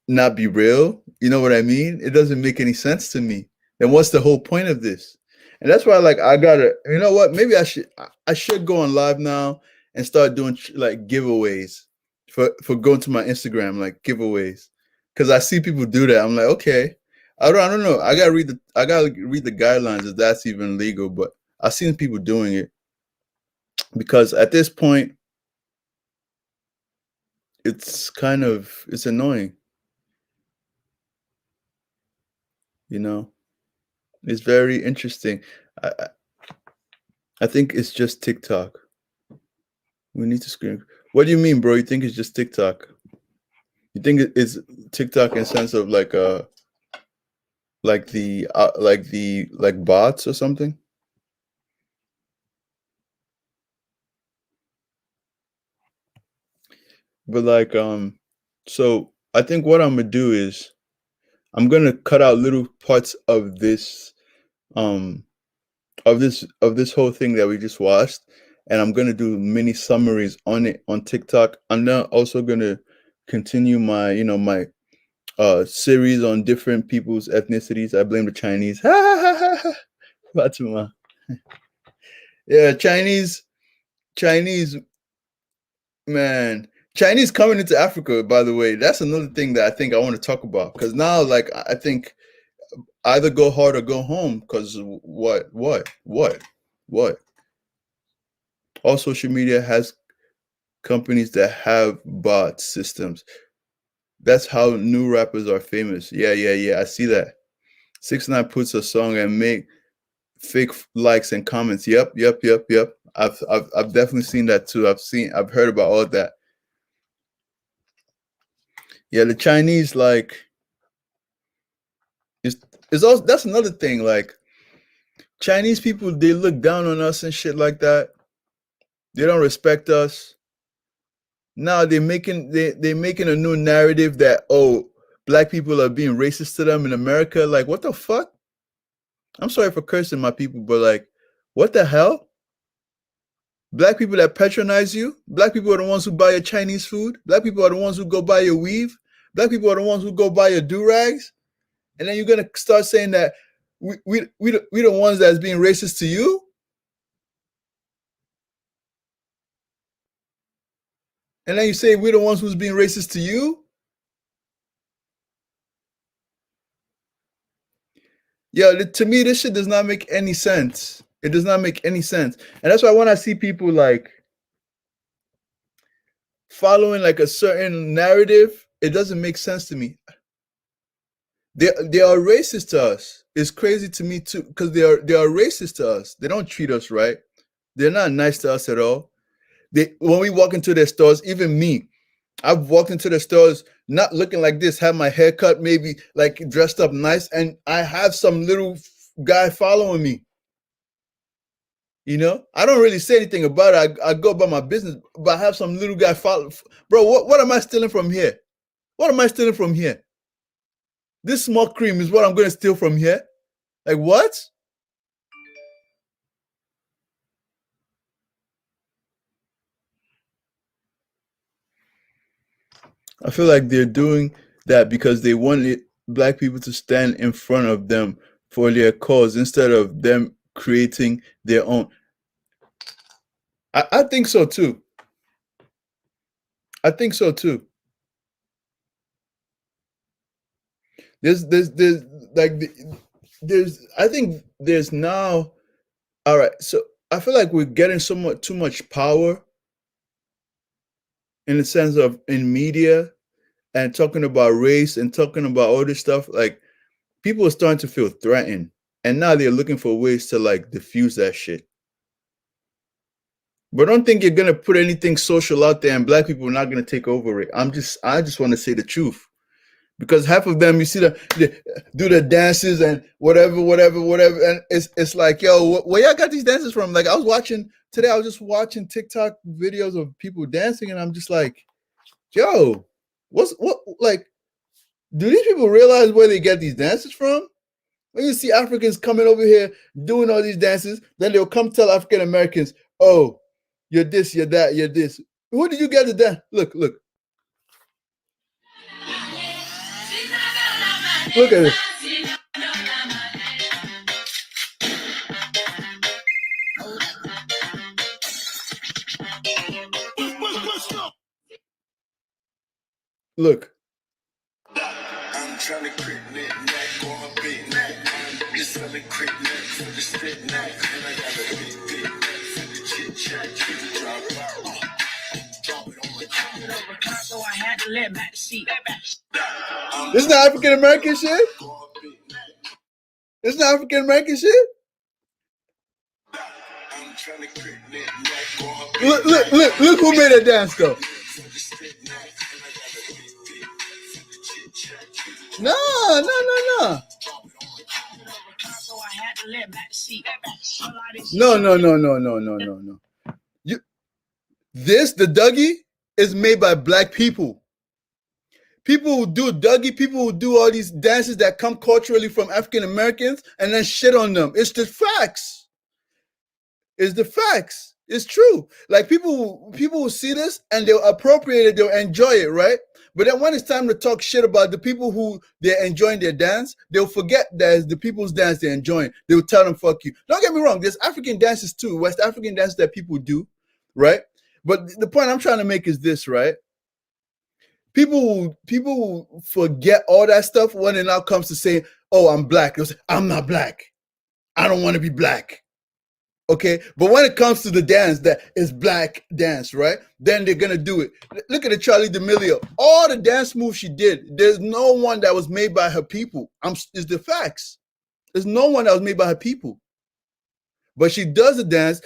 A: not be real. You know what I mean? It doesn't make any sense to me. Then what's the whole point of this? And that's why, like, I gotta, you know what? Maybe I should go on live now and start doing like giveaways for going to my Instagram, like giveaways, because I see people do that. I'm like, okay, I don't know. I gotta read the guidelines if that's even legal, but I've seen people doing it because at this point, it's annoying. You know, it's very interesting. I think it's just TikTok. We need to screen. What do you mean, bro? You think it's just TikTok? You think it's TikTok in sense of like bots or something? But like so I think what I'm gonna do is I'm gonna cut out little parts of this of this whole thing that we just watched, and I'm gonna do mini summaries on it on TikTok. I'm now also gonna continue my my series on different people's ethnicities. I blame the Chinese. Fatima. Yeah, Chinese, man. Chinese coming into Africa, by the way, that's another thing that I think I want to talk about. Because now, like, I think either go hard or go home. Because what? All social media has companies that have bot systems. That's how new rappers are famous. Yeah. I see that. 6ix9ine puts a song and make fake likes and comments. Yep. I've definitely seen that too. I've heard about all that. Yeah, the Chinese, like, is also, that's another thing. Like, Chinese people, they look down on us and shit like that. They don't respect us. Now they're making a new narrative that, oh, black people are being racist to them in America. Like, what the fuck? I'm sorry for cursing my people, but like, what the hell? Black people that patronize you. Black people are the ones who buy your Chinese food. Black people are the ones who go buy your weave. Black people are the ones who go buy your do-rags. And then you're gonna start saying that we the ones that's being racist to you. And then you say we're the ones who's being racist to you. Yo, to me, this shit does not make any sense. It does not make any sense. And that's why when I see people like following like a certain narrative, it doesn't make sense to me. They are racist to us. It's crazy to me too, because they are racist to us. They don't treat us right. They're not nice to us at all. When we walk into their stores, even me, I've walked into the stores not looking like this, have my hair cut, maybe like dressed up nice, and I have some little guy following me. You know, I don't really say anything about it. I go about my business, but I have some little guy follow. Bro, what am I stealing from here? What am I stealing from here? This small cream is what I'm going to steal from here? Like what? I feel like they're doing that because they wanted Black people to stand in front of them for their cause instead of them creating their own. I think so too. I think so too. I think there's now, all right, so I feel like we're getting somewhat too much power in the sense of in media and talking about race and talking about all this stuff. Like people are starting to feel threatened, and now they're looking for ways to like diffuse that shit. But don't think you're gonna put anything social out there and Black people are not gonna take over it. I just want to say the truth. Because half of them, you see they do the dances and whatever, and it's like, yo, where y'all got these dances from? Like I was just watching TikTok videos of people dancing, and I'm just like, yo, what like, do these people realize where they get these dances from? When you see Africans coming over here doing all these dances, then they'll come tell African Americans, oh, you're this, you're that, you're this. Who did you get to dance? Look. Look at this. Look. I'm trying to creep neck on a big neck. Just let me creep neck for the stick neck. And I got a big neck for the chit chat. Drop it on my so I had to let back seat. This is not African American shit? This is not African American shit? Look who made that dance though. No. No. The Dougie is made by Black people. People who do Dougie, people who do all these dances that come culturally from African Americans and then shit on them. It's the facts. It's the facts. It's true. Like people will see this and they'll appropriate it, they'll enjoy it, right? But then when it's time to talk shit about the people who they're enjoying their dance, they'll forget that it's the people's dance they're enjoying. They'll tell them, fuck you. Don't get me wrong, there's African dances too, West African dances that people do, right? But the point I'm trying to make is this, right? People forget all that stuff when it now comes to saying, oh, I'm Black. They'll say, I'm not Black. I don't want to be Black. Okay, but when it comes to the dance that is Black dance, right? Then they're gonna do it. Look at the Charli D'Amelio. All the dance moves she did, there's no one that was made by her people. It's the facts. There's no one that was made by her people. But she does the dance.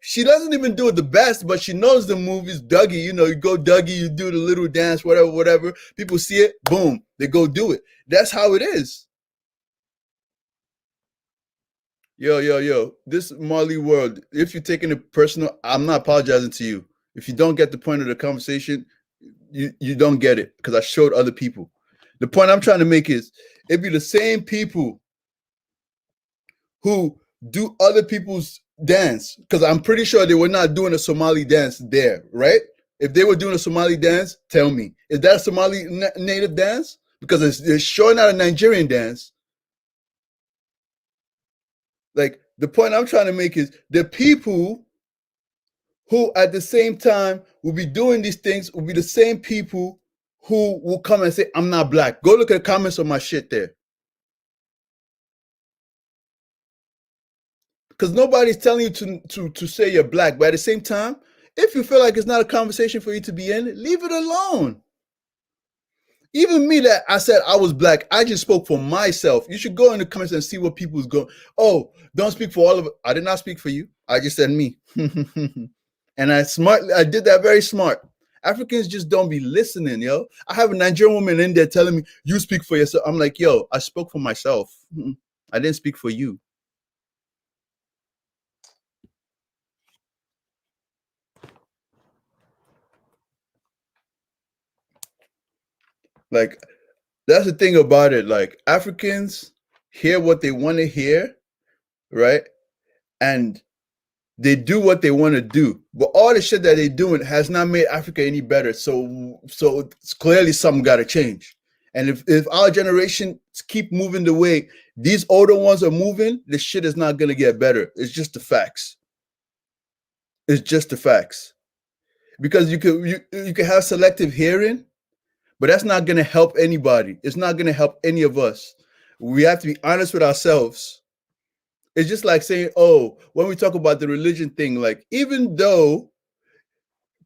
A: She doesn't even do it the best, but she knows the move is Dougie. You know, you go Dougie, you do the little dance, whatever. People see it, boom, they go do it. That's how it is. Yo, this Marley world, if you're taking it personal, I'm not apologizing to you. If you don't get the point of the conversation, you don't get it because I showed other people. The point I'm trying to make is it'd be the same people who do other people's dance, because I'm pretty sure they were not doing a Somali dance there, right? If they were doing a Somali dance, tell me, is that a Somali native dance? Because it's sure not a Nigerian dance. Like, the point I'm trying to make is the people who at the same time will be doing these things will be the same people who will come and say, I'm not black. Go look at the comments on my shit there. Because nobody's telling you to say you're black. But at the same time, if you feel like it's not a conversation for you to be in, leave it alone. Even me that I said I was black, I just spoke for myself. You should go in the comments and see what people's going. Oh, don't speak for all of it. I did not speak for you. I just said me. And I did that very smart. Africans just don't be listening, yo. I have a Nigerian woman in there telling me, you speak for yourself. I'm like, yo, I spoke for myself. I didn't speak for you. Like, that's the thing about it. Like, Africans hear what they want to hear, right? And they do what they want to do. But all the shit that they're doing has not made Africa any better. So it's clearly something got to change. And if our generation keep moving the way these older ones are moving, the shit is not going to get better. It's just the facts. It's just the facts. Because you can have selective hearing, but that's not going to help anybody. It's not going to help any of us. We have to be honest with ourselves. It's just like saying, oh, when we talk about the religion thing, like, even though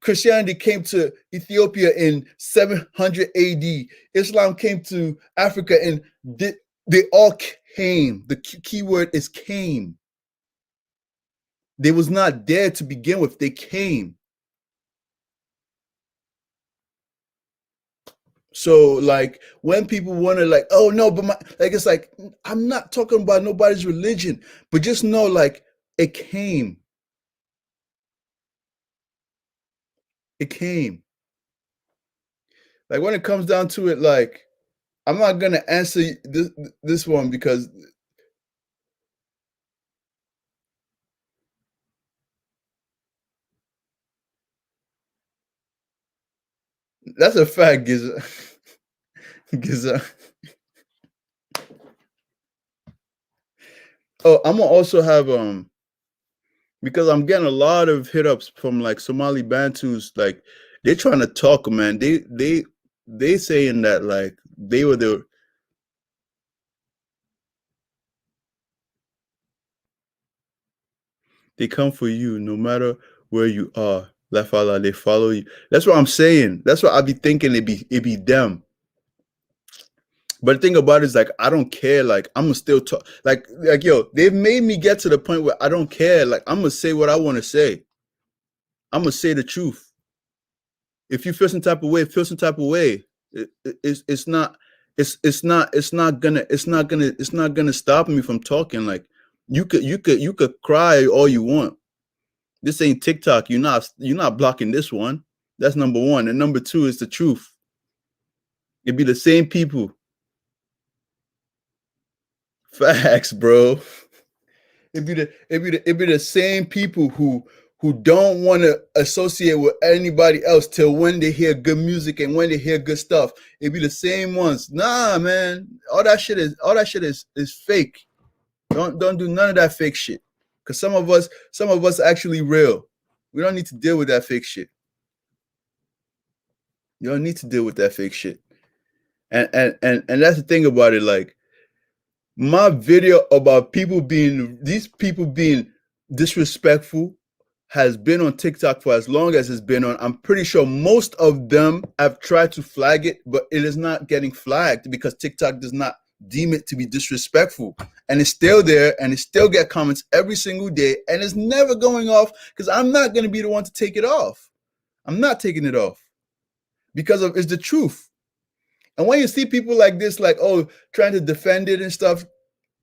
A: Christianity came to Ethiopia in 700 AD, Islam came to Africa, and they all came. The key word is came. They was not there to begin with. They came. So, like, when people want to, like, oh no, but it's like, I'm not talking about nobody's religion, but just know, like, it came. It came. Like, when it comes down to it, like, I'm not gonna answer this one because that's a fact, Giza. Giza. Oh, I'm gonna also have because I'm getting a lot of hit ups from like Somali Bantus, like they're trying to talk, man. They saying that like they come for you no matter where you are. Lafala, they follow you. That's what I'm saying. That's what I be thinking. It be them. But the thing about it is, like, I don't care. Like, I'm gonna still talk. Like yo, they've made me get to the point where I don't care. Like, I'm gonna say what I want to say. I'm gonna say the truth. If you feel some type of way, feel some type of way. It's not gonna stop me from talking. Like, you could cry all you want. This ain't TikTok. You're not blocking this one. That's number one. And number two is the truth. It'd be the same people. Facts, bro. It'd be the same people who don't want to associate with anybody else till when they hear good music and when they hear good stuff. It'd be the same ones. Nah, man. All that shit is fake. Don't do none of that fake shit. Because some of us actually real. We don't need to deal with that fake shit. You don't need to deal with that fake shit. And that's the thing about it. Like, my video about these people being disrespectful has been on TikTok for as long as it's been on. I'm pretty sure most of them have tried to flag it, but it is not getting flagged because TikTok does not deem it to be disrespectful. And it's still there, and it still get comments every single day, and it's never going off because I'm not going to be the one to take it off. I'm not taking it off because it's the truth. And when you see people like this, like, oh, trying to defend it and stuff,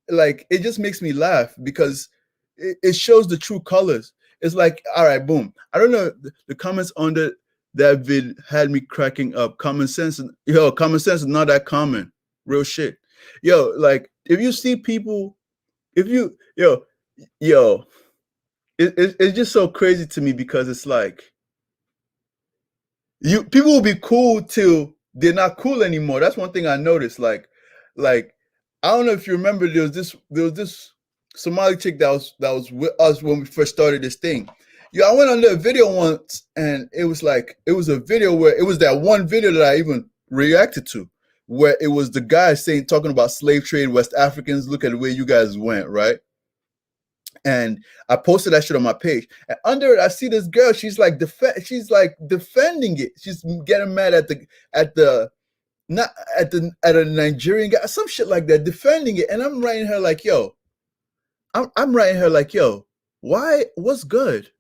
A: like, it just makes me laugh because it shows the true colors. It's like, all right, boom. I don't know, the comments under that vid had me cracking up. Common sense is not that common. Real shit. Yo, like, if you see people, yo, it's just so crazy to me because it's like people will be cool till they're not cool anymore. That's one thing I noticed. Like I don't know if you remember, there was this Somali chick that was with us when we first started this thing. Yo, I went on the video once, and it was a video where it was that one video that I even reacted to, where it was the guy talking about slave trade, West Africans. Look at the way you guys went, right? And I posted that shit on my page. And under it, I see this girl. She's like defending it. She's getting mad at a Nigerian guy, some shit like that, defending it. And I'm writing her like, yo, I'm writing her like, yo, why? What's good?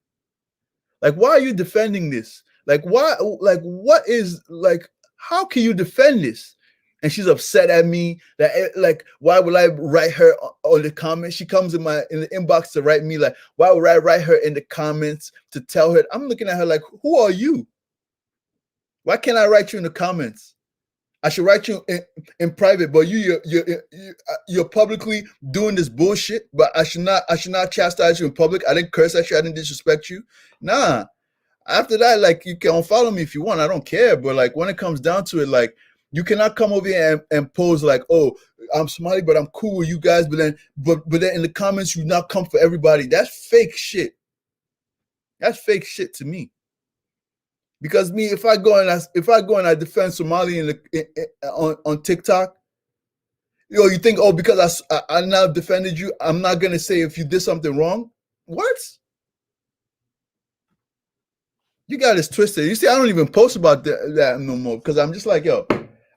A: Like, why are you defending this? Like, why? Like, what is like? How can you defend this? And she's upset at me that like, why would I write her on the comments? She comes in the inbox to write me like, why would I write her in the comments to tell her? I'm looking at her like, who are you? Why can't I write you in the comments? I should write you in private, but you're publicly doing this bullshit. But I should not chastise you in public. I didn't curse at you. I didn't disrespect you. Nah. After that, like, you can unfollow me if you want. I don't care. But like, when it comes down to it, like, you cannot come over here and pose like, oh, I'm Somali, but I'm cool with you guys. But then in the comments, you not come for everybody. That's fake shit. That's fake shit to me. Because me, if I go and I defend Somali on TikTok, you think, oh, because I now defended you, I'm not gonna say if you did something wrong. What? You got this twisted. You see, I don't even post about that no more because I'm just like, yo,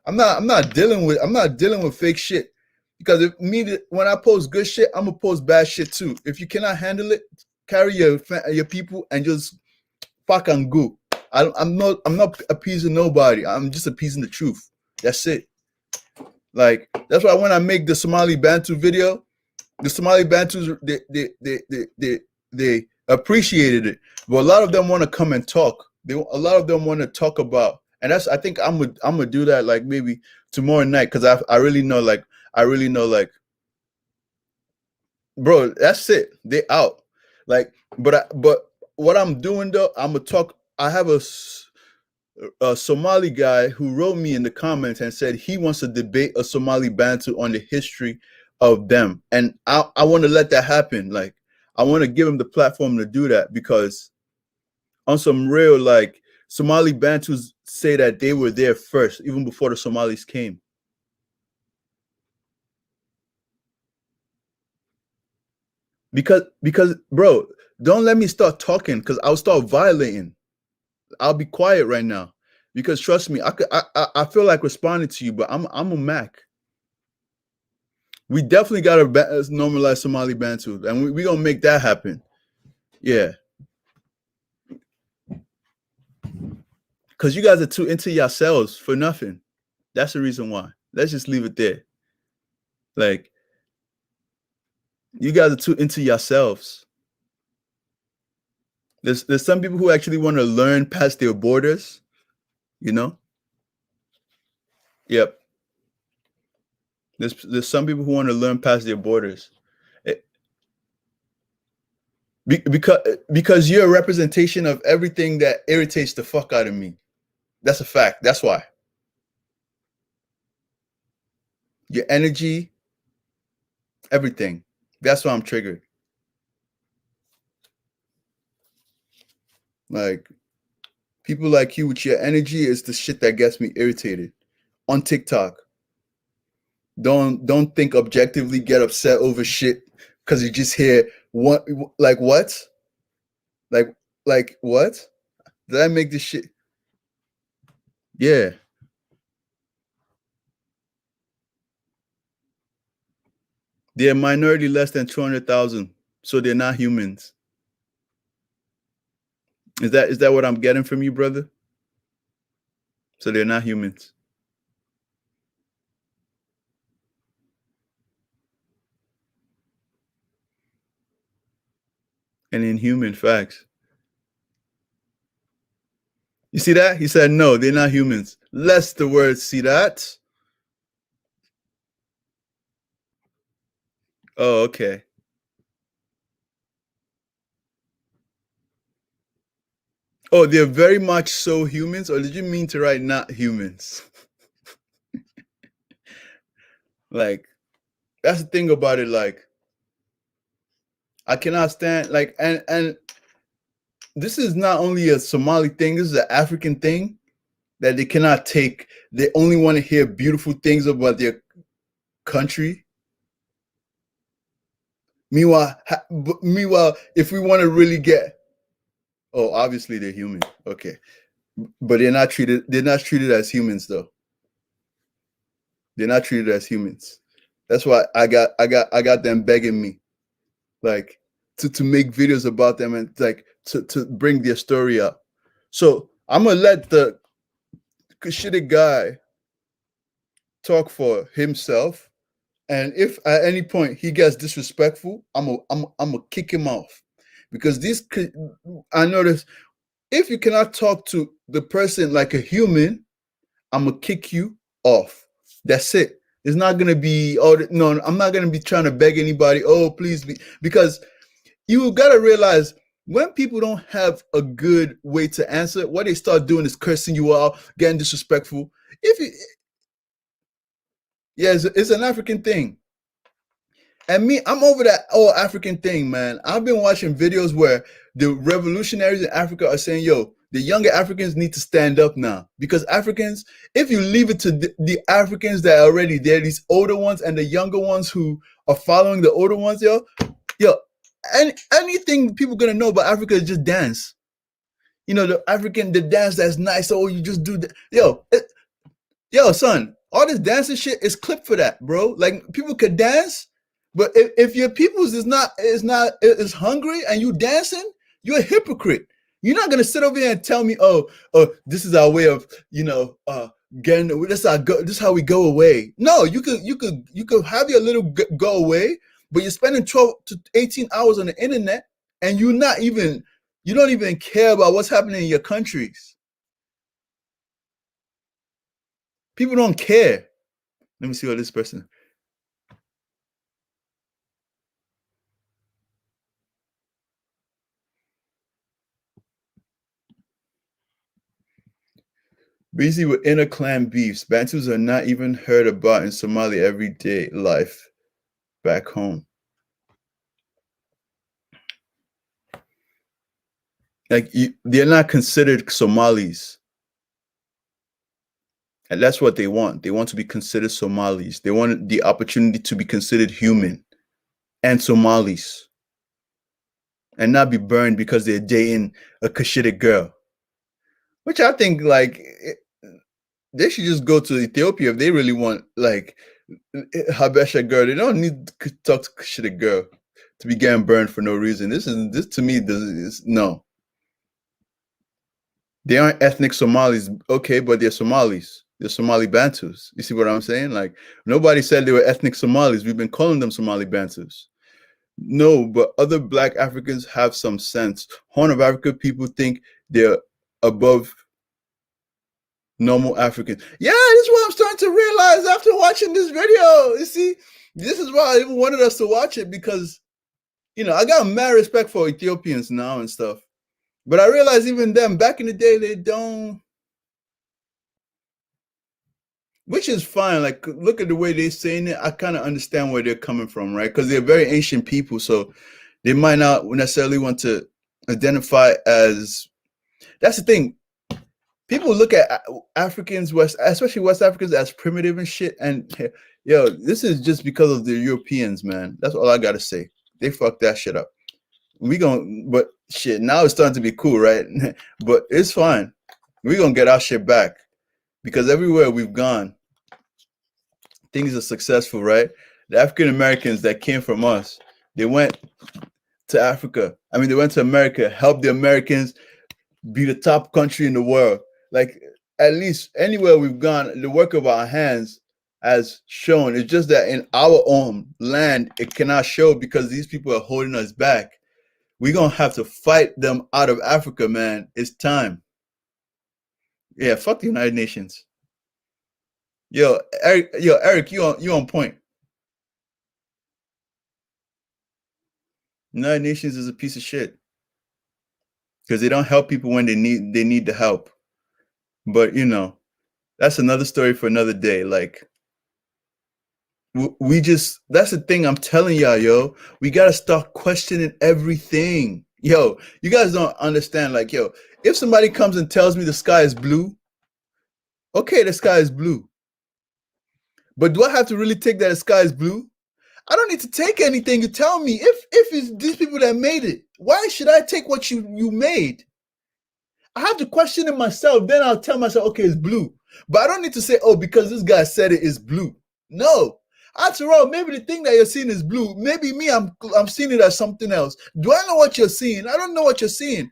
A: I'm not dealing with fake shit. Because when I post good shit, I'm gonna post bad shit too. If you cannot handle it, carry your people and just fuck and go. I'm not appeasing nobody. I'm just appeasing the truth. That's it. Like, that's why when I make the Somali Bantu video, the Somali Bantus they appreciated it, but a lot of them want to come and talk. A lot of them want to talk about, and I think I'm gonna do that like maybe tomorrow night because I really know like bro, that's it. They out. Like, but what I'm doing though, I'm gonna talk. I have a Somali guy who wrote me in the comments and said he wants to debate a Somali Bantu on the history of them. And I want to let that happen. Like, I want to give him the platform to do that because on some real, like, Somali Bantus say that they were there first, even before the Somalis came. Because bro, don't let me start talking because I'll start violating. I'll be quiet right now because trust me, I feel like responding to you, but I'm a Mac. We definitely gotta normalize Somali Bantu, and we gonna make that happen. Yeah, because you guys are too into yourselves for nothing. That's the reason why. Let's just leave it there. Like, you guys are too into yourselves. There's some people who actually want to learn past their borders, you know? Yep. There's some people who want to learn past their borders. Because you're a representation of everything that irritates the fuck out of me. That's a fact. That's why. Your energy, everything. That's why I'm triggered. Like, people like you with your energy is the shit that gets me irritated on TikTok. Don't think objectively, get upset over shit because you just hear what like what? Like what? Did I make this shit? Yeah. They're a minority less than 200,000, so they're not humans. Is that what I'm getting from you, brother? So they're not humans. And inhuman facts. You see that? He said, no, they're not humans. Less the word, see that? Oh, okay. Oh, they're very much so humans, or did you mean to write not humans? Like, that's the thing about it. Like, I cannot stand like, and this is not only a Somali thing. This is an African thing that they cannot take. They only want to hear beautiful things about their country. Meanwhile, if we want to really get, oh, obviously they're human. Okay, but they're not treated. They're not treated as humans, though. They're not treated as humans. That's why I got them begging me, like, to make videos about them and like to bring their story up. So I'm gonna let the Cushitic guy talk for himself, and if at any point he gets disrespectful, I'm gonna kick him off, because I notice if you cannot talk to the person like a human, I'm gonna kick you off. That's it. It's not gonna be no. I'm not gonna be trying to beg anybody. Oh, please be, because you gotta realize when people don't have a good way to answer, what they start doing is cursing you out, getting disrespectful. It's an African thing. And me, I'm over that whole African thing, man. I've been watching videos where the revolutionaries in Africa are saying, yo, the younger Africans need to stand up now. Because Africans, if you leave it to the Africans that are already there, these older ones and the younger ones who are following the older ones, anything people gonna know about Africa is just dance. You know, the dance that's nice. Oh, you just do that. Yo, son, all this dancing shit is clipped for that, bro. Like, people could dance, but if your people's is hungry and you dancing, you're a hypocrite. You're not gonna sit over here and tell me, oh, this is our way of, getting this is how we go away. No, you could have your little go away, but you're spending 12 to 18 hours on the internet, and you don't even care about what's happening in your countries. People don't care. Let me see what this person. Busy with inner clan beefs. Bantus are not even heard about in Somalia everyday life back home. Like, they're not considered Somalis. And that's what they want. They want to be considered Somalis. They want the opportunity to be considered human and Somalis, and not be burned because they're dating a Cushitic girl. Which I think, like, they should just go to Ethiopia if they really want, like, Habesha girl. They don't need to talk to Cushitic girl to be getting burned for no reason. This to me is no. They aren't ethnic Somalis, okay, but they're Somalis. They're Somali Bantus. You see what I'm saying? Like, nobody said they were ethnic Somalis. We've been calling them Somali Bantus. No, but other Black Africans have some sense. Horn of Africa people think they're above normal Africans. Yeah, this is what I'm starting to realize after watching this video. You see, this is why I even wanted us to watch it, because, I got mad respect for Ethiopians now and stuff. But I realize even them, back in the day, they don't. Which is fine. Like, look at the way they're saying it. I kind of understand where they're coming from, right? Because they're very ancient people, so they might not necessarily want to identify as. That's the thing. People look at Africans, especially West Africans, as primitive and shit. And this is just because of the Europeans, man. That's all I gotta say. They fucked that shit up. But shit, now it's starting to be cool, right? But it's fine. We're gonna get our shit back, because everywhere we've gone, things are successful, right? The African Americans that came from us, they went to Africa. I mean, they went to America, helped the Americans be the top country in the world. Like, at least anywhere we've gone, the work of our hands has shown. It's just that in our own land, it cannot show because these people are holding us back. We're going to have to fight them out of Africa, man. It's time. Yeah, fuck the United Nations. Yo, Eric, you on point. United Nations is a piece of shit. because they don't help people when they need the help. But you know, that's another story for another day. Like we just, that's the thing I'm telling y'all, yo. We gotta start questioning everything. Yo, you guys don't understand. Like, yo, if somebody comes and tells me the sky is blue, okay, the sky is blue. But do I have to really take that the sky is blue? I don't need to take anything you tell me. If it's these people that made it, why should I take what you made? I have to question it myself. Then I'll tell myself, okay, it's blue. But I don't need to say, oh, because this guy said it is blue. No. After all, maybe the thing that you're seeing is blue. Maybe me, I'm seeing it as something else. Do I know what you're seeing? I don't know what you're seeing.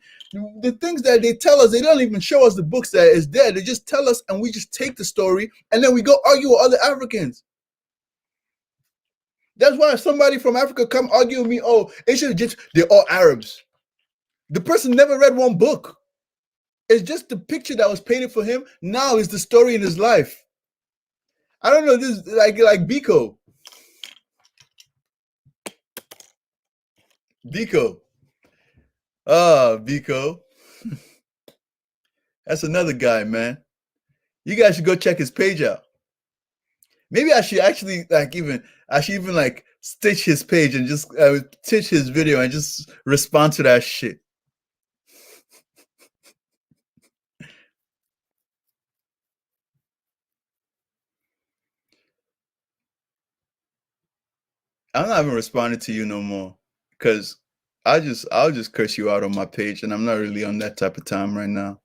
A: The things that they tell us, they don't even show us the books that is there. They just tell us, and we just take the story, and then we go argue with other Africans. That's why if somebody from Africa come argue with me, oh, they're all Arabs. The person never read one book. It's just the picture that was painted for him. Now is the story in his life. I don't know, this like Biko. Biko. Ah, Biko. That's another guy, man. You guys should go check his page out. Maybe I should actually even stitch his page and just stitch his video and just respond to that shit. I'm not even responding to you no more because I'll just curse you out on my page, and I'm not really on that type of time right now.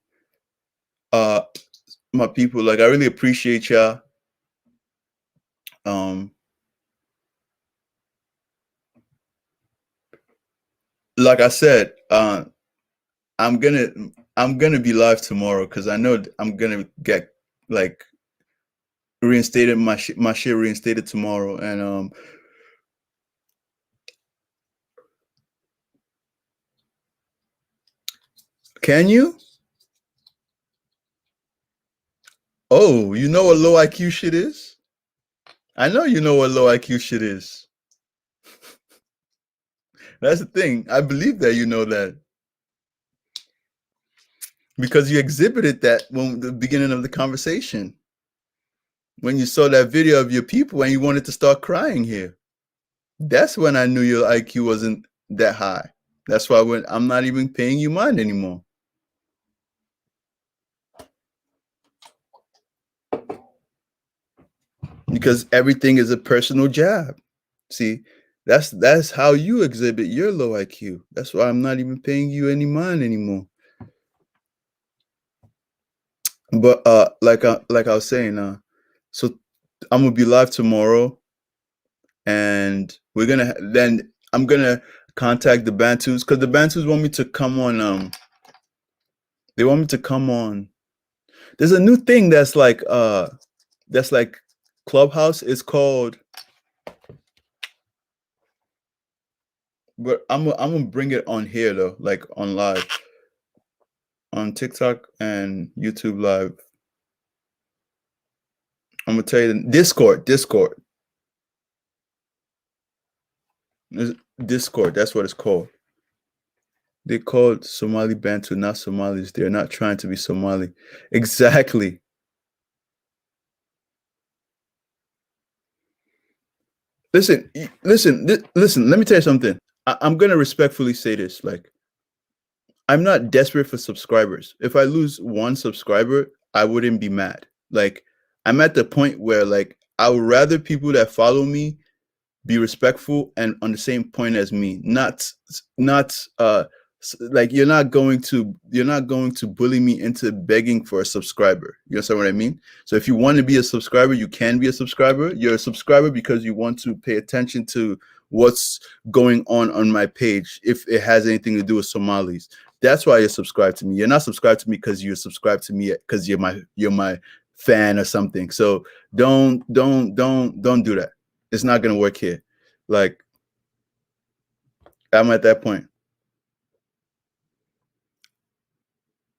A: My people, like, I really appreciate y'all. Like I said, I'm gonna be live tomorrow because I know I'm gonna get like reinstated, my shit reinstated tomorrow, and can you? Oh, you know what low IQ shit is? I know you know what low IQ shit is. That's the thing. I believe that you know that. Because you exhibited that when the beginning of the conversation. When you saw that video of your people and you wanted to start crying here. That's when I knew your IQ wasn't that high. That's why I'm not even paying you mind anymore. Because everything is a personal jab. See, that's how you exhibit your low IQ. That's why I'm not even paying you any mind anymore. But like I was saying, so I'm gonna be live tomorrow, and I'm gonna contact the Bantus because the Bantus want me to come on. They want me to come on. There's a new thing that's like Clubhouse. It's called. But I'm gonna bring it on here though, like on live, on TikTok and YouTube live. I'm gonna tell you Discord. Discord. That's what it's called. They called Somali Bantu, not Somalis. They're not trying to be Somali. Exactly. Listen. Let me tell you something. I'm gonna respectfully say this. Like, I'm not desperate for subscribers. If I lose one subscriber, I wouldn't be mad. Like, I'm at the point where, like, I would rather people that follow me be respectful and on the same point as me. Not like you're not going to bully me into begging for a subscriber. You understand what I mean? So if you want to be a subscriber, you can be a subscriber. You're a subscriber because you want to pay attention to what's going on my page if it has anything to do with Somalis. That's why you're subscribed to me. You're not subscribed to me because you're subscribed to me because you're my fan or something. So don't do that. It's not gonna work here. Like, I'm at that point.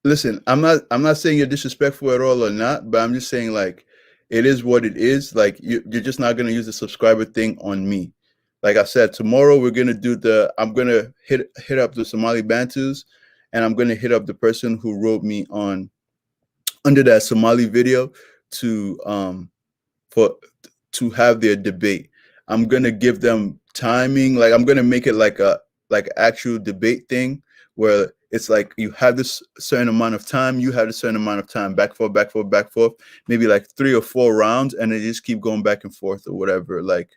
A: Listen, I'm not saying you're disrespectful at all or not, but I'm just saying, like, it is what it is. Like, you're just not gonna use the subscriber thing on me. Like I said, tomorrow we're gonna do I'm gonna hit up the Somali Bantus, and I'm gonna hit up the person who wrote me on under that Somali video to have their debate. I'm gonna give them timing, like I'm gonna make it like actual debate thing where it's like you have this certain amount of time, you have a certain amount of time, back forth, back forth, back forth, maybe like 3 or 4 rounds, and they just keep going back and forth or whatever. Like,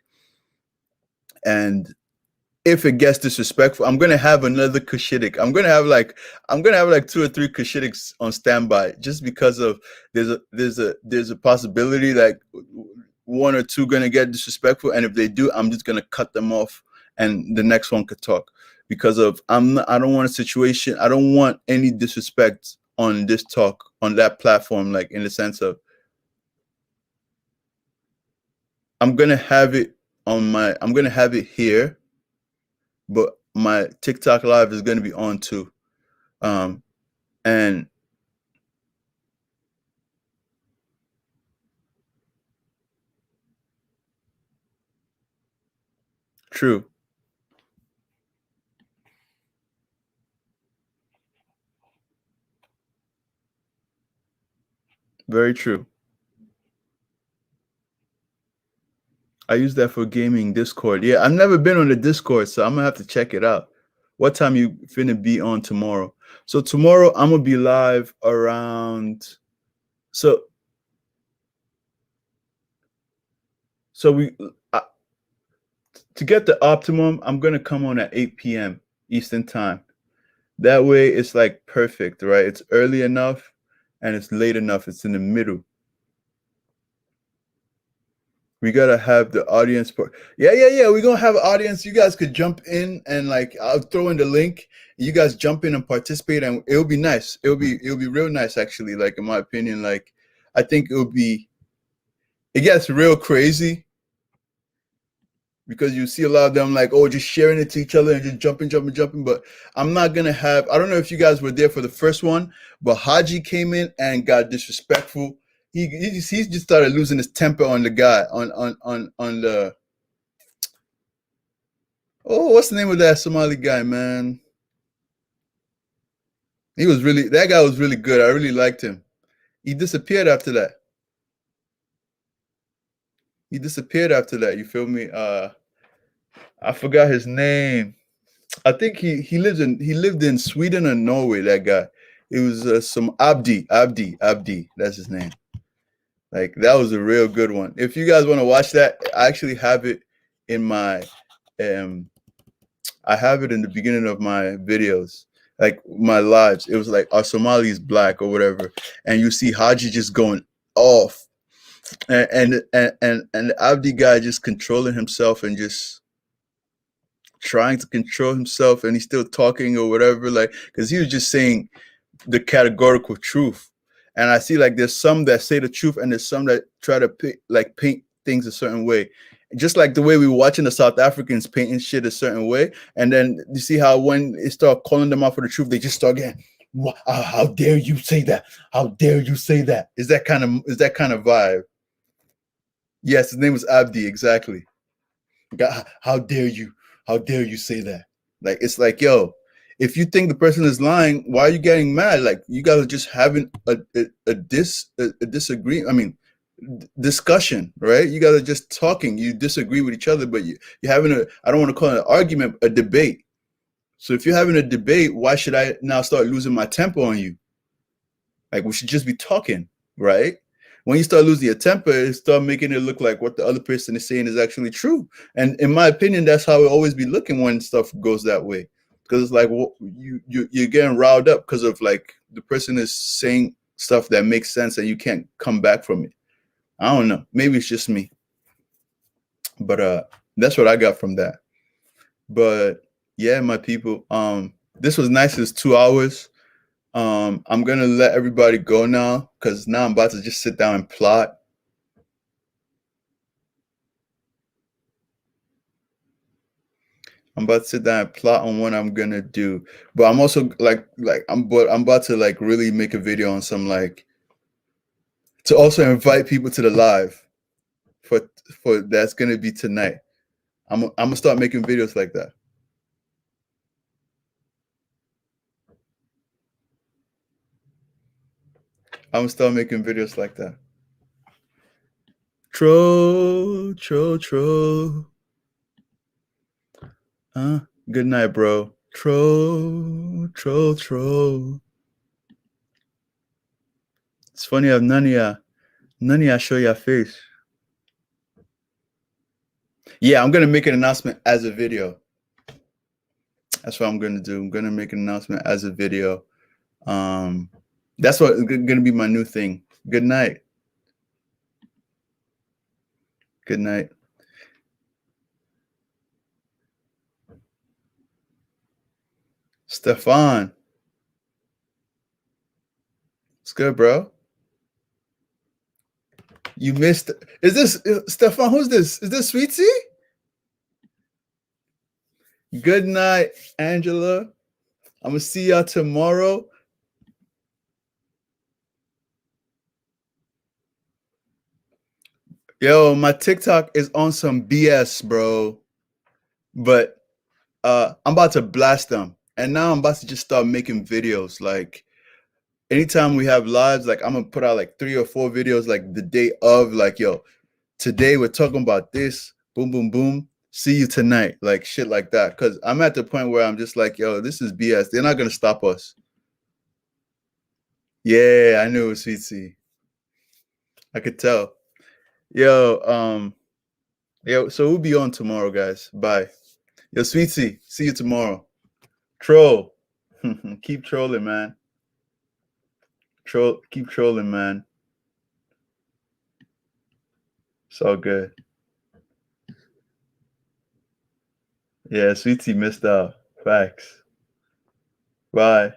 A: and if it gets disrespectful, I'm gonna have another Cushitic. I'm gonna have like 2 or 3 Cushitics on standby, just because of there's a possibility that 1 or 2 gonna get disrespectful, and if they do, I'm just gonna cut them off, and the next one could talk. Because of I don't want a situation. I don't want any disrespect on this talk on that platform. Like in the sense of I'm gonna have it here, but my TikTok live is gonna be on too, and true. Very true. I use that for gaming Discord. Yeah, I've never been on the Discord, so I'm gonna have to check it out. What time you finna be on tomorrow? So tomorrow I'm gonna be live around. So we to get the optimum, I'm gonna come on at 8 p.m. Eastern time. That way it's like perfect, right? It's early enough and it's late enough. It's in the middle. We gotta have the audience part. Yeah. We're gonna have an audience. You guys could jump in and like I'll throw in the link. You guys jump in and participate, and it'll be nice. It'll be real nice, actually. Like in my opinion, like I think it gets real crazy because you see a lot of them like, oh, just sharing it to each other and just jumping. But I'm not gonna have. I don't know if you guys were there for the first one, but Haji came in and got disrespectful. He just started losing his temper on the guy on the what's the name of that Somali guy, man? That guy was really good. I really liked him. He disappeared after that. You feel me? I forgot his name. I think he lived in Sweden or Norway, that guy. It was some Abdi. That's his name. Like that was a real good one. If you guys want to watch that, I actually have it in my I have it in the beginning of my videos, like my lives. It was like, are Somalis black or whatever, and you see Haji just going off, and the Abdi guy just controlling himself and just trying to control himself, and he's still talking or whatever, like because he was just saying the categorical truth. And I see like there's some that say the truth and there's some that try to paint things a certain way. Just like the way we were watching the South Africans painting shit a certain way. And then you see how when they start calling them out for the truth, they just start getting, how dare you say that? How dare you say that? Is that kind of vibe? Yes, his name was Abdi, exactly. God, how dare you? How dare you say that? Like, it's like, yo, if you think the person is lying, why are you getting mad? Like, you guys are just having a disagreement. I mean, discussion, right? You guys are just talking. You disagree with each other, but you're having I don't want to call it an argument, a debate. So if you're having a debate, why should I now start losing my temper on you? Like, we should just be talking, right? When you start losing your temper, it start making it look like what the other person is saying is actually true. And in my opinion, that's how it always be looking when stuff goes that way. Because it's like, well, you're getting riled up because of like the person is saying stuff that makes sense and you can't come back from it. I don't know. Maybe it's just me. But that's what I got from that. But yeah, my people, this was nice. It's 2 hours. I'm gonna let everybody go now because now I'm about to just sit down and plot. I'm about to sit down and plot on what I'm gonna do. But I'm also I'm about to like really make a video on some like to also invite people to the live for that's gonna be tonight. I'm gonna start making videos like that. I'm gonna start making videos like that. Troll. Good night, bro. Troll. It's funny how none of y'all show your face. Yeah, I'm gonna make an announcement as a video. That's what I'm gonna do. I'm gonna make an announcement as a video. That's what gonna be my new thing. Good night. Good night. Stefan. It's good, bro. You missed. Is this Stefan? Who's this? Is this Sweetie? Good night, Angela. I'm gonna see y'all tomorrow. Yo, my TikTok is on some BS, bro. But I'm about to blast them. And now I'm about to just start making videos. Like anytime we have lives, like I'm gonna put out like 3 or 4 videos like the day of, like, yo, today we're talking about this, boom, boom, boom. See you tonight, like shit like that. Cause I'm at the point where I'm just like, yo, this is BS. They're not gonna stop us. Yeah, I knew it was Sweet C. I could tell. Yo, so we'll be on tomorrow, guys. Bye. Yo, Sweet C, see you tomorrow. Troll. Keep trolling, man. Keep trolling, man. It's all good. Yeah, Sweet C missed out. Facts. Bye.